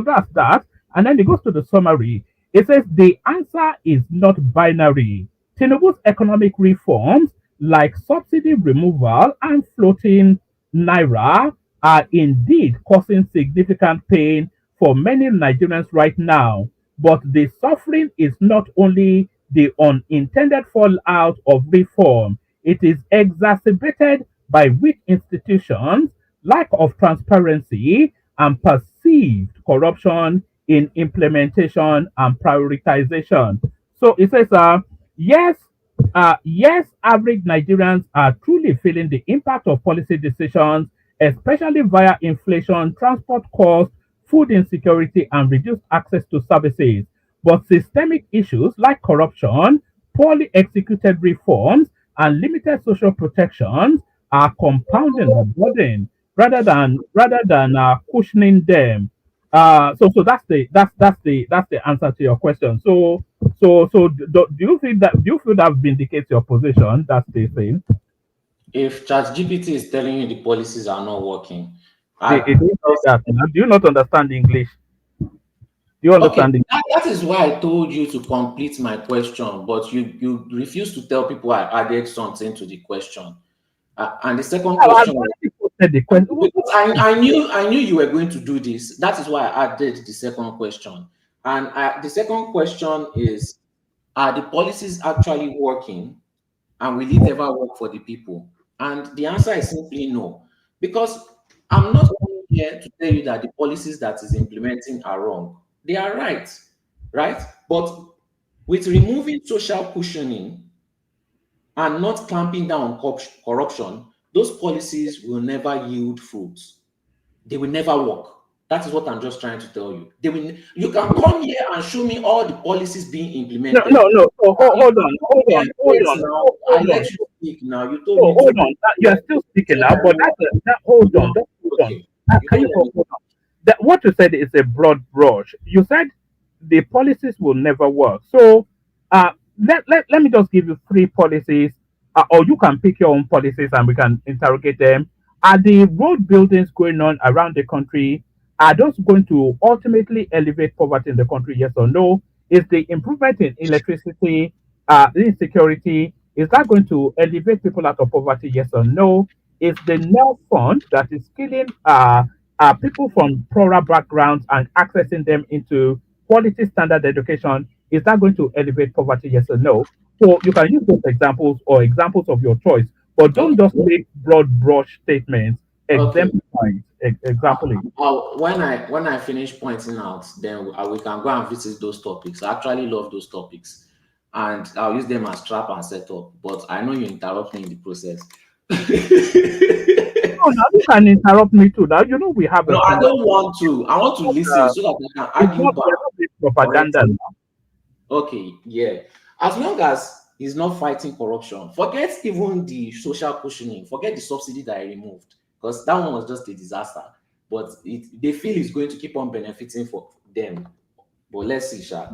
that's that. And then it goes to the summary. It says the answer is not binary. Tinubu's economic reforms, like subsidy removal and floating naira, are indeed causing significant pain for many Nigerians right now. But the suffering is not only the unintended fallout of reform, it is exacerbated by weak institutions, lack of transparency, and perceived corruption in implementation and prioritization. So it says, yes, average Nigerians are truly feeling the impact of policy decisions, especially via inflation, transport costs, food insecurity, and reduced access to services. But systemic issues like corruption, poorly executed reforms, and limited social protections are compounding the burden rather than cushioning them. So that's the answer to your question. So do you feel that vindicates your position? That's the thing. If ChatGPT is telling you the policies are not working, It didn't say that. Do you not understand English? Do you okay, understand English? that is why I told you to complete my question, but you refuse to tell people I added something to the question. And the second No, I've question, already posted the question. because I knew you were going to do this. That is why I added the second question. And the second question is: are the policies actually working, and will it ever work for the people? And the answer is simply no, because I'm not coming here to tell you that the policies that is implementing are wrong. They are right, right? But with removing social cushioning and not clamping down on corruption, those policies will never yield fruits. They will never work. That is what I'm just trying to tell you. They will. You can come here and show me all the policies being No, implemented. no, no. So You hold wait on. now. Hold I on. let you speak now. You told So me hold to. on. You are still speaking now, but hold on. Hold on. Okay. You Can don't you let me. hold on? That what you said is a broad brush. You said the policies will never work. So, let me just give you three policies, or you can pick your own policies and we can interrogate them. Are the road buildings going on around the country, are those going to ultimately elevate poverty in the country? Yes or no? Is the improvement in electricity, insecurity, is that going to elevate people out of poverty? Yes or no? Is the NEL fund that is killing people from poorer backgrounds and accessing them into quality standard education, is that going to elevate poverty? Yes or no? So you can use those examples or examples of your choice, but don't Okay. just make broad brush statements. Okay. Exemplify it. Example it. When I finish pointing out, then we can go and visit those topics. I actually love those topics, and I'll use them as trap and setup. But I know you interrupt me in the process. No, now you can interrupt me too. Now you know we have a No, I conversation. don't want to. I want to listen so that I can It's argue not, back we're not doing propaganda correctly. now. Okay, yeah. As long as he's not fighting corruption, forget even the social cushioning, forget the subsidy that I removed, because that one was just a disaster. But they feel it's going to keep on benefiting for them. But let's see, Sha.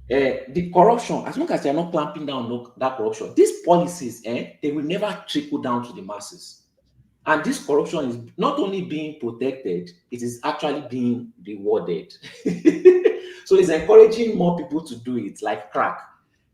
The corruption, as long as they're not clamping down on that corruption, these policies, they will never trickle down to the masses. And this corruption is not only being protected, it is actually being rewarded. So it's encouraging more people to do it, like crack.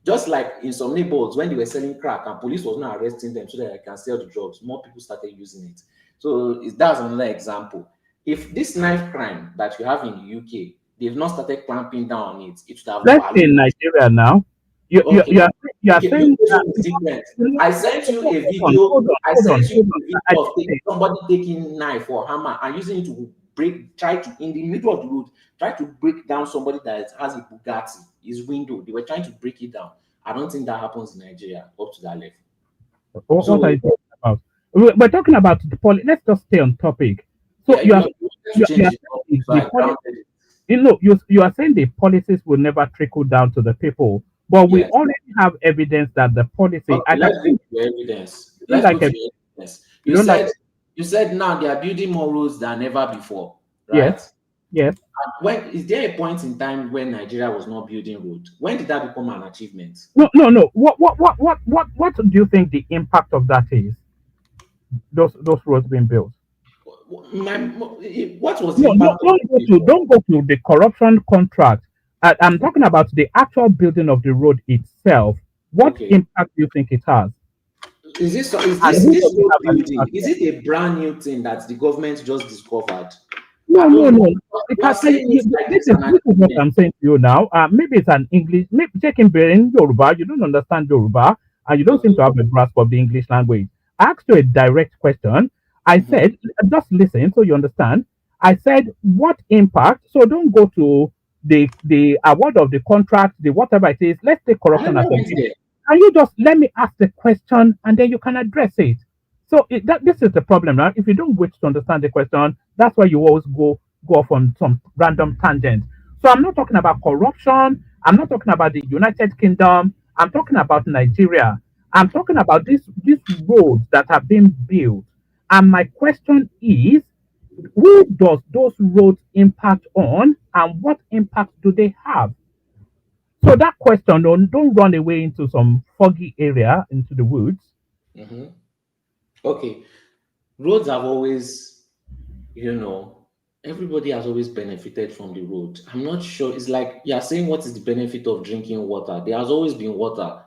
Just like in some neighborhoods, when they were selling crack and police was not arresting them so that they can sell the drugs, more people started using it. So that's another example. If this knife crime that you have in the UK, they've not started clamping down on it, it should have Let's say in ballooned. Nigeria now. You you Okay. you are you are Okay, saying this that one is different. I sent you hold a on, video. hold on, I hold on, sent you hold on. a video I of did it. somebody taking knife or hammer and using it to try to, in the middle of the road, try to break down somebody that has a Bugatti, his window. They were trying to break it down. I don't think that happens in Nigeria up to that level. What are So you talking about? We're talking about the policy. Let's just stay on topic. So yeah, you you are want to you change are the topic, saying so the I policy. grounded it. You are saying the policies will never trickle down to the people, but we Yes. already have evidence that the policy. I Okay, can let's go say to your evidence. you don't Let's go like to it. your evidence. You You don't like said you said now they are building more roads than ever before, yes, right? yes. When is there a point in time when Nigeria was not building road? When did that become an achievement? No. What do you think the impact of that is? Those roads being built. What was the No, no, impact of it before? don't go to the corruption contract. I'm talking about the actual building of the road itself. What Okay, impact do you think it has? is this And who this does it road have an building? impact Is on? it a brand new thing that the government just discovered? No, I no, don't know. no. You are saying it like This it's an this is what achievement. I'm saying to you now. Maybe it's an English. Maybe taking in Yoruba. You don't understand Yoruba, and you don't seem Okay. to have a grasp of the English language. I asked you a direct question. I Mhm. said, just listen so you understand. I said, what impact? So don't go to the award of the contract, the whatever it is. Let's take I corruption never as a went given. there. Can you just let me ask the question and then you can address it? So this is the problem now. If you don't wait to understand the question, that's why you always go off on some random tangent. So I'm not talking about corruption. I'm not talking about the United Kingdom. I'm talking about Nigeria. I'm talking about these roads that are being built. And my question is, who does those roads impact on, and what impact do they have? So that question, don't run away into some foggy area into the woods. Mhm. Okay. Roads have always, you know, everybody has always benefited from the road. I'm not sure. It's like you're saying, what is the benefit of drinking water? There has always been water.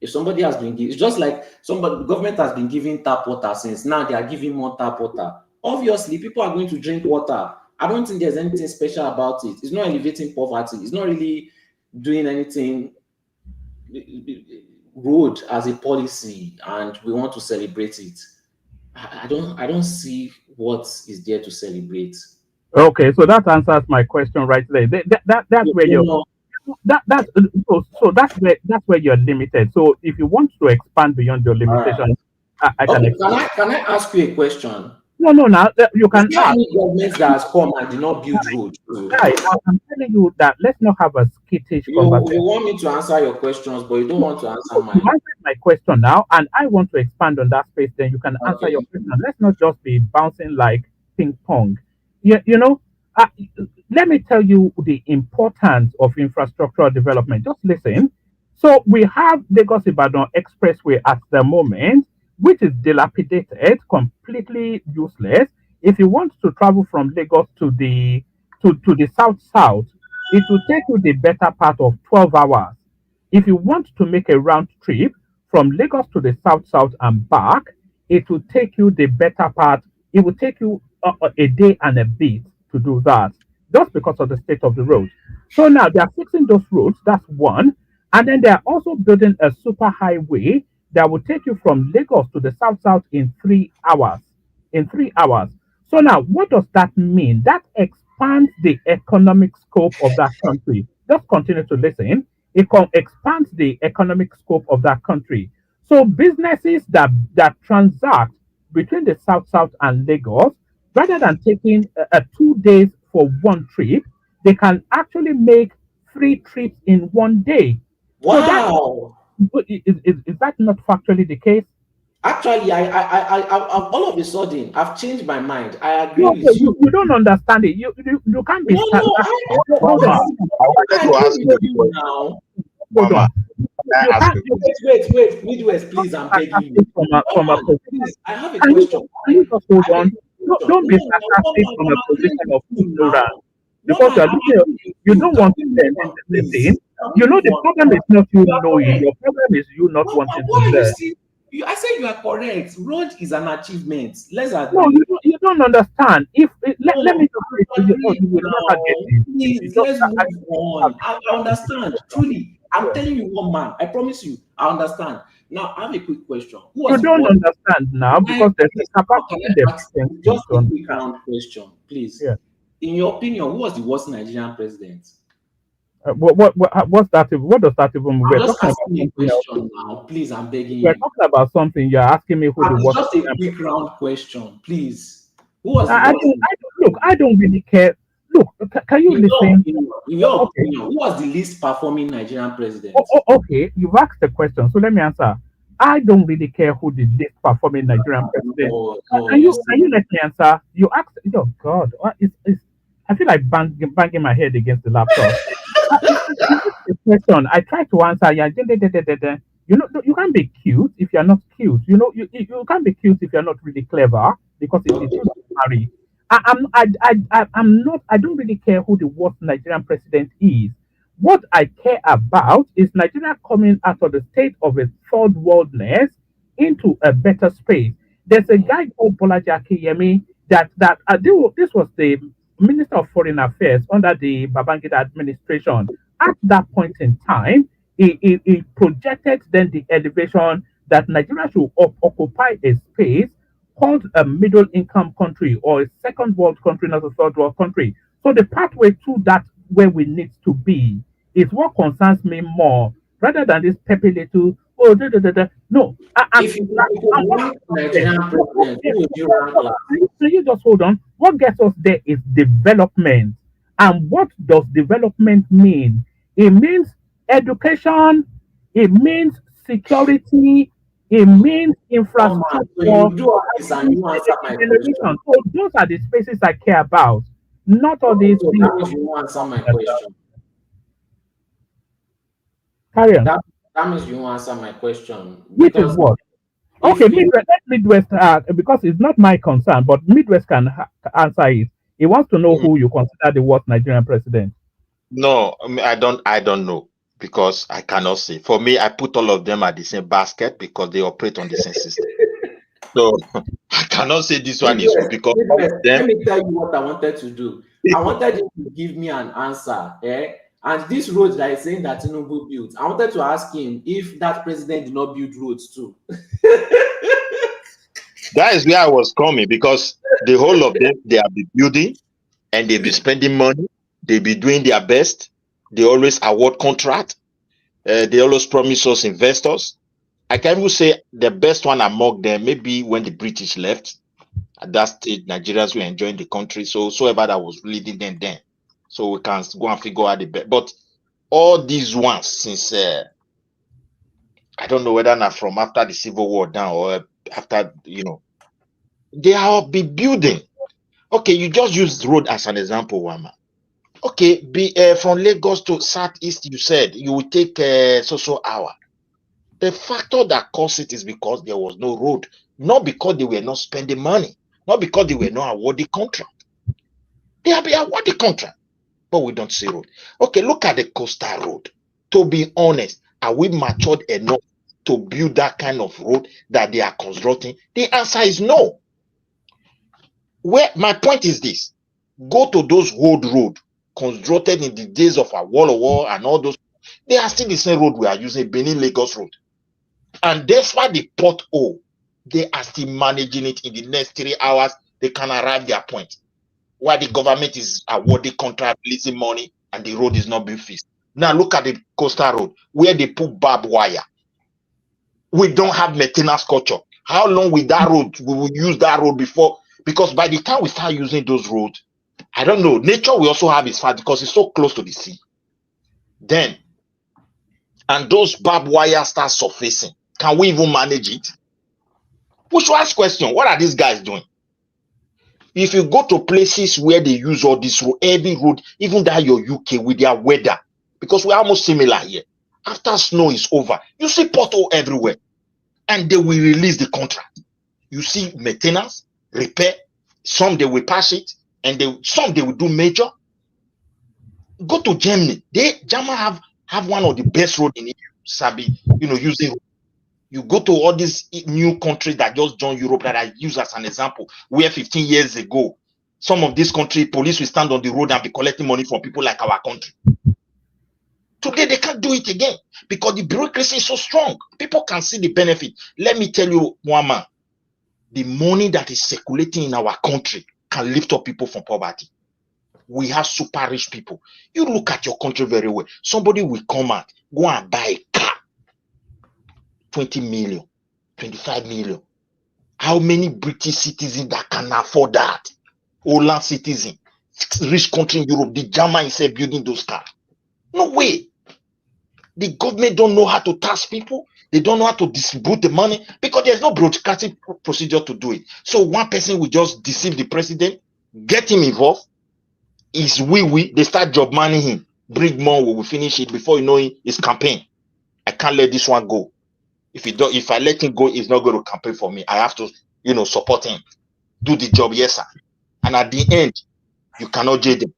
If somebody has been, it's just like somebody, the government has been giving tap water since now they are giving more tap water. Obviously, people are going to drink water. I don't think there's anything special about it. It's not elevating poverty. It's not really doing anything. Road as a policy, and we want to celebrate it. I don't see what is there to celebrate. Okay, so that answers my question right there. That's where You you're know, that's so that's where you're limited. So if you want to expand beyond your all right. limitation, I can Okay, explain. can I ask you a question? No. Now you Is can there ask. any government that has come and did not build roads? Guy, I'm telling you that let's not have a skittish You conversation. want me to answer your questions, but you don't want to answer You mine. answered my question now, and I want to expand on that space. Then you can answer your Okay. question. Let's not just be bouncing like ping pong. You know, uh, let me tell you the importance of infrastructural development. Just listen. So we have Lagos Ibadan Expressway at the moment, which is dilapidated, completely useless. If you want to travel from Lagos to the south, it will take you the better part of 12 hours. If you want to make a round trip from Lagos to the south and back, it will take you the better part. It will take you a day and a bit to do that, just because of the state of the road. So now they are fixing those roads. That's one. And then they are also building a super highway that will take you from Lagos to the south in 3 hours. In 3 hours. So now, what does that mean? That expands the economic scope of that country. Just continue to listen. It expands the economic scope of that country. So businesses that transact between the south and Lagos, rather than taking 2 days for one trip, they can actually make 3 trips in one day. So that Wow. is that not factually the case? Actually, all of a sudden, I've changed my mind. I agree No, no, with you. you don't understand it. You can't be No, no, hold on, I wanted I to agree ask you with a you question, now. hold Mama. on. Can You I ask can't you a you question? Wait, Midwest, please, I'm can't begging sarcastic you. from a Norman, position. please, I have a Can you question. can you just hold I have on? a question. Don't be No, sarcastic from a I'm agreeing position with of you ignorance, now. because Norman, I'm agreeing with you you. don't Can want we to move learn. on, Listen, please? Can we you know move the on? problem is not you You are knowing. correct. Your problem is you not Norman, wanting to why are you learn. still? I say you are correct. Road is an achievement. Let's No, agree. you don't understand. Let No, me just say to I'm you, oh, agreeing you will never get now. it. You Please, don't, let's move have on. I understand. Truly, I'm telling you one man. I promise you, I understand. Now, I have a quick question. Who you was the don't worst? understand now Can I because there's please a now can capacity I ask deficiency just to a quick understand. round question, please? Yeah. In your opinion, who was the worst Nigerian president? What's that? What does that even mean? I'm We're just talking about asking a something else. question now. Please, I'm begging We're you. talking about something. You're asking me who the It's worst. just a quick round question, please. Who was the worst? I don't look. I don't really care. Look, can you listen? In your Okay, opinion, who was the least performing Nigerian president? okay. You've asked the question, so let me answer. I don't really care who the least performing Nigerian president. No, no, you see. Can you let me answer? You asked. Oh God, I feel like banging my head against the laptop. You asked the question. I try to answer. Yeah, you know, you can't be cute if you're not cute. You know, you can't be cute if you're not really clever, because the two don't marry. I'm not. I don't really care who the worst Nigerian president is. What I care about is Nigeria coming out of the state of a third worldness into a better space. There's a guy called Bolaji Akiyemi this was the Minister of Foreign Affairs under the Babangida administration. At that point in time, he projected then the elevation that Nigeria should occupy a space called a middle income country or a second world country, not a third world country. So the pathway to that where we need to be is what concerns me more rather than this peppy little, oh, no, If you what rank gets us there, Nigerian president, who would you rank last? can you just hold on? What gets us there is development. And what does development mean? It means education, it means security, it means Come infrastructure, on, so you do all it this and means you answer energy my question. generation. So those are the spaces I care about, not all Okay, these so things. that means you won't answer my question. Carry on. That means you won't answer my question Which is because what? if Okay, if Midwest, because it's not my concern, but Midwest can answer it. He wants to know Mm, who you consider the worst Nigerian president. No, I mean, I don't know because I cannot say. For me, I put all of them at the same basket because they operate on the same system. So I cannot say this one is good because all Midwest, of them. let me tell you what I wanted to do. I wanted you to give me an answer. And this road that is saying that Tinubu built, I wanted to ask him if that president did not build roads too. That is where I was coming because the whole of them they have been building and they be spending money. They be doing their best. They always award contract. They always promise us investors. I can even say the best one among them, maybe when the British left, at that stage, Nigerians were enjoying the country. So, whoever that was leading them then. So, we can go and figure out the best. But all these ones, since I don't know whether not from after the Civil War down or after, they have been building. Okay, you just use road as an example, Wama. Okay, from Lagos to Southeast, you said you will take so hour. The factor that caused it is because there was no road, not because they were not spending money, not because they were not awarded contract. They have been awarded contract, but we don't see road. Okay, look at the coastal road. To be honest, are we matured enough to build that kind of road that they are constructing? The answer is no. Where my point is this: go to those old road constructed in the days of War and all those. They are still the same road we are using, Benin Lagos road. And despite the pothole, they are still managing it. In the next 3 hours, they can arrive their point. While the government is awarding contract, releasing money, and the road is not being fixed. Now look at the coastal road where they put barbed wire. We don't have maintenance culture. How long will that road? We will use that road before, because by the time we start using those roads, I don't know. Nature will also have its part because it's so close to the sea. Then, and those barbed wire start surfacing. Can we even manage it? We should ask question. What are these guys doing? If you go to places where they use all this road, every road, even that your UK with their weather, because we're almost similar here. After snow is over, you see pothole everywhere, and they will release the contract. You see maintenance, repair. Some they will pass it, and some they will do major. Go to Germany. Germany have one of the best road in EU, Sabi, using. You go to all these new countries that just joined Europe that I use as an example, where 15 years ago, some of these countries, police will stand on the road and be collecting money from people like our country. Today, they can't do it again because the bureaucracy is so strong. People can see the benefit. Let me tell you, one man, the money that is circulating in our country can lift up people from poverty. We have super rich people. You look at your country very well. Somebody will come out, go and buy a car. 20 million, 25 million. How many British citizens that can afford that? Holland citizen, rich country in Europe, the German is building those cars. No way. The government don't know how to tax people. They don't know how to distribute the money because there's no bureaucratic procedure to do it. So one person will just deceive the president, get him involved. They start job money him. Bring more, we will finish it before you know it, it's campaign. I can't let this one go. If I let him go, he's not going to campaign for me. I have to, support him. Do the job, yes, sir. And at the end, you cannot jail them.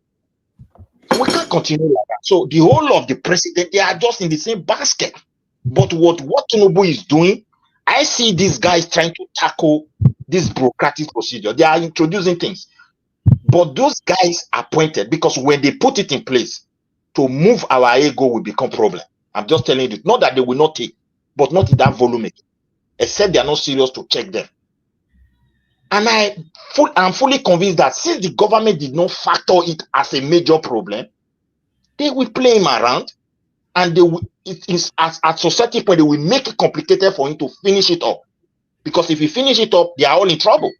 We can't continue like that. So the whole of the president, they are just in the same basket. But what Tinubu is doing, I see these guys trying to tackle this bureaucratic procedure. They are introducing things. But those guys are appointed because when they put it in place, to move our ego will become problem. I'm just telling you, not that they will not take, but not in that volume again, except they are not serious to check them. And I'm fully convinced that since the government did not factor it as a major problem, they will play him around, and it is at society point they will make it complicated for him to finish it up. Because if he finish it up, they are all in trouble.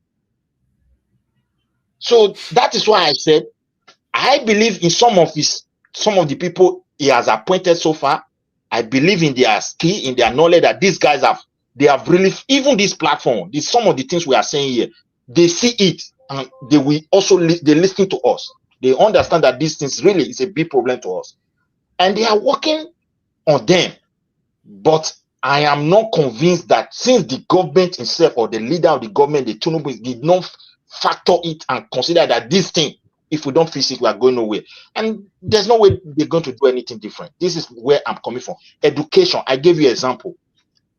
So that is why I said I believe in some of the people he has appointed so far. I believe in their skill, in their knowledge that these guys they have really, even this platform, some of the things we are saying here, they see it and they will also they listen to us. They understand that this thing really is a big problem to us, and they are working on them. But I am not convinced that since the government itself or the leader of the government, the Tinubu, did not factor it and consider that this thing, if we don't fix it, we are going nowhere. And there's no way they're going to do anything different. This is where I'm coming from. Education, I gave you an example.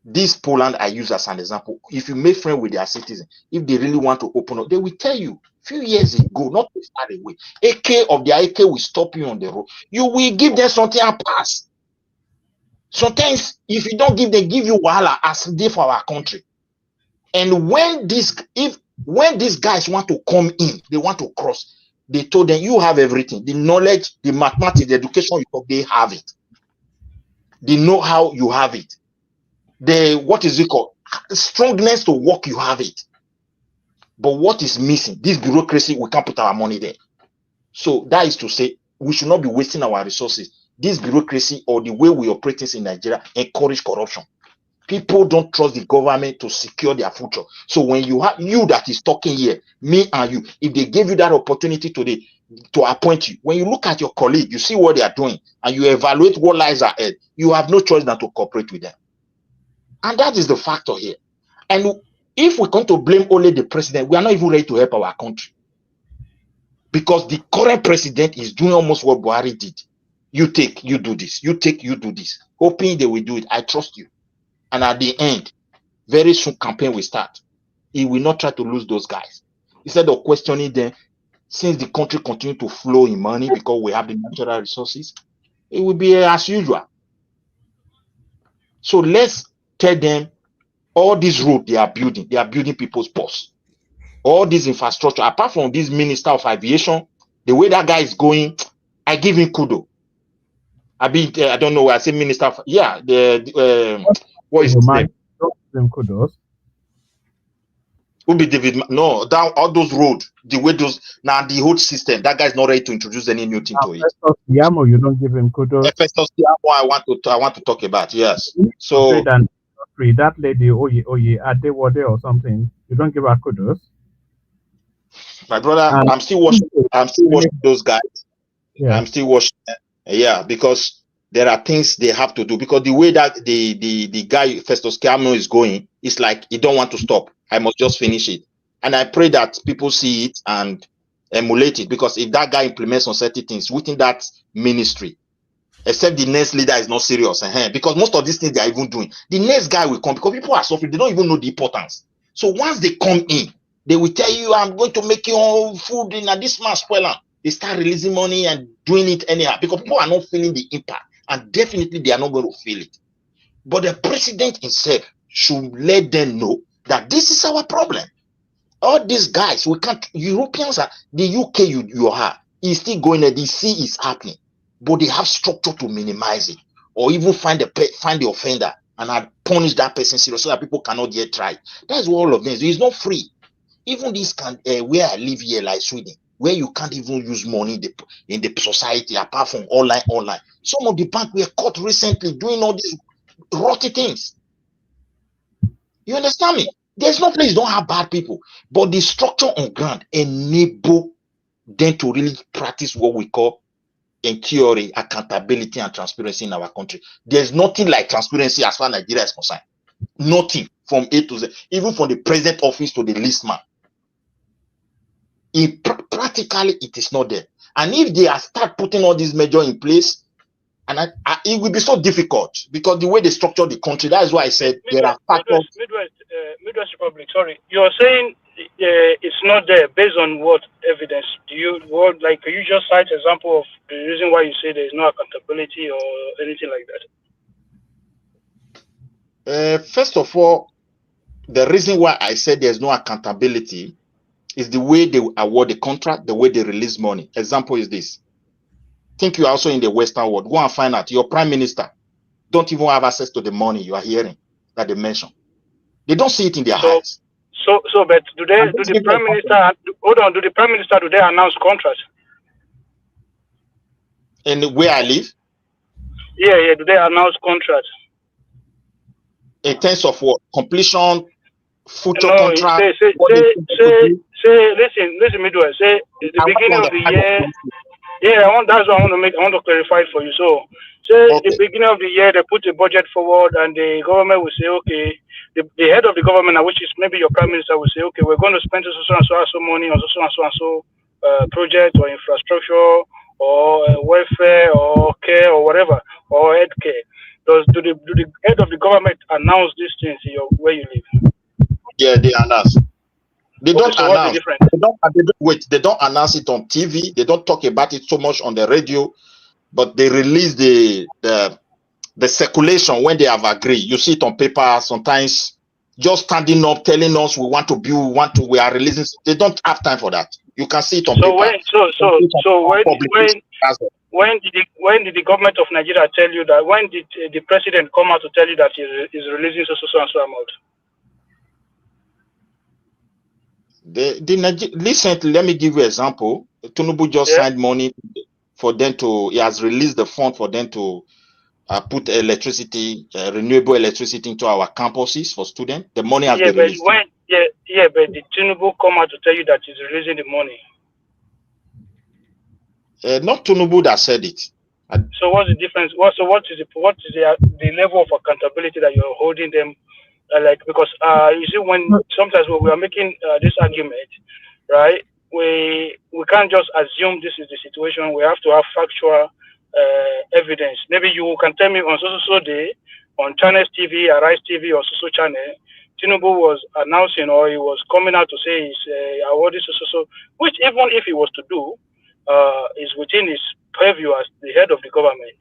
This Poland I use as an example. If you make friends with their citizens, if they really want to open up, they will tell you. Few years ago, not too far away, AK will stop you on the road. You will give them something and pass. Sometimes, if you don't give you wahala as they for our country. And when these guys want to come in, they want to cross, they told them, you have everything. The knowledge, the mathematics, the education, they have it. The know-how, you have it. What is it called? Strongness to work, you have it. But what is missing? This bureaucracy, we can't put our money there. So that is to say, we should not be wasting our resources. This bureaucracy or the way we operate in Nigeria encourage corruption. People don't trust the government to secure their future. So when you have you that is talking here, me and you, if they give you that opportunity to appoint you, when you look at your colleague, you see what they are doing, and you evaluate what lies ahead, you have no choice than to cooperate with them. And that is the factor here. And if we're going to blame only the president, we are not even ready to help our country. Because the current president is doing almost what Buhari did. You take, you do this. You take, you do this. Hoping they will do it. I trust you. And at the end, very soon campaign will start. He will not try to lose those guys. Instead of questioning them, since the country continue to flow in money because we have the natural resources, it will be as usual. So let's tell them all this road they are building people's purse. All this infrastructure, apart from this minister of aviation, the way that guy is going, I give him kudo. I don't know. I say minister. What is his name? Kudos. Who be David? No, down all those roads, the way those now the whole system. That guy's not ready to introduce any new thing to it. Yamo, you don't give him kudos. Festus Yamo, I want to talk about. Yes. So that lady, Oye Adewode or something, you don't give her kudos. My brother, I'm still watching those guys. Yeah. I'm still watching. Yeah, because there are things they have to do. Because the way that the guy Festus Keyamo is going, it's like he don't want to stop. I must just finish it. And I pray that people see it and emulate it. Because if that guy implements on certain things within that ministry, except the next leader is not serious, because most of these things they are even doing, the next guy will come because people are suffering. They don't even know the importance. So once they come in, they will tell you, I'm going to make your own food in this man's spoiler. They start releasing money and doing it anyhow because people are not feeling the impact. And definitely they are not going to feel it. But the president himself should let them know that this is our problem. All these guys, we can't, Europeans are, the UK you are, is still going there, the sea is happening. But they have structure to minimize it. Or even find the offender and punish that person seriously so that people cannot get tried. That's what all of this. It's not free. Even this where I live here, like Sweden, where you can't even use money in the society apart from online. Some of the banks were caught recently doing all these rotty things. You understand me? There's no place don't have bad people, but the structure on ground enable them to really practice what we call, in theory, accountability and transparency in our country. There's nothing like transparency as far as Nigeria is concerned. Nothing from A to Z, even from the president office to the list man. Practically, it is not there. And if they start putting all these measures in place, and it will be so difficult because the way they structure the country, that is why I said there are factors. Midwest Republic, sorry. You're saying it's not there based on what evidence? Can you just cite example of the reason why you say there is no accountability or anything like that? First of all, the reason why I said there's no accountability is the way they award the contract, the way they release money. Example is this. Think you are also in the Western world. Go and find out. Your prime minister don't even have access to the money you are hearing that they mention. They don't see it in their eyes. But do the prime minister do they announce contracts? And where I live? Yeah. Do they announce contracts? In terms of what? Completion, future no, contract? Listen, Midwest. Say the beginning of the year. Yeah, that's what I want to clarify for you. So, the beginning of the year, they put a budget forward, and the government will say, okay, the head of the government, which is maybe your prime minister, will say, okay, we're going to spend so money on so project or infrastructure or welfare or care or whatever or health care. Do the head of the government announce these things where you live? Yeah, they announce. They don't announce. They don't announce it on TV. They don't talk about it so much on the radio, but they release the circulation when they have agreed. You see it on paper sometimes. Just standing up, telling us we want to build, we are releasing. They don't have time for that. You can see it on paper. When did the government of Nigeria tell you that? When did the president come out to tell you that he's releasing so amount? Recently, let me give you an example. Tinubu just signed money for them he has released the fund for them to put electricity, renewable electricity into our campuses for students. The money has been but released. when but did Tinubu come out to tell you that he's releasing the money? Not Tinubu that said it. So what's the difference? What is the level of accountability that you're holding them? Because you see, sometimes when we are making this argument, right? We can't just assume this is the situation. We have to have factual evidence. Maybe you can tell me on so day on Channels TV, Arise TV, or so channel, Tinubu was announcing or he was coming out to say he's awarding so, which even if he was to do, is within his purview as the head of the government.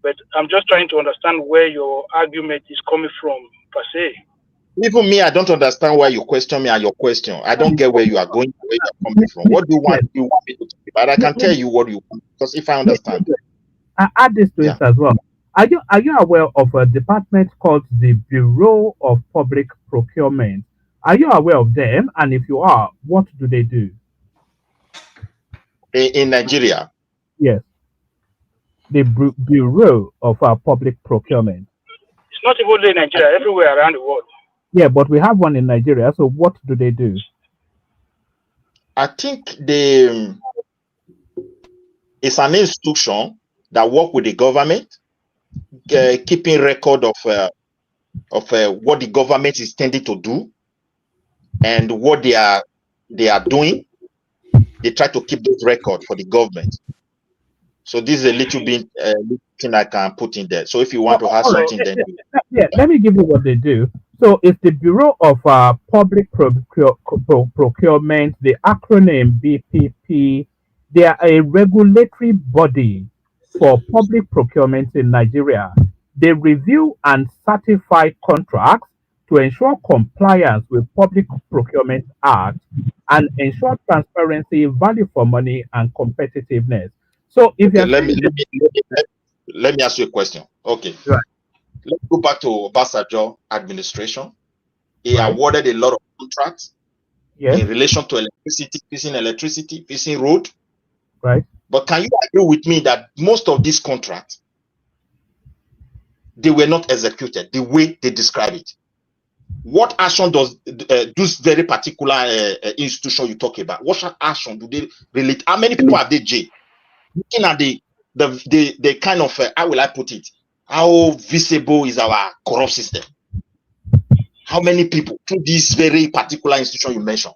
But I'm just trying to understand where your argument is coming from, per se. Even me, I don't understand why you question me and your question. I don't get where you are going, where you are coming from. What do you want? You want me to talk about? I can tell you what you want, because if I understand. I add this to it as well. Are you aware of a department called the Bureau of Public Procurement? Are you aware of them? And if you are, what do they do? In Nigeria? Yes. The Bureau of Public Procurement. It's not even in Nigeria, everywhere around the world. Yeah, but we have one in Nigeria. So what do they do? I think it's an institution that work with the government, keeping record of what the government is tending to do and what they are doing. They try to keep this record for the government. So this is a little bit thing I can put in there. So if you want to add something, then let me give you what they do. So it's the Bureau of Public Procurement, the acronym BPP. They are a regulatory body for public procurement in Nigeria. They review and certify contracts to ensure compliance with Public Procurement Act and ensure transparency, value for money, and competitiveness. So if okay, let me ask you a question. Okay. Right. Let's go back to Obasanjo administration. He awarded a lot of contracts in relation to electricity, fixing road. Right. But can you agree with me that most of these contracts, they were not executed the way they describe it? What action does this very particular institution you talk about? What action do they relate? How many people have they jailed? Looking at the kind of how will I put it? How visible is our corrupt system? How many people through this very particular institution you mentioned?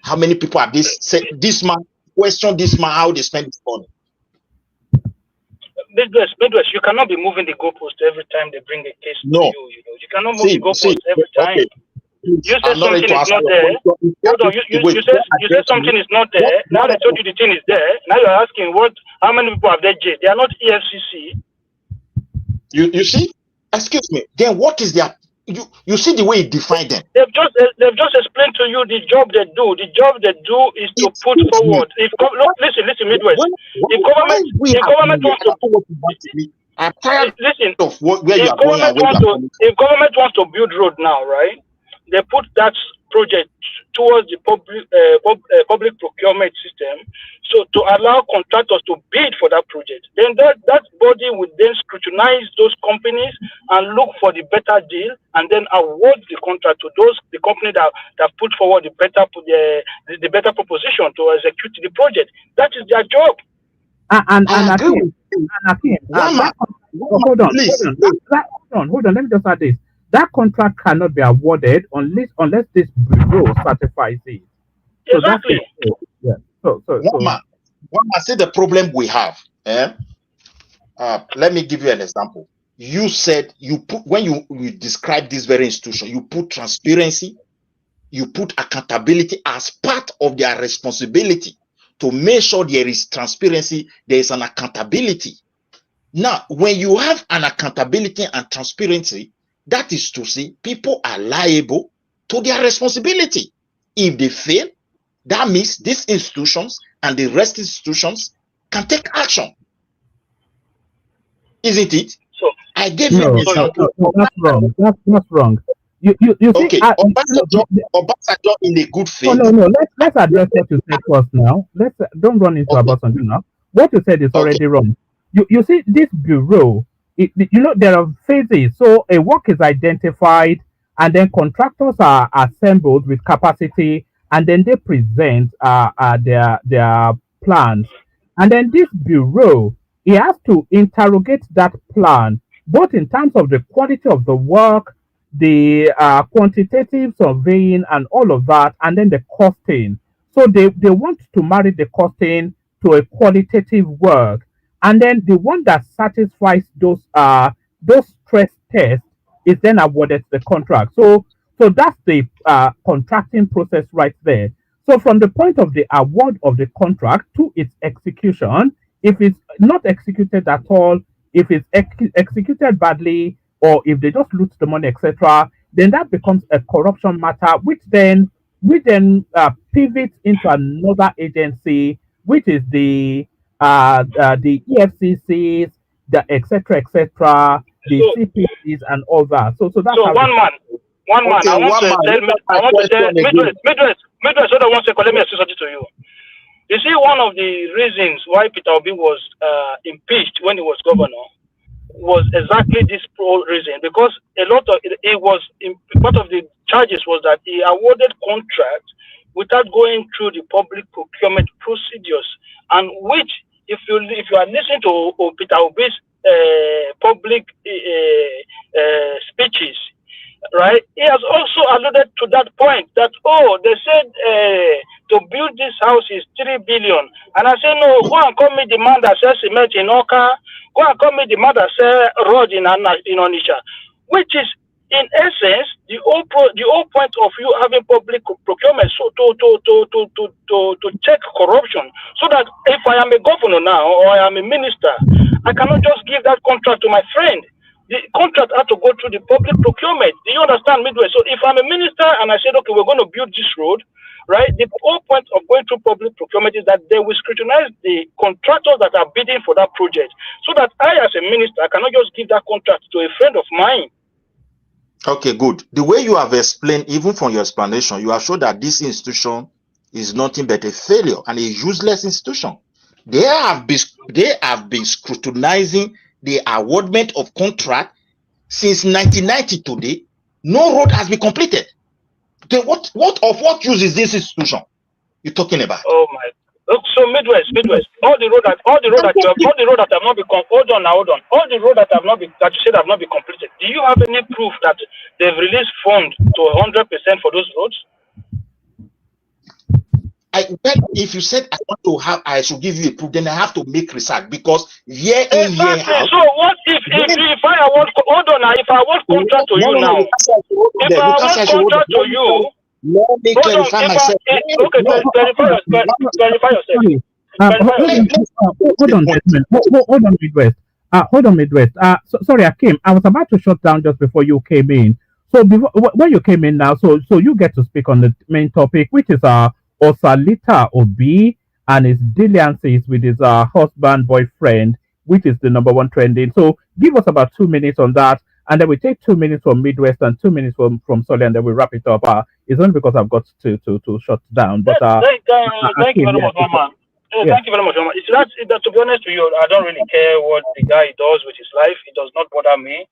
How many people have this man question this man how they spend his money? Midwest, you cannot be moving the goalpost every time they bring a case to you. You cannot move the goalpost every time. Okay. You said something is not there. Hold on, you said something is not there. Now they told you the thing is there. Now you're asking how many people have they jailed? They are not EFCC. You see? Excuse me. Then what is their you see the way he defined them? They've just explained to you the job they do. The job they do is to put forward. Listen, Midwest. If government wants to I'm tired listen, of where you are going and where you are coming. If government wants to build road now, right? They put that project towards the public procurement system, so to allow contractors to bid for that project. Then that body would then scrutinize those companies and look for the better deal, and then award the contract to the company that put forward the better proposition to execute the project. That is their job. Hold on. Let me just add this. That contract cannot be awarded unless this bureau certifies it. So exactly. One man say the problem we have. Let me give you an example. You said when you describe this very institution, you put transparency, you put accountability as part of their responsibility to make sure there is transparency, there is an accountability. Now, when you have an accountability and transparency, that is to say, people are liable to their responsibility. If they fail, that means these institutions and the rest institutions can take action. Isn't it? So I gave you an example. No, that's wrong. That's wrong. You see, okay, Obasanjo in a good faith. No. Let's address what you said first now. Don't run into Obasanjo now. What you said is already wrong. You see, this bureau there are phases. So a work is identified, and then contractors are assembled with capacity, and then they present their plans. And then this bureau, he has to interrogate that plan, both in terms of the quality of the work, the quantitative surveying, and all of that, and then the costing. So they want to marry the costing to a qualitative work, and then the one that satisfies those stress tests is then awarded the contract. So that's the contracting process right there. So from the point of the award of the contract to its execution, if it's not executed at all, if it's executed badly, or if they just loot the money, etc., then that becomes a corruption matter, which then pivots into another agency, which is the EFCCs, the etc., the So, CPCs, and all that. So that's so how the one man. Okay, I want one to man. tell Look me. at my I want to tell question again. Midwest. Hold on one second. Let me say something to you. You see, one of the reasons why Peter Obi was impeached when he was governor was exactly this reason, because a lot of it was part of the charges was that he awarded contracts without going through the public procurement procedures, and which, if you are listening to Peter Obi's public speeches, right? He has also alluded to that point that, oh, they said to build this house is 3 billion, and I say no. Go and call me the man that sells cement in Oka. Go and call me the man that sells road in Onisha, which is in essence the whole point of you having public procurement, so to check corruption, so that if I am a governor now or I am a minister, I cannot just give that contract to my friend. The contract had to go through the public procurement. Do you understand, Midway? So if I'm a minister and I said, okay, we're going to build this road, right? The whole point of going through public procurement is that they will scrutinize the contractors that are bidding for that project, so that I, as a minister, I cannot just give that contract to a friend of mine. Okay, good. The way you have explained, even from your explanation, you have shown that this institution is nothing but a failure and a useless institution. They have been scrutinizing the awardment of contract since 1990 today. No road has been completed. Then what use is this institution you're talking about? Oh my! Look, so Midwest, all the road that have not been hold on, all the road that have not been, that you said have not been completed. Do you have any proof that they've released funds to 100% for those roads? If you said I should give you a proof, then I have to make research, because year in, year out. So what if I award, hold on now, if I award contract to you now, if I award contract to you, let me clarify myself. Okay, clarify yourself. Hold on, gentlemen. Hold on, Midwest. Hold on, Midwest. Sorry, Akim. I was about to shut down just before you came in. So before when you came in now, so you get to speak on the main topic, which is Osalita Obi and his dalliances with his husband boyfriend, which is the number one trending. So give us about 2 minutes on that, and then we take 2 minutes from Midwest and 2 minutes from Solly, and then we wrap it up. It's only because I've got to shut down. But thank you very much, Mama. yeah. Thank you very much, Mama. To be honest with you, I don't really care what the guy does with his life. It does not bother me.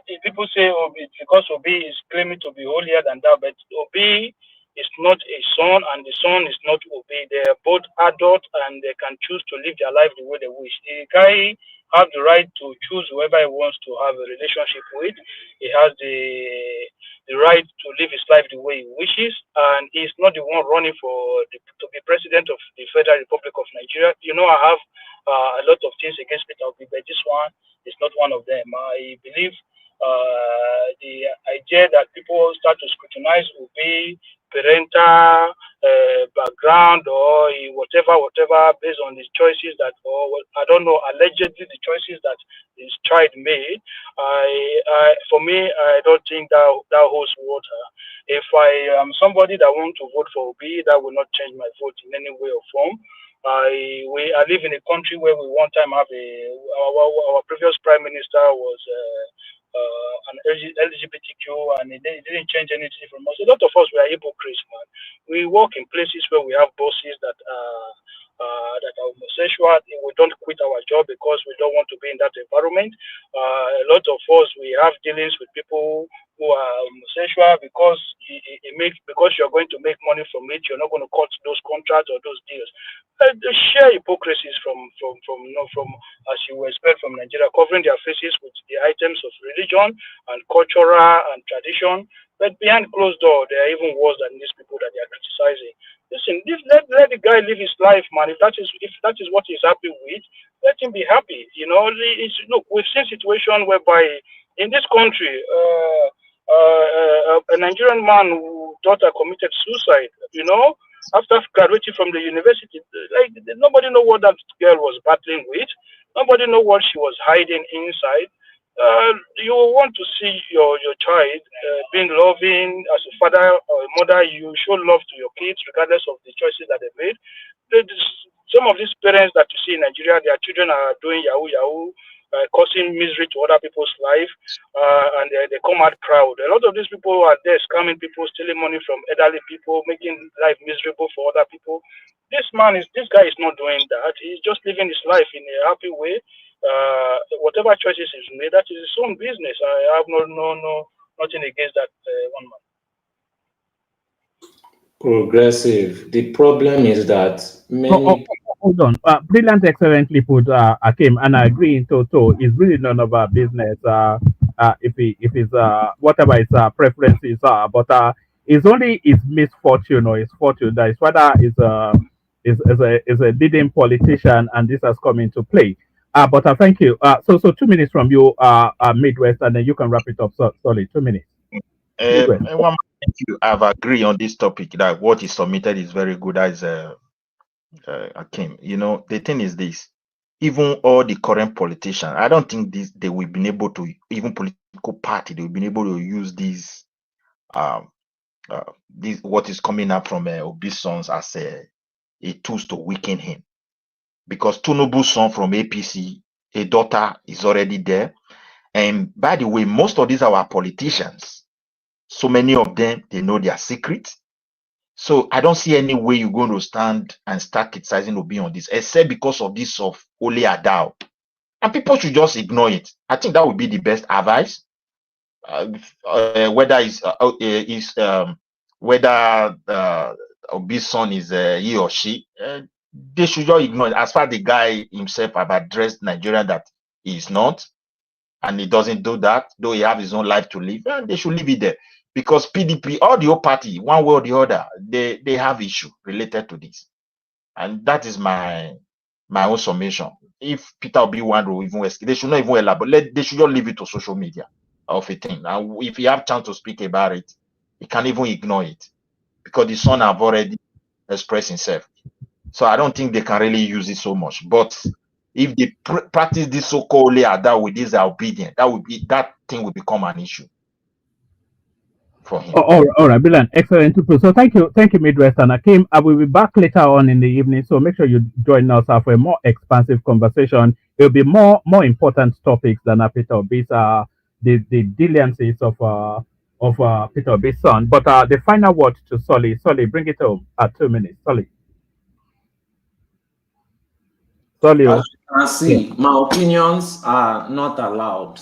If people say it's because Obi is claiming to be holier than that, but Obi is not a son, and the son is not Obi. They are both adults, and they can choose to live their life the way they wish. The guy have the right to choose whoever he wants to have a relationship with. He has the right to live his life the way he wishes, and he's not the one running to be president of the Federal Republic of Nigeria. You know, I have a lot of things against Peter Obi, but this one is not one of them. I believe the idea that people start to scrutinize Obi parental background or whatever based on his choices that, or I don't know, allegedly the choices that his child made. For me, I don't think that holds water. If I am somebody that wants to vote for Obi, that will not change my vote in any way or form. I live in a country where we one time have our previous prime minister was an LGBTQ, and it didn't change anything from us. A lot of us were hypocrites, man. We work in places where we have bosses that that are homosexual, we don't quit our job because we don't want to be in that environment. A lot of us, we have dealings with people who are homosexual because because you're going to make money from it, you're not going to cut those contracts or those deals. The sheer hypocrisies from as you would expect from Nigeria, covering their faces with the items of religion and cultural and tradition, but behind closed door, they are even worse than these people that they are criticizing. Listen, let the guy live his life, man. If that is what he's happy with, let him be happy. Look, we've seen situation whereby in this country, a Nigerian man whose daughter committed suicide. After graduating from the university, like nobody know what that girl was battling with. Nobody know what she was hiding inside. You want to see your child being loving as a father or a mother. You show love to your kids regardless of the choices that they made. Some of these parents that you see in Nigeria, their children are doing yahoo yahoo, causing misery to other people's life, and they come out proud. A lot of these people are there scamming people, stealing money from elderly people, making life miserable for other people. This guy is not doing that. He's just living his life in a happy way. Whatever choices he's made, that is his own business. I have nothing against that one man. Progressive. The problem is that many. Hold on. Brilliant, excellently put, Akim, and I agree in toto. It's really none of our business. If it's whatever his preferences are, but it's only his misfortune or his fortune that is whether is a leading politician, and this has come into play. But thank you. So 2 minutes from you, Midwest, and then you can wrap it up. Sorry, 2 minutes. Midwest. Thank you. I've agreed on this topic that what is submitted is very good as Akim. The thing is this: even all the current politicians, I don't think they will be able to, even political party, they will be able to use um this what is coming up from Obi'S sons as a tools to weaken him, because Tinubu's son from APC, a daughter is already there. And by the way, most of these are our politicians. So many of them, they know their secrets. So I don't see any way you're going to stand and start criticizing Obi on this, except because of this of Ole Adao. And people should just ignore it. I think that would be the best advice. Whether Obi's son is he or she, they should just ignore it. As far as the guy himself have addressed Nigeria that he is not, and he doesn't do that, though he have his own life to live, and they should leave it there. Because PDP, all the whole party, one way or the other, they have issue related to this. And that is my own summation. If Peter Obi want to even escape, they should not even elaborate. They should just leave it to social media of a thing. Now, if he have chance to speak about it, he can even ignore it, because the son have already expressed himself. So I don't think they can really use it so much. But if they practice this so-called that with this obedience, that thing will become an issue for him. All right, brilliant, excellent. So thank you, Midwest and Akim. I will be back later on in the evening, so make sure you join us for a more expansive conversation. It will be more important topics than Peter Obi's the dealiances of Peter Obi's son. But the final word to Solly. Solly, bring it home at 2 minutes. Solly. Solly. As you can Yeah. see, my opinions are not allowed.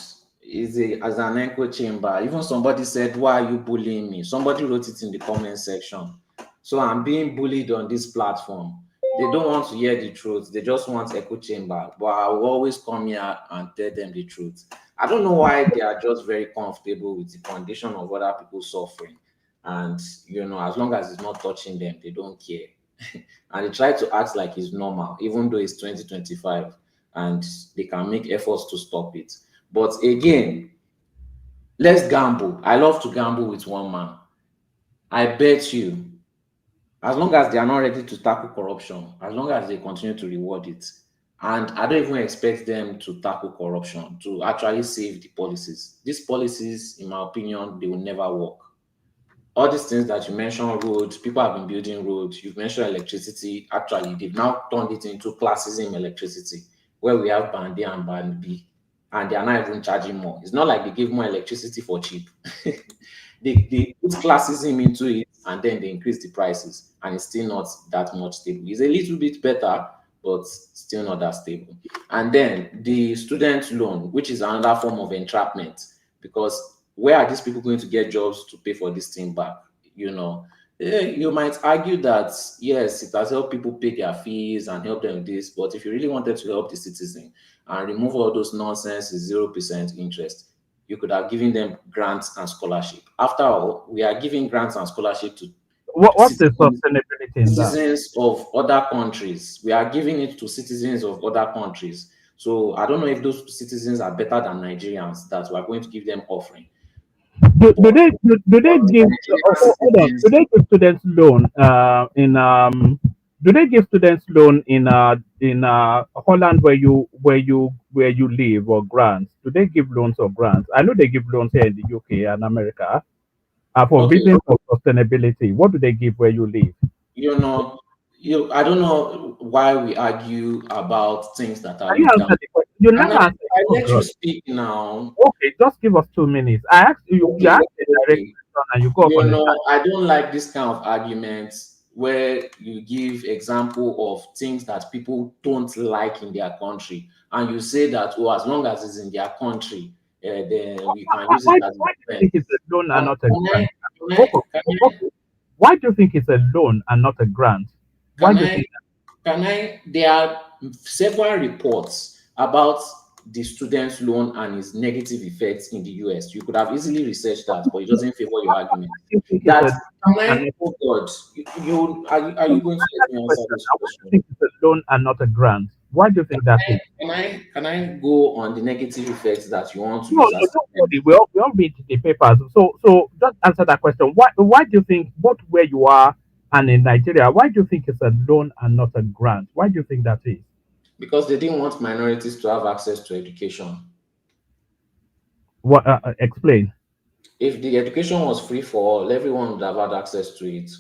As an echo chamber. Even somebody said, "Why are you bullying me?" Somebody wrote it in the comment section. So I'm being bullied on this platform. They don't want to hear the truth. They just want echo chamber. But I will always come here and tell them the truth. I don't know why they are just very comfortable with the condition of other people suffering. And, as long as it's not touching them, they don't care. And they try to act like it's normal, even though it's 2025, and they can make efforts to stop it. But again, let's gamble. I love to gamble with one man. I bet you, as long as they are not ready to tackle corruption, as long as they continue to reward it, and I don't even expect them to tackle corruption, to actually save the policies. These policies, in my opinion, they will never work. All these things that you mentioned, roads, people have been building roads, you've mentioned electricity. Actually, they've now turned it into classism electricity, where we have band A and band B, and they are not even charging more. It's not like they give more electricity for cheap. They put classism into it, and then they increase the prices, and it's still not that much stable. It's a little bit better, but still not that stable. And then the student loan, which is another form of entrapment, because where are these people going to get jobs to pay for this thing back? You might argue that yes, it has helped people pay their fees and help them with this, but if you really wanted to help the citizen and remove all those nonsense 0% interest, you could have given them grants and scholarship. After all, we are giving grants and scholarship to What's the sustainability in that? citizens of other countries. We are giving it to citizens of other countries. So I don't know if those citizens are better than Nigerians that we are going to give them offering. Do they give hold on, do they give students loan do they give students loan in Holland where you live, or grants? Do they give loans or grants? I know they give loans here in the UK and America for Okay, reasons of sustainability. What do they give where you live? you know, I don't know why we argue about things that are Can you looked answer down. the question? You Can never answered. I Oh let you God. speak now? Okay, just give us 2 minutes. I asked you. You Okay, asked a direct okay. question and you go up on the side. I don't like this kind of arguments where you give example of things that people don't like in their country, and you say that, oh, as long as it's in their country, then we can use it as a Why do you defense. think it's a loan and Can, not a can I grant? can I Okay, can I okay. Why do you think it's a loan and not a grant? Why can do you I think can I there are several reports about the student loan and its negative effects in the US. You could have easily researched that, but it doesn't favor your argument. you think it's That a can loan and I? not Oh God, are you going to let me a answer question this now? Why do you question? think it's a loan and not a grant? Why do you think that is? Can I go on the negative effects that you want to No, use no, as don't evidence? worry. We all read the papers. So just answer that question. Why do you think both where you are and in Nigeria, why do you think it's a loan and not a grant? Why do you think that is? Because they didn't want minorities to have access to education. What explain? If the education was free for all, everyone would have had access to it.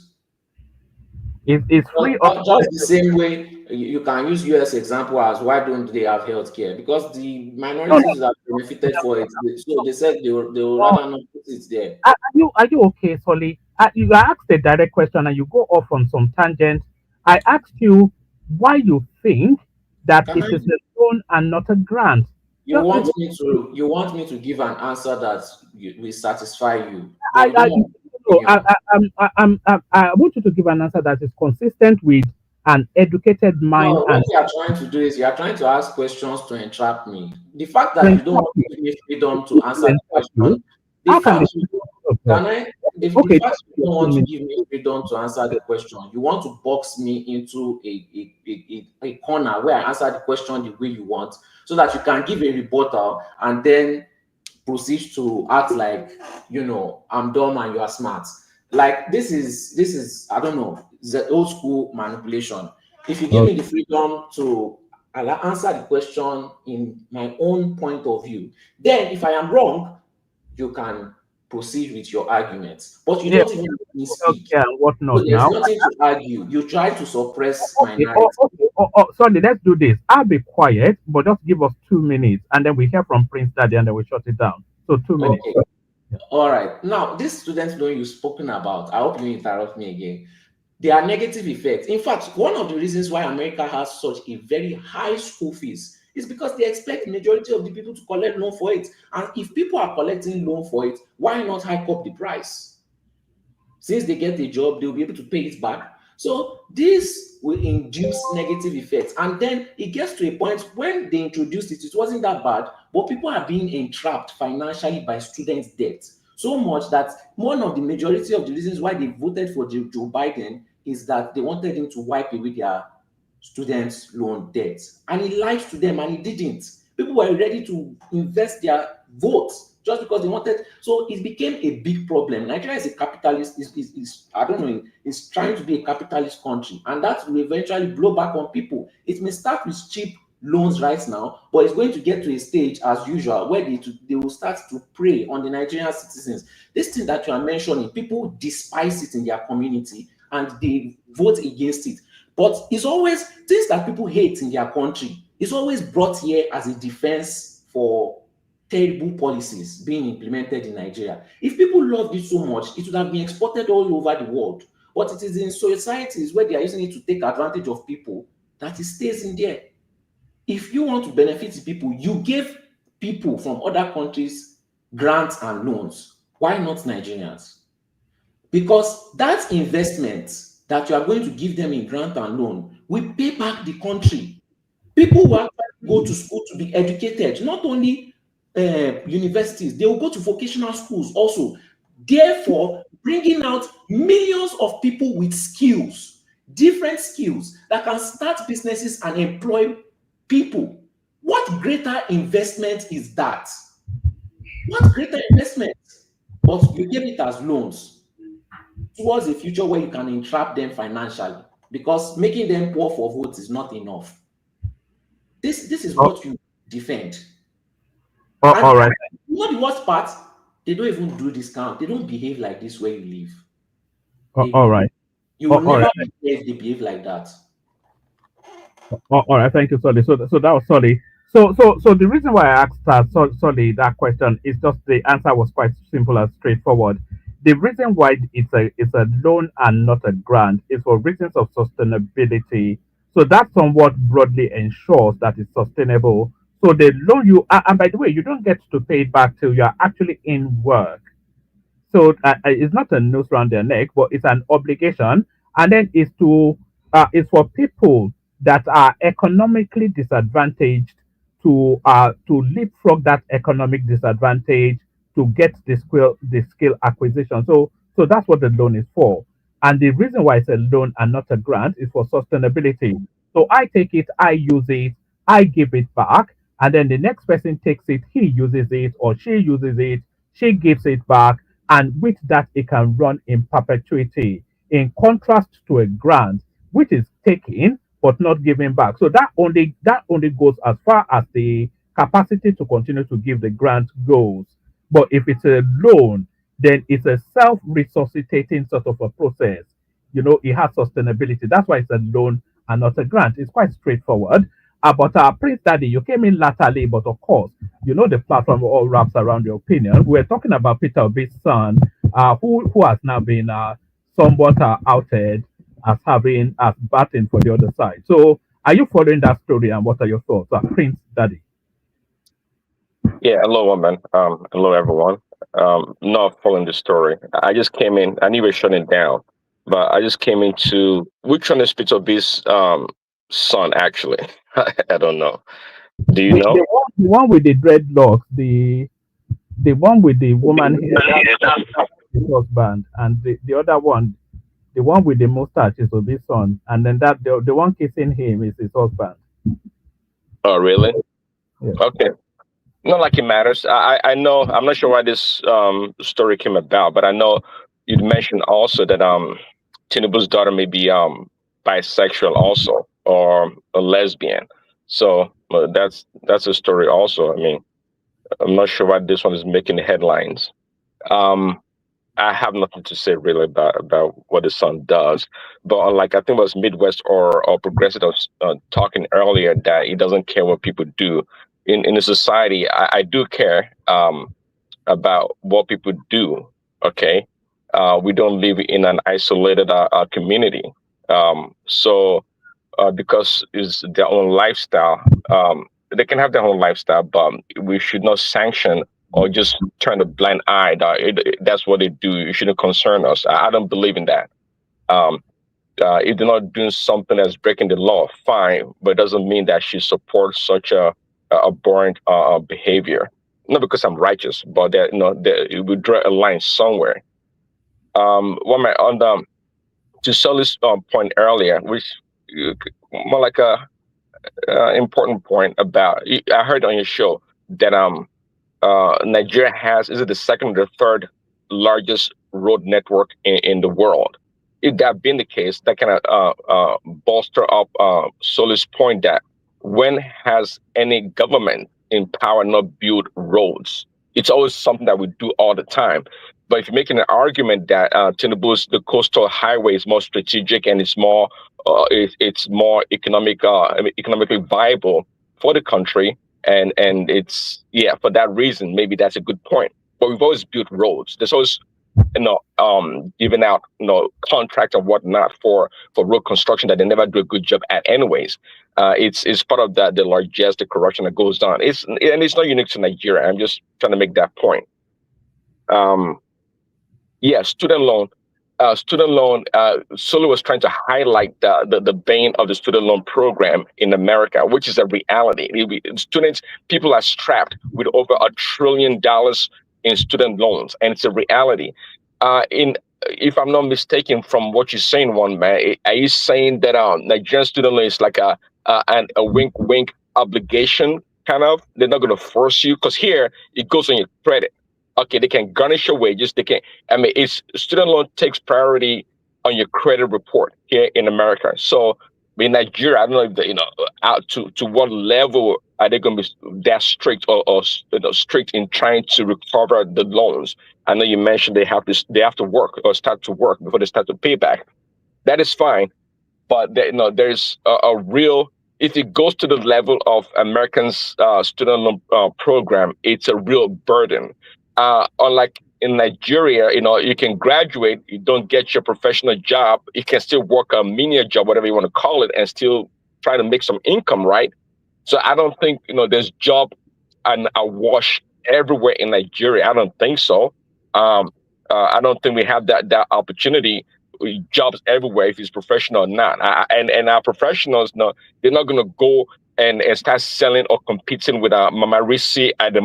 It's free of Just the same way you can use US example as why don't they have healthcare? Because the no, minorities that benefited for it, so they said they would no. rather not put it there. Are you okay, Solly? You asked a direct question and you go off on some tangent. I asked you why you think that Can it I? is a loan and not a grant. Just, You want me to give an answer that will satisfy you, but I, you don't I, want no, opinion. I want you to give an answer that is consistent with an educated mind No, what and you are trying to do is you are trying to ask questions to entrap me. The fact that you don't entrap want you. to give me freedom to If answer to the entrap you, question, the how can the fact you oh God. can I the Okay, fact just you your don't two want to minutes. give me freedom to answer the question, you want to box me into a corner where I answer the question the way you want, so that you can give a rebuttal and then proceed to act like I'm dumb and you are smart. Like this is I don't know, the old school manipulation. If you give me the freedom to answer the question in my own point of view, then if I am wrong, you can proceed with your arguments. But you Yeah, don't even let me speak. okay, and So whatnot there's now. nothing to argue. You try to suppress my Okay, narrative. sorry, let's do this. I'll be quiet, but just give us 2 minutes and then we hear from Prince Daddy and then we shut it down. So 2 minutes. Okay. All right. Now, this student loan you've spoken about, I hope you interrupt me again. There are negative effects. In fact, one of the reasons why America has such a very high school fees is because they expect majority of the people to collect loan for it. And if people are collecting loan for it, why not hike up the price? Since they get a job, they'll be able to pay it back. So this will induce negative effects. And then it gets to a point when they introduced it, it wasn't that bad, but people are being entrapped financially by students' debt. So much that one of the majority of the reasons why they voted for Joe Biden is that they wanted him to wipe away their students' loan debt. And he lied to them and he didn't. People were ready to invest their votes just because they wanted. So it became a big problem. Nigeria is a capitalist, is I don't know, is trying to be a capitalist country, and that will eventually blow back on people. It may start with cheap loans right now, but it's going to get to a stage as usual where they will start to prey on the Nigerian citizens. This thing that you are mentioning, people despise it in their community and they vote against it. But it's always things that people hate in their country. It's always brought here as a defense for terrible policies being implemented in Nigeria. If people loved it so much, it would have been exported all over the world. But it is in societies where they are using it to take advantage of people that it stays in there. If you want to benefit the people, you give people from other countries grants and loans. Why not Nigerians? Because that investment that you are going to give them in grant and loan will pay back the country. People will actually go to school to be educated, not only universities, they will go to vocational schools also. Therefore, bringing out millions of people with skills, different skills that can start businesses and employ people. What greater investment is that? What greater investment? But you give it as loans towards a future where you can entrap them financially, because making them poor for votes is not enough. This is what you defend. And all right. you know the worst part? They don't even do this count. They don't behave like this where you live. All right. You will All never right. be there if they behave like that. All right, thank you, Solly. So that was Solly. So the reason why I asked Solly that question is just the answer was quite simple and straightforward. The reason why it's a loan and not a grant is for reasons of sustainability. So that somewhat broadly ensures that it's sustainable. So they loan you, and by the way, you don't get to pay it back till you are actually in work. So it's not a noose around their neck, but it's an obligation, and then it's for people that are economically disadvantaged to leapfrog that economic disadvantage to get the skill acquisition. So that's what the loan is for, and the reason why it's a loan and not a grant is for sustainability. So I take it, I use it, I give it back, and then the next person takes it, he uses it or she uses it, she gives it back, and with that it can run in perpetuity, in contrast to a grant which is taken but not given back. So that only goes as far as the capacity to continue to give the grant goes. But if it's a loan, then it's a self-resuscitating sort of a process. It has sustainability. That's why it's a loan and not a grant. It's quite straightforward. But Prince Daddy, you came in latterly, but of course, the platform all wraps around your opinion. We're talking about Peter Obi's son, who has now been somewhat outed as having as batting for the other side. So, are you following that story, and what are your thoughts, Prince Daddy? Yeah, hello, woman. Hello, everyone. Not following the story. I just came in. I knew we were shutting down, but I just came into which one is Peter B's son, actually. I don't know. Do you know? The one with the dreadlocks, the one with the woman here, that's his husband, and the other one, the one with the mustache is Obi's son, and then the one kissing him is his husband. Oh, really? Yeah. Okay. Not like it matters. I know. I'm not sure why this story came about, but I know you'd mentioned also that Tinubu's daughter may be bisexual also, or a lesbian. So that's a story also. I mean, I'm not sure why this one is making the headlines. Um, I have nothing to say really about what the son does, but like I think it was Midwest or Progressive that was talking earlier that he doesn't care what people do in a society. I do care about what people do. Okay, we don't live in an isolated community, so because it's their own lifestyle. They can have their own lifestyle, but we should not sanction or just turn a blind eye that that's what they do. It shouldn't concern us. I don't believe in that. Um, if they're not doing something that's breaking the law, fine, but it doesn't mean that she supports such a abhorrent behavior. Not because I'm righteous, but that we draw a line somewhere. One my on the to Sully's point earlier, which more like a important point about. I heard on your show that Nigeria has, is it the second or the third largest road network in the world? If that being the case, that kind of bolster up Solis' point that when has any government in power not built roads? It's always something that we do all the time. But if you're making an argument that Tinubu's the coastal highway is more strategic and it's more economically viable for the country, and it's, yeah, for that reason, maybe that's a good point. But we've always built roads. There's always, giving out, contracts and whatnot for road construction that they never do a good job at anyways. It's part of the largesse, the corruption that goes on. It's not unique to Nigeria. I'm just trying to make that point. Yeah, student loan. Solo was trying to highlight the bane of the student loan program in America, which is a reality. People are strapped with over $1 trillion in student loans, and it's a reality. In If I'm not mistaken, from what you're saying, one man, are you saying that Nigerian student loan is like a wink wink obligation kind of? They're not going to force you, because here it goes on your credit. Okay, they can garnish your wages. They can. I mean, it's student loan takes priority on your credit report here in America. So in Nigeria, I don't know if out to what level are they going to be that strict or strict in trying to recover the loans? I know you mentioned they have to work or start to work before they start to pay back. That is fine, but there's a real. If it goes to the level of Americans' student loan program, it's a real burden. Unlike in Nigeria, you can graduate, you don't get your professional job, you can still work a menial job, whatever you want to call it, and still try to make some income, right? So I don't think there's job and a wash everywhere in Nigeria. I don't think so. I don't think we have that opportunity. Jobs everywhere, if it's professional or not. And our professionals, they're not going to go and start selling or competing with Mama Risi at the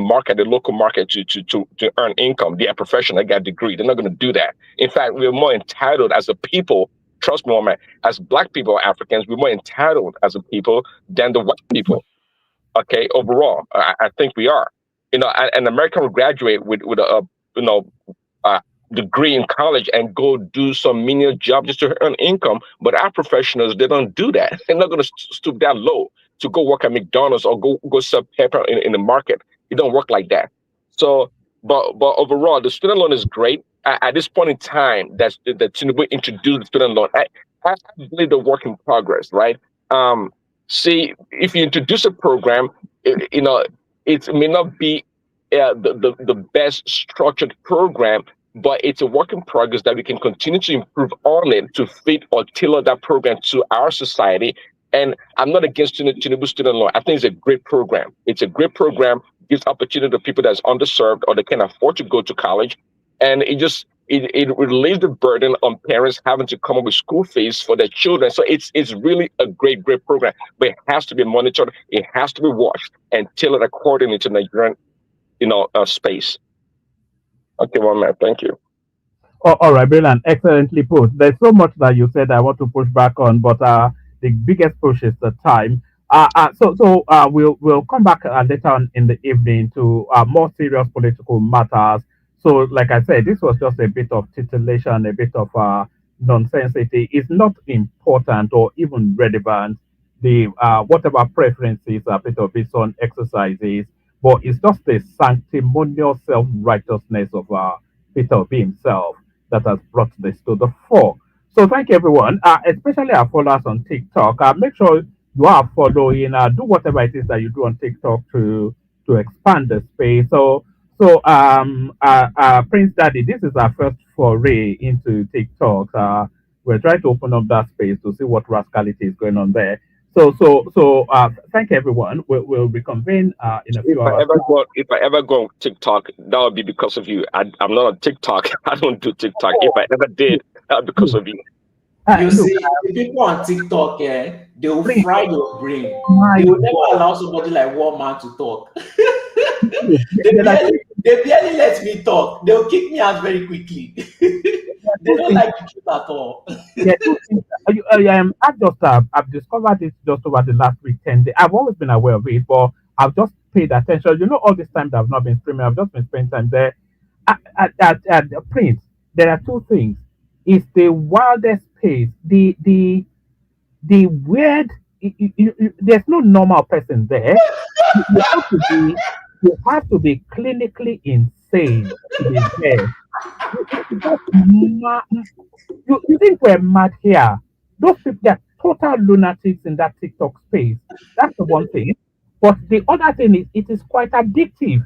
local market to earn income. They are professional, they got a degree. They're not going to do that. In fact, we're more entitled as a people. Trust me, woman, as Black people or Africans, we're more entitled as a people than the white people. Okay, overall, I think we are. An American will graduate with a degree in college and go do some menial job just to earn income. But our professionals, they don't do that. They're not going to stoop that low to go work at McDonald's or go sell pepper in the market. It don't work like that. So, but overall, the student loan is great. At this point in time, that Tinubu introduced the student loan, I believe the work in progress, right? See, if you introduce a program, it may not be the best structured program, but it's a work in progress that we can continue to improve on it to fit or tailor that program to our society. And I'm not against Tinubu student loan. I think it's a great program. It's a great program, gives opportunity to people that's underserved or they can't afford to go to college. And it relieves the burden on parents having to come up with school fees for their children. So it's really a great program, but it has to be monitored, it has to be watched and tailored accordingly to Nigerian space. Okay, one minute. Thank you. Oh, all right, brilliant. Excellently put. There's so much that you said I want to push back on, but the biggest push is the time. We'll come back later on in the evening to more serious political matters. So, like I said, this was just a bit of titillation, a bit of nonsensity. It's not important or even relevant. The whatever preferences a bit of its own exercises, but it's just the sanctimonious self righteousness of Peter Obi himself that has brought this to the fore. So thank you everyone, especially our followers on TikTok. Make sure you are following, do whatever it is that you do on TikTok to expand the space. Prince Daddy, this is our first foray into TikTok. We're trying to open up that space to see what rascality is going on there. Thank you everyone. We'll reconvene in a few hours. If I ever go on TikTok, that would be because of you. I'm not on TikTok. I don't do TikTok. If I ever did, that would be because of you. You see, the people on TikTok, they will fry your brain. They will never allow somebody like one man to talk. They barely let me talk. They'll kick me out very quickly. They don't like the truth at all. I've discovered this just over the last week, 10 days. I've always been aware of it, but I've just paid attention. All this time that I've not been streaming, I've just been spending time there. At the Prince, there are two things. It's the wildest pace, the weird. There's no normal person there. You have to be, you have to be clinically insane to be there. You think we're mad here? Those people, they're total lunatics in that TikTok space. That's the one thing. But the other thing is, it is quite addictive.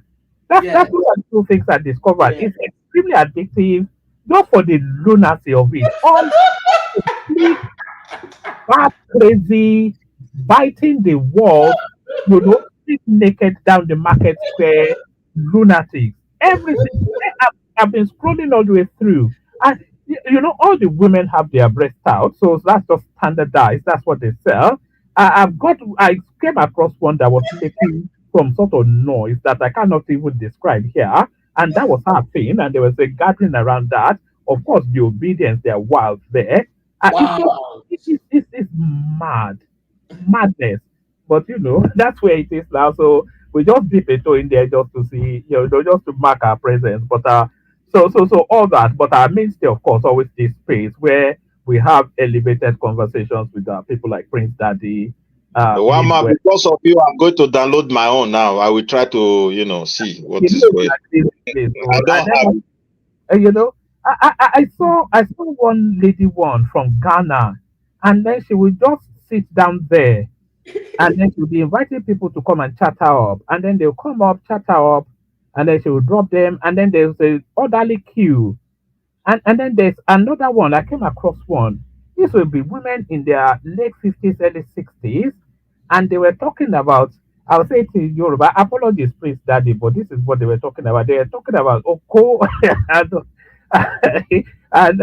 That's Yes. one of the two things I discovered. Yes. It's extremely addictive, not for the lunacy of it. All complete bat crazy, biting the walls, sleep naked down the market square, lunatics. Everything. I've been scrolling all the way through. And all the women have their breast out, so that's just standardized. That's what they sell. I came across one that was making some sort of noise that I cannot even describe here. And that was her thing, and there was a gathering around that. Of course, the obedience, they're wild there. It's just Wow. it's mad, madness. But that's where it is now. So we just dip a toe in there just to see, just to mark our presence. But so all that. But our mainstay, of course, always this space where we have elevated conversations with people like Prince Daddy, Wama, Midwest. because of you, I'm going to download my own now. I will try to, see what You is know, going. that this place. I So, and don't have. then I saw one lady one from Ghana, and then she would just sit down there, and then she'll be inviting people to come and chat her up, and then they'll come up, chat her up, and then she will drop them, and then there's a orderly queue, and then there's another one. I came across one. These will be women in their late 50s, early 60s, and they were talking about. I'll say to Yoruba, apologies, please, Daddy, but this is what they were talking about. They were talking about Oko and, and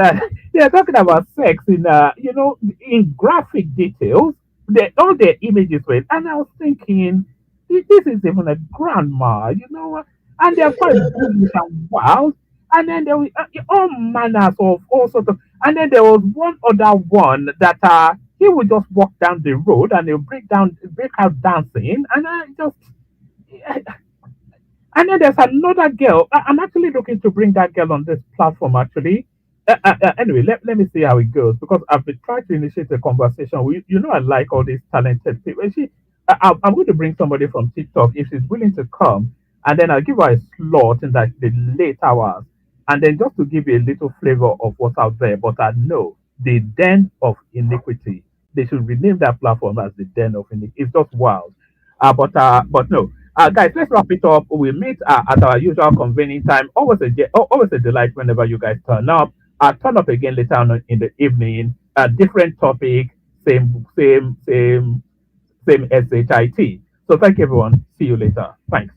they are talking about sex in graphic details. All their images were, and I was thinking, this is even a grandma, and they're quite bullish and wild. And then there were all manners of all sorts of. And then there was one other one that he would just walk down the road and he'll break out dancing, and I just. And then there's another girl. I'm actually looking to bring that girl on this platform. Actually, anyway, let me see how it goes because I've been trying to initiate a conversation. I like all these talented people. I'm going to bring somebody from TikTok if she's willing to come, and then I'll give her a slot in the late hours, and then just to give you a little flavor of what's out there. But I know the den of iniquity. They should rename that platform as the den of iniquity. It's just wild. But no. Guys, let's wrap it up. We'll meet at our usual convening time. Always a delight whenever you guys turn up. Turn up again later on in the evening. Different topic, same SHIT. So thank you, everyone. See you later. Thanks.